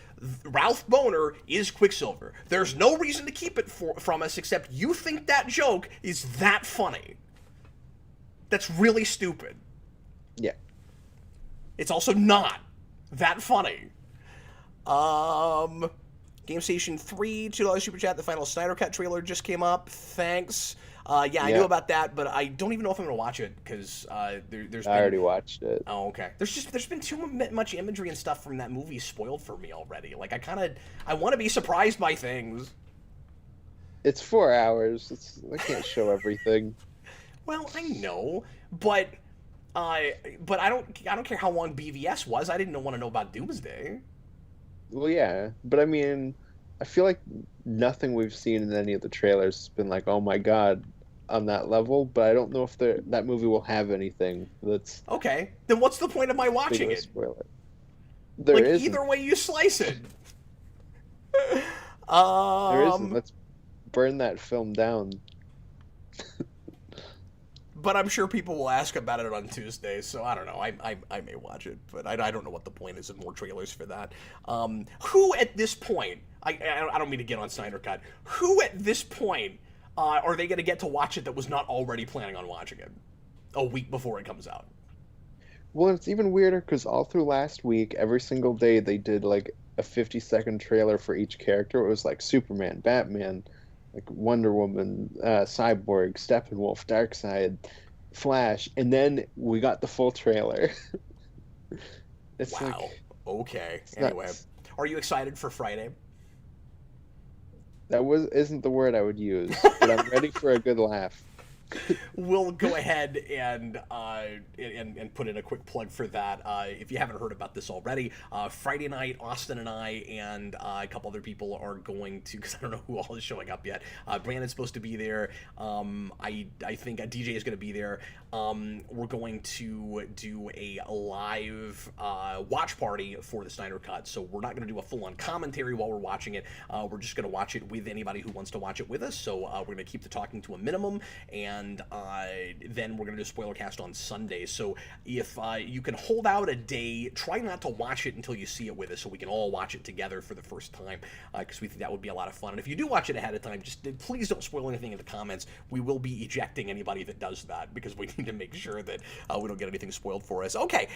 Ralph Boner is Quicksilver. There's no reason to keep it from us except you think that joke is that funny. That's really stupid. Yeah. It's also not that funny. Game Station 3, $2 Super Chat. The final Snyder Cut trailer just came up. Thanks. Yeah, I knew about that, but I don't even know if I'm going to watch it because there's been... I already watched it. Oh, okay. There's been too much imagery and stuff from that movie spoiled for me already. Like, I want to be surprised by things. It's 4 hours. I can't show everything. Well, I know, but I don't care how long BVS was. I didn't want to know about Doomsday. Well, yeah, but I mean, I feel like nothing we've seen in any of the trailers has been like, oh my god, on that level. But I don't know if that movie will have anything that's Okay, then what's the point of my big watching of a it? spoiler. There Like isn't. either way you slice it. There isn't. Let's burn that film down. But I'm sure people will ask about it on Tuesday, so I don't know. I may watch it, but I don't know what the point is of more trailers for that. Who at this point, I don't mean to get on Snyder Cut, who at this point are they going to get to watch it that was not already planning on watching it a week before it comes out? Well, it's even weirder because all through last week, every single day they did like a 50-second trailer for each character. It was like Superman, Batman, like Wonder Woman, Cyborg, Steppenwolf, Darkseid, Flash, and then we got the full trailer. It's Wow. like, Okay. it's Anyway, nuts. are you excited for Friday? That isn't the word I would use, but I'm ready for a good laugh. We'll go ahead and put in a quick plug for that. If you haven't heard about this already, Friday night, Austin and I and a couple other people are going to, because I don't know who all is showing up yet. Brandon's supposed to be there. I think a DJ is going to be there. We're going to do a live watch party for the Snyder Cut. So we're not going to do a full-on commentary while we're watching it. We're just going to watch it with anybody who wants to watch it with us. So we're going to keep the talking to a minimum, and and then we're going to do Spoilercast on Sunday. So if you can hold out a day, try not to watch it until you see it with us so we can all watch it together for the first time, because we think that would be a lot of fun. And if you do watch it ahead of time, just please don't spoil anything in the comments. We will be ejecting anybody that does that, because we need to make sure that we don't get anything spoiled for us. Okay,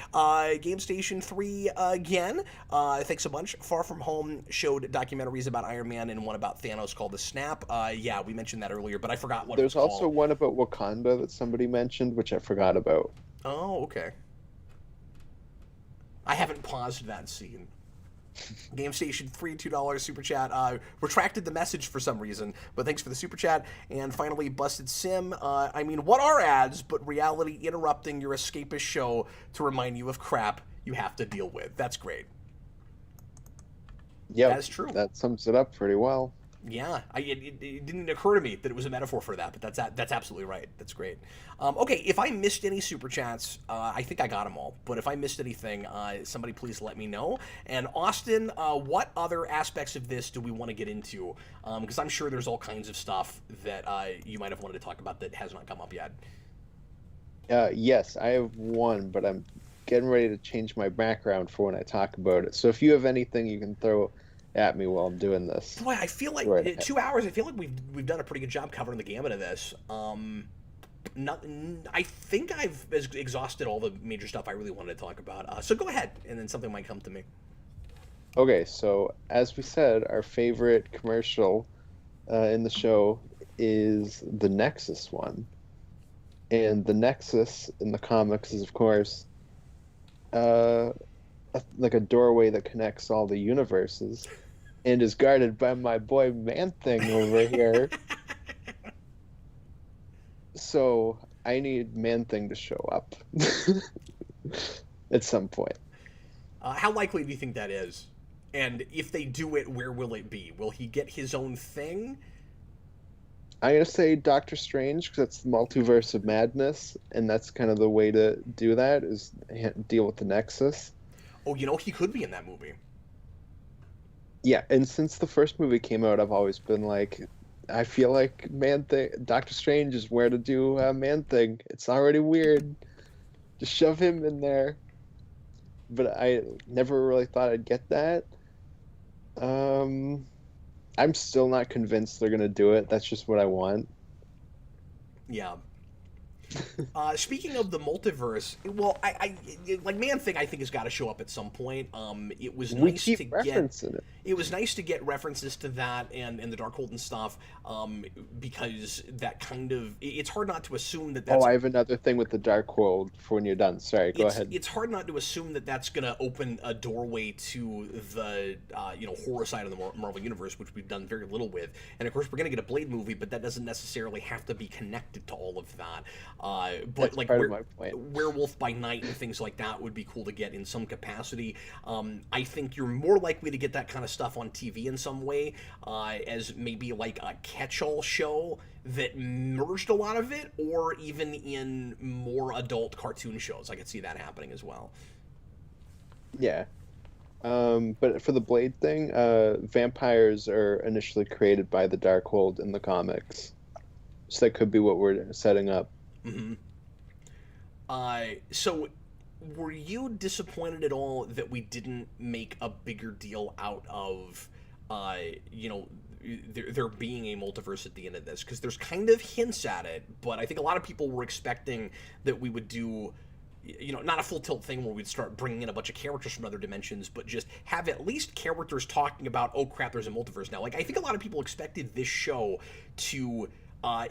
Game Station 3 again. Thanks a bunch. Far From Home showed documentaries about Iron Man and one about Thanos called The Snap. Yeah, we mentioned that earlier, but I forgot what There's it was also called. one about Wakanda that somebody mentioned, which I forgot about. Oh, okay. I haven't paused that scene. Game Station 3, $2 super chat. Retracted the message for some reason, but thanks for the super chat. And finally, Busted Sim. I mean, what are ads but reality interrupting your escapist show to remind you of crap you have to deal with? That's great. Yeah, that's true. That sums it up pretty well. Yeah, it didn't occur to me that it was a metaphor for that, but that's absolutely right. That's great. Okay, if I missed any super chats, I think I got them all. But if I missed anything, somebody please let me know. And Austin, what other aspects of this do we want to get into? Because I'm sure there's all kinds of stuff that you might have wanted to talk about that has not come up yet. Yes, I have one, but I'm getting ready to change my background for when I talk about it. So if you have anything you can throw at me while I'm doing this. Boy, I feel like 2 hours. I feel like we've done a pretty good job covering the gamut of this. I think I've exhausted all the major stuff I really wanted to talk about. So go ahead, and then something might come to me. Okay, so as we said, our favorite commercial in the show is the Nexus one, and the Nexus in the comics is, of course, like a doorway that connects all the universes, and is guarded by my boy Man-Thing over here. So I need Man-Thing to show up at some point. How likely do you think that is? And if they do it, where will it be? Will he get his own thing? I'm going to say Doctor Strange, because that's the multiverse of madness, and that's kind of the way to do that, is deal with the Nexus. Oh, he could be in that movie. Yeah, and since the first movie came out, I've always been like, I feel like Doctor Strange is where to do Man-Thing. It's already weird. Just shove him in there. But I never really thought I'd get that. I'm still not convinced they're going to do it. That's just what I want. Yeah. Speaking of the multiverse, well, I like Man-Thing, I think has got to show up at some point. It was nice to get. It was nice to get references to that and the Darkhold and stuff, because that kind of it's hard not to assume that. That's... Oh, I have another thing with the Darkhold for when you're done. Sorry, go ahead. It's hard not to assume that that's going to open a doorway to the horror side of the Marvel universe, which we've done very little with. And of course, we're going to get a Blade movie, but that doesn't necessarily have to be connected to all of that. But that's like Werewolf by Night and things like that would be cool to get in some capacity. I think you're more likely to get that kind of stuff on TV in some way, as maybe like a catch-all show that merged a lot of it, or even in more adult cartoon shows. I could see that happening as well. Yeah. But for the Blade thing, vampires are initially created by the Darkhold in the comics. So that could be what we're setting up. Mm-hmm. So were you disappointed at all that we didn't make a bigger deal out of, there being a multiverse at the end of this? Because there's kind of hints at it, but I think a lot of people were expecting that we would do, not a full tilt thing where we'd start bringing in a bunch of characters from other dimensions, but just have at least characters talking about, oh crap, there's a multiverse now. Like, I think a lot of people expected this show to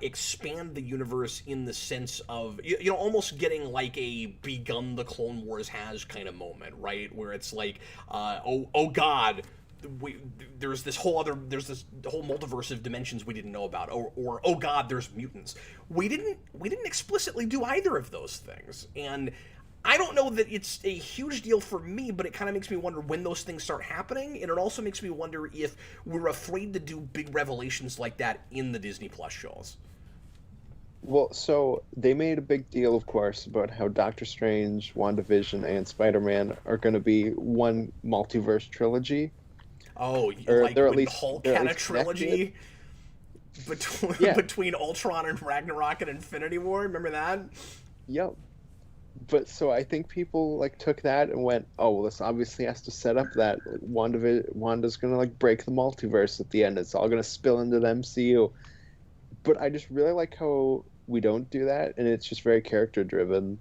expand the universe in the sense of, almost getting like a begun the Clone Wars has kind of moment, right? Where it's like, oh God, there's this whole multiverse of dimensions we didn't know about, or oh God, there's mutants. We didn't explicitly do either of those things, and I don't know that it's a huge deal for me, but it kind of makes me wonder when those things start happening, and it also makes me wonder if we're afraid to do big revelations like that in the Disney Plus shows. Well, so they made a big deal, of course, about how Doctor Strange, WandaVision, and Spider-Man are going to be one multiverse trilogy. Oh, or like they're at when least, Hulk they're at had a least trilogy? Yeah. between Ultron and Ragnarok and Infinity War. Remember that? Yep. But so I think people like took that and went, oh well, this obviously has to set up that Wanda's gonna like break the multiverse at the end. It's all gonna spill into the MCU. But I just really like how we don't do that, and it's just very character driven.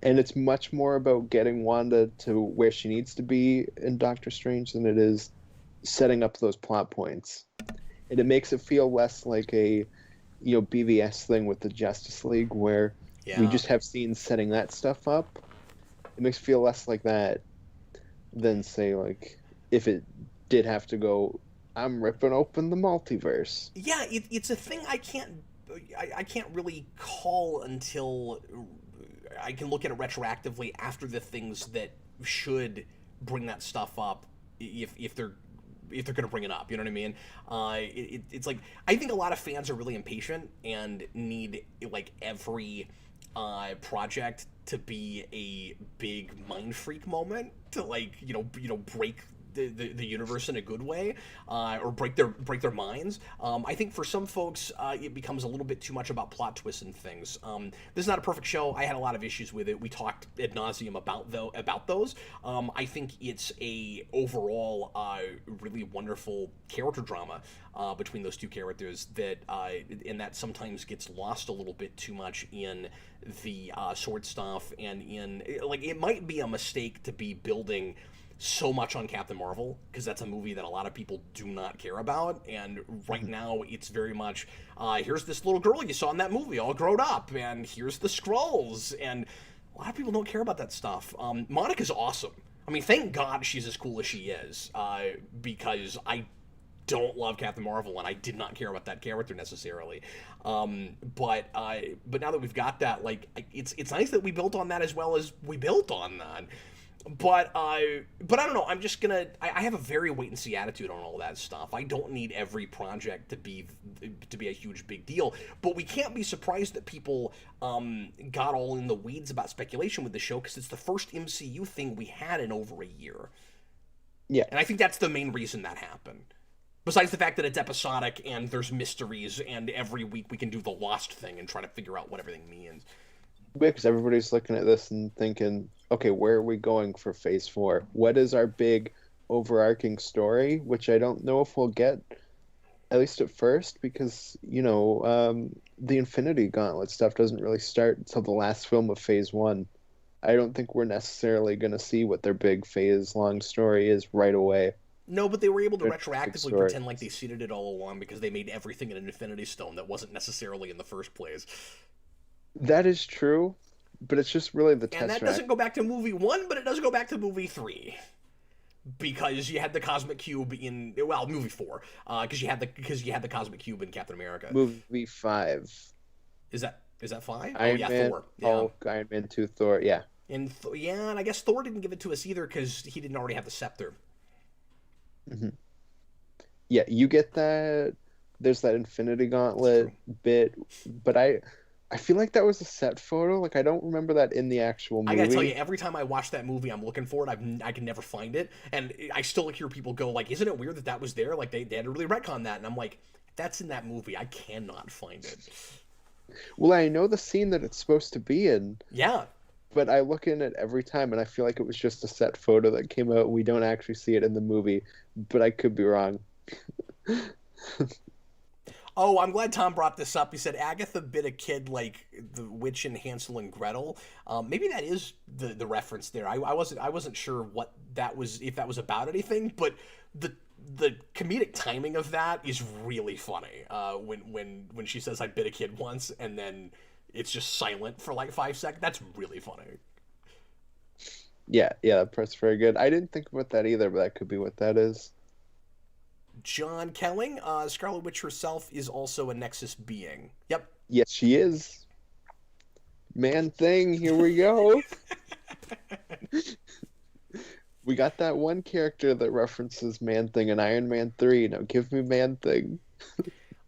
And it's much more about getting Wanda to where she needs to be in Doctor Strange than it is setting up those plot points. And it makes it feel less like a, BVS thing with the Justice League where we just have scenes setting that stuff up. It makes it feel less like that than, say, like, if it did have to go, I'm ripping open the multiverse. Yeah, it's a thing I can't really call until I can look at it retroactively after the things that should bring that stuff up, if they're going to bring it up, you know what I mean? It's like, I think a lot of fans are really impatient and need like every project to be a big mind freak moment to like break the universe in a good way, or break their minds. I think for some folks, it becomes a little bit too much about plot twists and things. This is not a perfect show. I had a lot of issues with it. We talked ad nauseum about those. I think it's a overall really wonderful character drama between those two characters that and that sometimes gets lost a little bit too much in the sword stuff, and in like it might be a mistake to be building so much on Captain Marvel, because that's a movie that a lot of people do not care about, and right now it's very much here's this little girl you saw in that movie all grown up, and here's the Skrulls, and a lot of people don't care about that stuff. Monica's awesome. I mean, thank God she's as cool as she is, because I don't love Captain Marvel, and I did not care about that character necessarily. But now that we've got that, like, it's nice that we built on that as well as we built on that. But I don't know. I'm just gonna. I have a very wait and see attitude on all that stuff. I don't need every project to be a huge big deal. But we can't be surprised that people got all in the weeds about speculation with the show, because it's the first MCU thing we had in over a year. Yeah, and I think that's the main reason that happened. Besides the fact that it's episodic and there's mysteries, and every week we can do the Lost thing and try to figure out what everything means. Because everybody's looking at this and thinking, okay, where are we going for Phase 4? What is our big overarching story? Which I don't know if we'll get, at least at first, because, the Infinity Gauntlet stuff doesn't really start until the last film of Phase 1. I don't think we're necessarily going to see what their big phase-long story is right away. No, but they were able to retroactively pretend like they seeded it all along, because they made everything an Infinity Stone that wasn't necessarily in the first place. That is true, but it's just really the Tesseract. And that doesn't go back to movie 1, but it does go back to movie 3. Because you had the Cosmic Cube in, well, movie 4. Because you had the Cosmic Cube in Captain America. Movie 5. Is that 5? Iron Man, Thor. Hulk, Iron Man 2, Thor, yeah. And and I guess Thor didn't give it to us either, because he didn't already have the scepter. Mm-hmm. Yeah, you get that. There's that Infinity Gauntlet bit, but I feel like that was a set photo. Like, I don't remember that in the actual movie. I gotta tell you, every time I watch that movie, I'm looking for it. I can never find it, and I still hear people go like, "Isn't it weird that was there? Like, they had to really retcon that." And I'm like, "That's in that movie. I cannot find it." Well, I know the scene that it's supposed to be in. Yeah. But I look in it every time, and I feel like it was just a set photo that came out. We don't actually see it in the movie, but I could be wrong. Oh, I'm glad Tom brought this up. He said Agatha bit a kid like the witch in Hansel and Gretel. Maybe that is the reference there. I wasn't sure what that was, if that was about anything, but the comedic timing of that is really funny. When she says I bit a kid once, and then it's just silent for like 5 seconds. That's really funny. Yeah, that part's very good. I didn't think about that either, but that could be what that is. John Kelling, Scarlet Witch herself is also a Nexus being. Yep. Yes, she is. Man Thing, here we go. We got that one character that references Man Thing in Iron Man 3. Now give me Man Thing.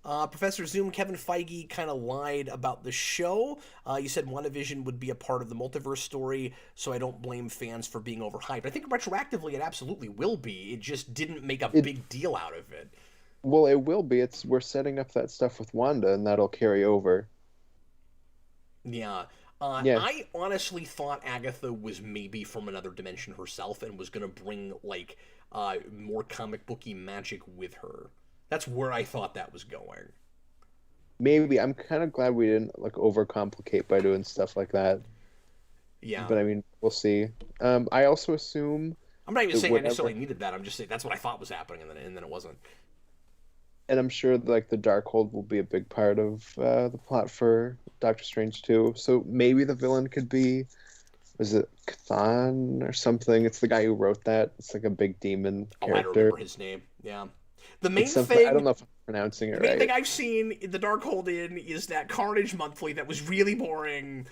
Professor Zoom, Kevin Feige kind of lied about the show. You said WandaVision would be a part of the multiverse story, so I don't blame fans for being overhyped. I think retroactively it absolutely will be. It just didn't make a big deal out of it. Well, it will be. We're setting up that stuff with Wanda, and that'll carry over. Yeah. Yeah, I honestly thought Agatha was maybe from another dimension herself and was gonna bring like more comic booky magic with her. That's where I thought that was going. maybe. I'm kind of glad we didn't like overcomplicate by doing stuff like that. Yeah. But I mean, we'll see. I also assume I'm not even that saying I whatever, necessarily needed that. I'm just saying that's what I thought was happening, and then it wasn't. and I'm sure like the Darkhold will be a big part of the plot for Doctor Strange too. So maybe the villain could be, was it Cthon or something? It's the guy who wrote that. It's like a big demon Oh, I don't character. remember his name. Yeah. The main It's something I don't thing, know if I'm pronouncing the it main right. thing I've seen in the Darkhold in is that Carnage monthly that was really boring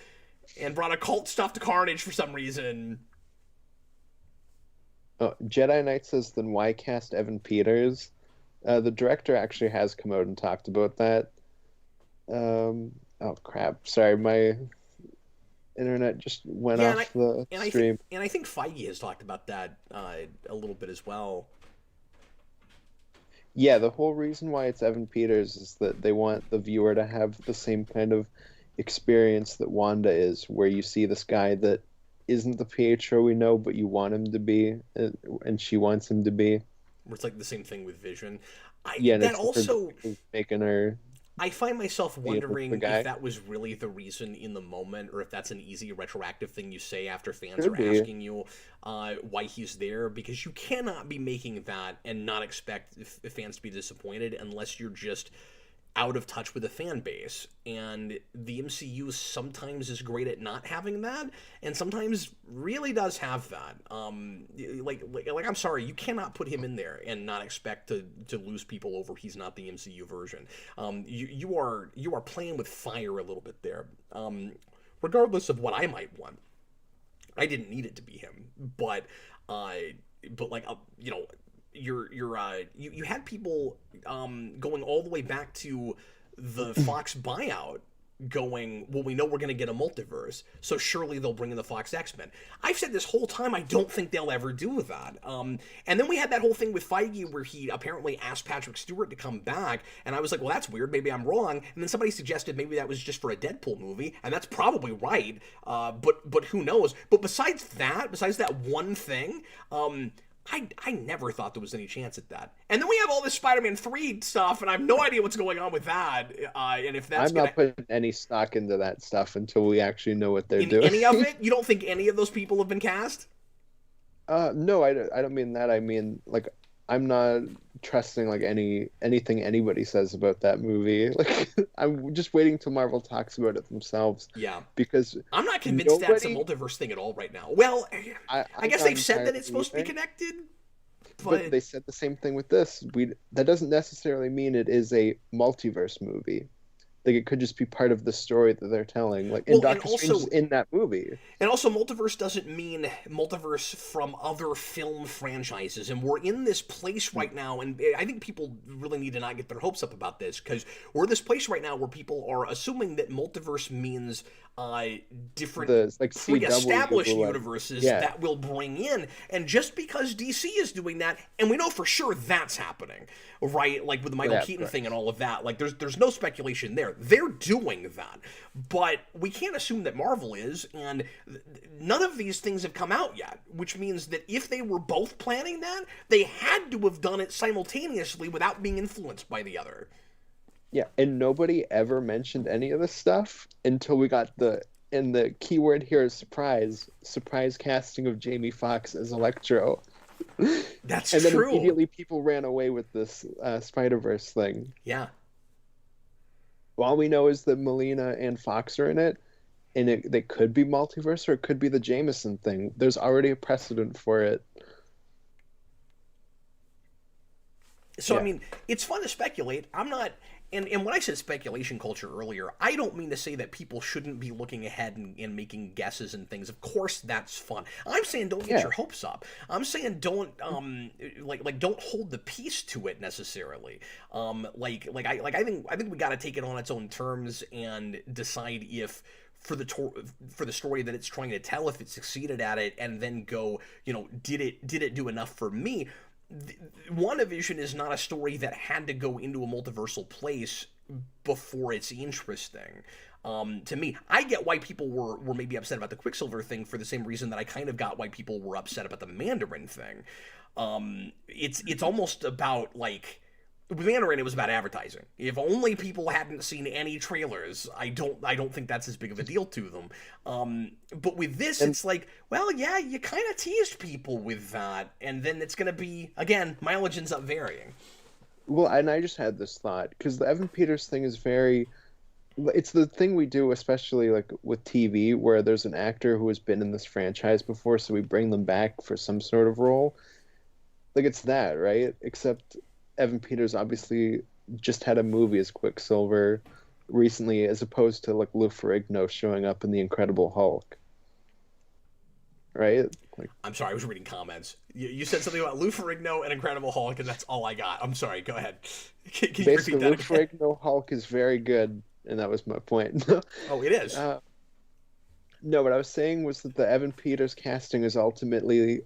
and brought occult stuff to Carnage for some reason. Oh, Jedi Knight says, then why cast Evan Peters? The director actually has come out and talked about that. Oh crap! Sorry, my internet just went Yeah, off the stream. I think Feige has talked about that a little bit as well. Yeah, the whole reason why it's Evan Peters is that they want the viewer to have the same kind of experience that Wanda is, where you see this guy that isn't the Pietro we know, but you want him to be, and she wants him to be. Where it's like the same thing with Vision. Yeah, and That it's also making her. I find myself wondering guy. if that was really the reason in the moment, or if that's an easy retroactive thing you say after fans Could are be. asking you why he's there, because you cannot be making that and not expect fans to be disappointed unless you're just out of touch with the fan base. And the MCU sometimes is great at not having that, and sometimes really does have that. Like I'm sorry, you cannot put him in there and not expect to lose people over he's not the MCU version. You are playing with fire a little bit there. Regardless of what I might want, I didn't need it to be him, but like you know, you had people going all the way back to the Fox buyout, going, well, we know we're going to get a multiverse, so surely they'll bring in the Fox X-Men. I've said this whole time I don't think they'll ever do that. And then we had that whole thing with Feige where he apparently asked Patrick Stewart to come back, and I was like, well, that's weird, maybe I'm wrong. And then somebody suggested maybe that was just for a Deadpool movie, and that's probably right, but who knows. But besides that one thing, I never thought there was any chance at that. And then we have all this Spider-Man 3 stuff, and I have no idea what's going on with that. And if that's I'm not putting any stock into that stuff until we actually know what they're doing. Any of it? You don't think any of those people have been cast? No, I don't mean that. I mean, like, I'm not trusting like anything anybody says about that movie. Like, I'm just waiting till Marvel talks about it themselves. Yeah, because I'm not convinced that's a multiverse thing at all right now. Well, I guess they've said that it's supposed to be connected, but they said the same thing with this. That doesn't necessarily mean it is a multiverse movie. Like, it could just be part of the story that they're telling. Like, and Doctor Strange is in that movie. And also, multiverse doesn't mean multiverse from other film franchises. And we're in this place right now, and I think people really need to not get their hopes up about this, because we're in this place right now where people are assuming that multiverse means different pre-established universes that will bring in. And just because DC is doing that, and we know for sure that's happening, right? Like with the Michael Keaton thing and all of that, like there's no speculation there. They're doing that. But we can't assume that Marvel is, and none of these things have come out yet, which means that if they were both planning that, they had to have done it simultaneously without being influenced by the other. Yeah, and nobody ever mentioned any of this stuff until we got the keyword here is surprise casting of Jamie Foxx as Electro. That's true. And then immediately people ran away with this Spider-Verse thing. Yeah. All we know is that Melina and Fox are in it, and they could be multiverse, or it could be the Jameson thing. There's already a precedent for it. So, yeah. I mean, it's fun to speculate. I'm not... And when I said speculation culture earlier, I don't mean to say that people shouldn't be looking ahead and making guesses and things. Of course, that's fun. I'm saying don't get your hopes up. I'm saying don't don't hold the peace to it necessarily. I think we got to take it on its own terms and decide if for the story that it's trying to tell, if it succeeded at it, and then go, did it do enough for me? WandaVision is not a story that had to go into a multiversal place before it's interesting. To me, I get why people were maybe upset about the Quicksilver thing for the same reason that I kind of got why people were upset about the Mandarin thing. It's almost about, like, with Mandarin, it was about advertising. If only people hadn't seen any trailers, I don't think that's as big of a deal to them. But with this, it's like, well, yeah, you kind of teased people with that, and then it's going to be, again, mileage ends up varying. Well, and I just had this thought, because the Evan Peters thing is very... It's the thing we do, especially like with TV, where there's an actor who has been in this franchise before, so we bring them back for some sort of role. Like, it's that, right? Except Evan Peters obviously just had a movie as Quicksilver recently, as opposed to like Lou Ferrigno showing up in The Incredible Hulk. Right? Like, I'm sorry, I was reading comments. You said something about Lou Ferrigno and Incredible Hulk, and that's all I got. I'm sorry, go ahead. Can you basically, repeat that Lou again? Ferrigno Hulk is very good, and that was my point. Oh, it is. No, what I was saying was that the Evan Peters casting is ultimately,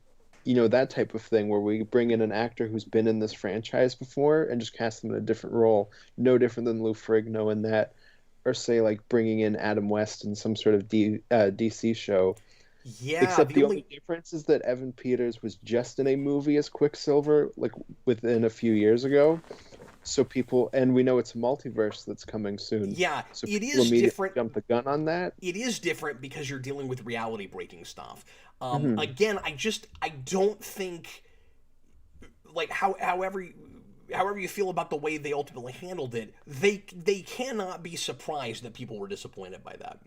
that type of thing where we bring in an actor who's been in this franchise before and just cast them in a different role, no different than Lou Ferrigno in that, or say like bringing in Adam West in some sort of DC show. Yeah, Except the only difference is that Evan Peters was just in a movie as Quicksilver, like within a few years ago. So people, and we know it's a multiverse that's coming soon. Yeah, so it people is different. Jump the gun on that. It is different because you're dealing with reality breaking stuff. Mm-hmm. Again, I don't think, like, however you feel about the way they ultimately handled it, they cannot be surprised that people were disappointed by that.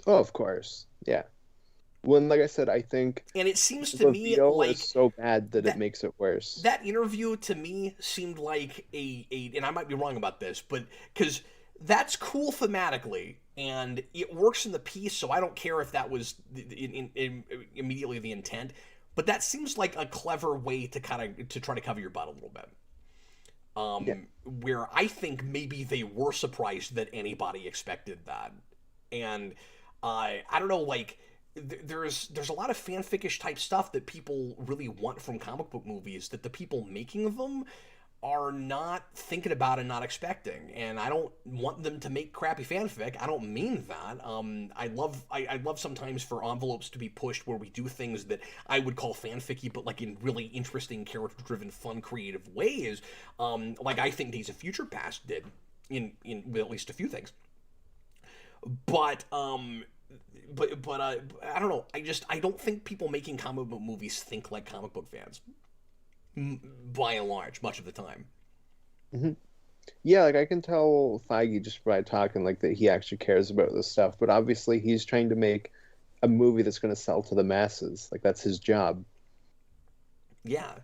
Oh, of course, yeah. Well, like I said, I think, and it seems to me like is so bad that it makes it worse. That interview to me seemed like a and I might be wrong about this, but because that's cool thematically and it works in the piece, so I don't care if that was immediately the intent. But that seems like a clever way to try to cover your butt a little bit. Where I think maybe they were surprised that anybody expected that, and I don't know, like. There's a lot of fanfic-ish type stuff that people really want from comic book movies that the people making them are not thinking about and not expecting. And I don't want them to make crappy fanfic. I don't mean that. I love sometimes for envelopes to be pushed where we do things that I would call fanficky, but like in really interesting, character-driven, fun, creative ways. Like I think Days of Future Past did in with at least a few things. But I don't know. I don't think people making comic book movies think like comic book fans, by and large, much of the time. Mm-hmm. Yeah, like I can tell Feige just by talking like that he actually cares about this stuff, but obviously he's trying to make a movie that's going to sell to the masses. Like that's his job. Yeah.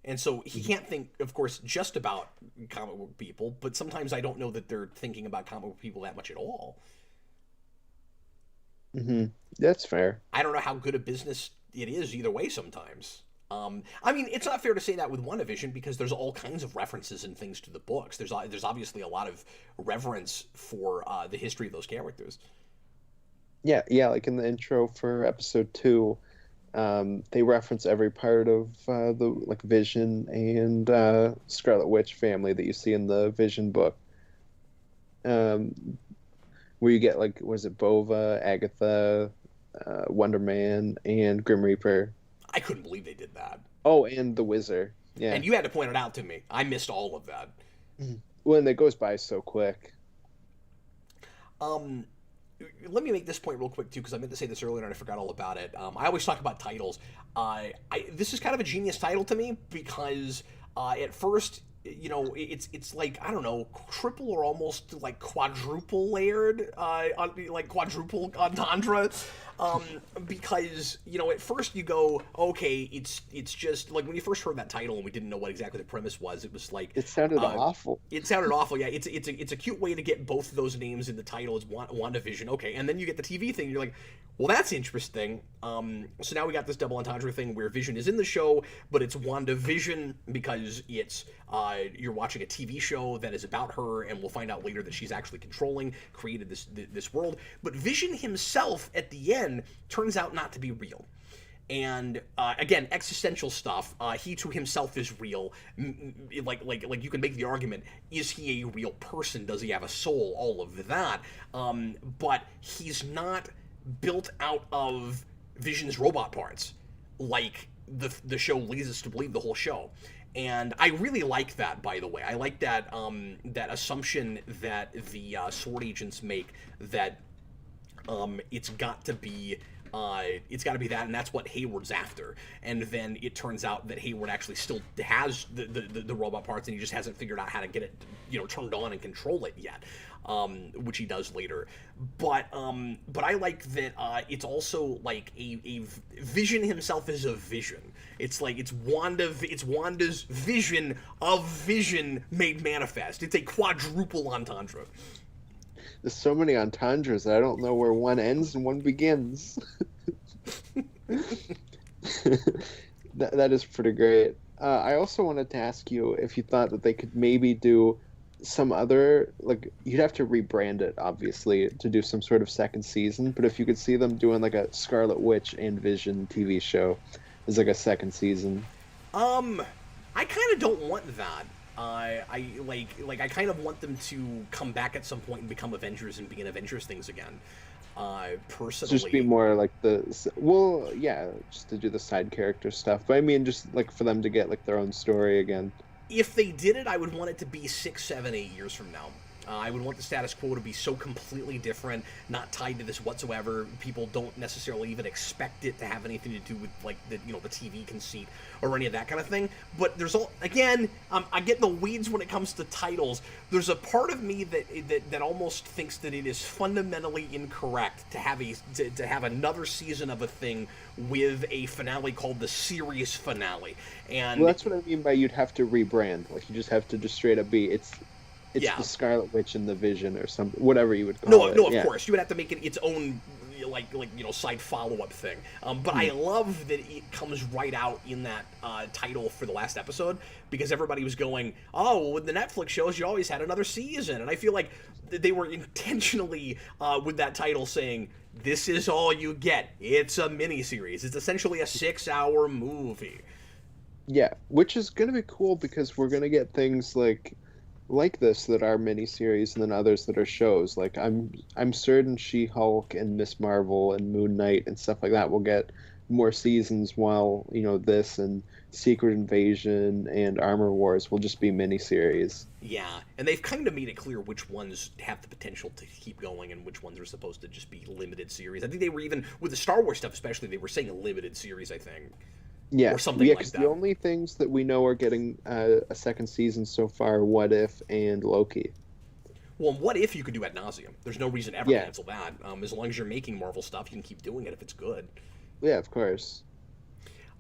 And so he can't think, of course, just about comic book people, but sometimes I don't know that they're thinking about comic book people that much at all. Mm-hmm. That's fair. I don't know how good a business it is either way sometimes. I mean, it's not fair to say that with WandaVision because there's all kinds of references and things to the books. There's obviously a lot of reverence for the history of those characters. Yeah, like in the intro for episode 2, they reference every part of the like Vision and Scarlet Witch family that you see in the Vision book. Where you get, like, was it Bova, Agatha, Wonder Man, and Grim Reaper. I couldn't believe they did that. Oh, and the Wizard. Yeah. And you had to point it out to me. I missed all of that. Well, and it goes by so quick. Let me make this point real quick, too, because I meant to say this earlier and I forgot all about it. I always talk about titles. This is kind of a genius title to me because at first... it's like, I don't know, triple or almost like quadruple layered, like quadruple entendre, because, at first you go, okay, it's just, like, when you first heard that title and we didn't know what exactly the premise was, it was like... It sounded awful. It sounded awful, yeah. It's a cute way to get both of those names in the title as WandaVision, okay, and then you get the TV thing, and you're like, well, that's interesting. So now we got this double entendre thing where Vision is in the show, but it's WandaVision because it's you're watching a TV show that is about her, and we'll find out later that she's actually created this world. But Vision himself, at the end, turns out not to be real. And again, existential stuff. He to himself is real. Like you can make the argument: is he a real person? Does he have a soul? All of that. But he's not built out of Vision's robot parts, like the show leads us to believe the whole show. And I really like that, by the way. I like that that assumption that the sword agents make, that it's got to be that, and that's what Hayward's after. And then it turns out that Hayward actually still has the robot parts, and he just hasn't figured out how to get it, turned on and control it yet, which he does later. But I like that it's also like a Vision himself is a vision. It's like it's Wanda's vision of Vision made manifest. It's a quadruple entendre. There's so many entendres that I don't know where one ends and one begins. that is pretty great. I also wanted to ask you if you thought that they could maybe do some other, like, you'd have to rebrand it, obviously, to do some sort of second season, but if you could see them doing like a Scarlet Witch and Vision TV show as like a second season. I kind of don't want that. I kind of want them to come back at some point and become Avengers and be in Avengers things again. Personally, Just be more like just to do the side character stuff. But I mean, just like for them to get like their own story again. If they did it, I would want it to be 6, 7, 8 years from now. I would want the status quo to be so completely different, not tied to this whatsoever. People don't necessarily even expect it to have anything to do with like the TV conceit or any of that kind of thing. But there's again, I get in the weeds when it comes to titles. There's a part of me that almost thinks that it is fundamentally incorrect to have another season of a thing with a finale called the series finale. And well, that's what I mean by you'd have to rebrand. Like you just have to just straight up be it's the Scarlet Witch and the Vision or something, whatever you would call it. No, of course. You would have to make it its own, side follow-up thing. But I love that it comes right out in that title for the last episode, because everybody was going, oh, well, with the Netflix shows, you always had another season. And I feel like they were intentionally, with that title, saying, this is all you get. It's a miniseries. It's essentially a 6-hour movie. Yeah, which is going to be cool, because we're going to get things like this that are miniseries, and then others that are shows. Like I'm certain She-Hulk and Miss Marvel and Moon Knight and stuff like that will get more seasons, while this and Secret Invasion and Armor Wars will just be miniseries. Yeah, and they've kind of made it clear which ones have the potential to keep going and which ones are supposed to just be limited series. I think they were even, with the Star Wars stuff especially, they were saying a limited series, I think. Yeah, or something like that. The only things that we know are getting a second season so far are What If and Loki. Well, What If you could do ad nauseum. There's no reason to ever cancel that. As long as you're making Marvel stuff, you can keep doing it if it's good. Yeah, of course.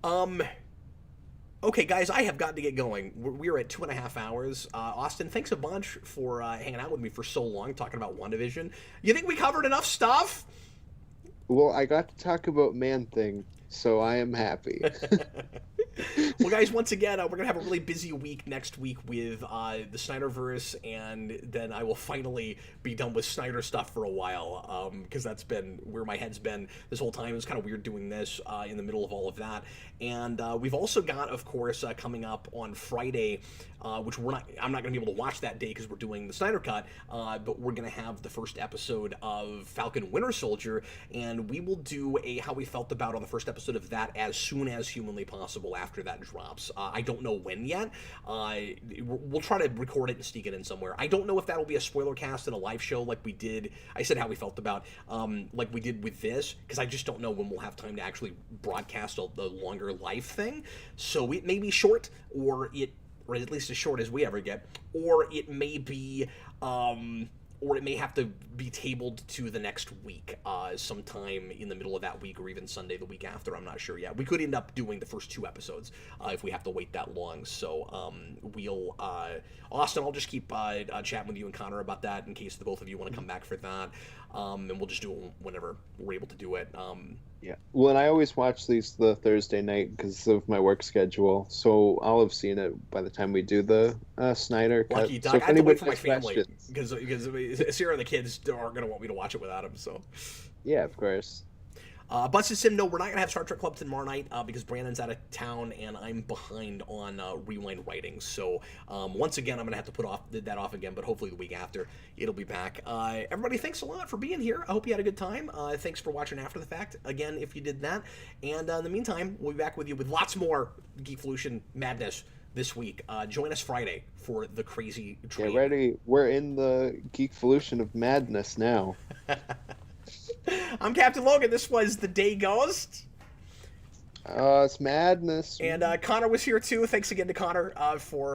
Okay, guys, I have got to get going. We're at 2.5 hours. Austin, thanks a bunch for hanging out with me for so long, talking about Wandavision. You think we covered enough stuff? Well, I got to talk about Man-Thing, so I am happy. Well, guys, once again, we're going to have a really busy week next week with the Snyderverse, and then I will finally be done with Snyder stuff for a while, because that's been where my head's been this whole time. It was kind of weird doing this in the middle of all of that. And we've also got, of course, coming up on Friday, which I'm not going to be able to watch that day because we're doing the Snyder Cut, but we're going to have the first episode of Falcon Winter Soldier, and we will do a how we felt about on the first episode of that as soon as humanly possible after that drops. I don't know when yet. We'll try to record it and sneak it in somewhere. I don't know if that'll be a spoiler cast and a live show like we did. I said how we felt about like we did with this, because I just don't know when we'll have time to actually broadcast the longer live thing. So it may be short, or at least as short as we ever get, or it may be or it may have to be tabled to the next week, sometime in the middle of that week, or even Sunday the week after. I'm not sure yet. We could end up doing the first 2 episodes if we have to wait that long. So we'll Austin, I'll just keep chatting with you and Connor about that in case the both of you want to come back for that, and we'll just do it whenever we're able to do it. Yeah. Well, and I always watch these the Thursday night because of my work schedule, so I'll have seen it by the time we do the Snyder Cut. Lucky duck. So I have to wait for my family because Sarah and the kids aren't going to want me to watch it without them. So. Yeah, of course. Busted Sim, no, we're not going to have Star Trek Club tomorrow night because Brandon's out of town and I'm behind on Rewind writing. So once again, I'm going to have to put that off again, but hopefully the week after it'll be back. Everybody, thanks a lot for being here. I hope you had a good time. Thanks for watching after the fact, again, if you did that. And in the meantime, we'll be back with you with lots more Geekvolution madness this week. Join us Friday for the crazy train. Get ready. We're in the Geekvolution of madness now. I'm Captain Logan. This was The Day Ghost. It's madness. And Connor was here too. Thanks again to Connor for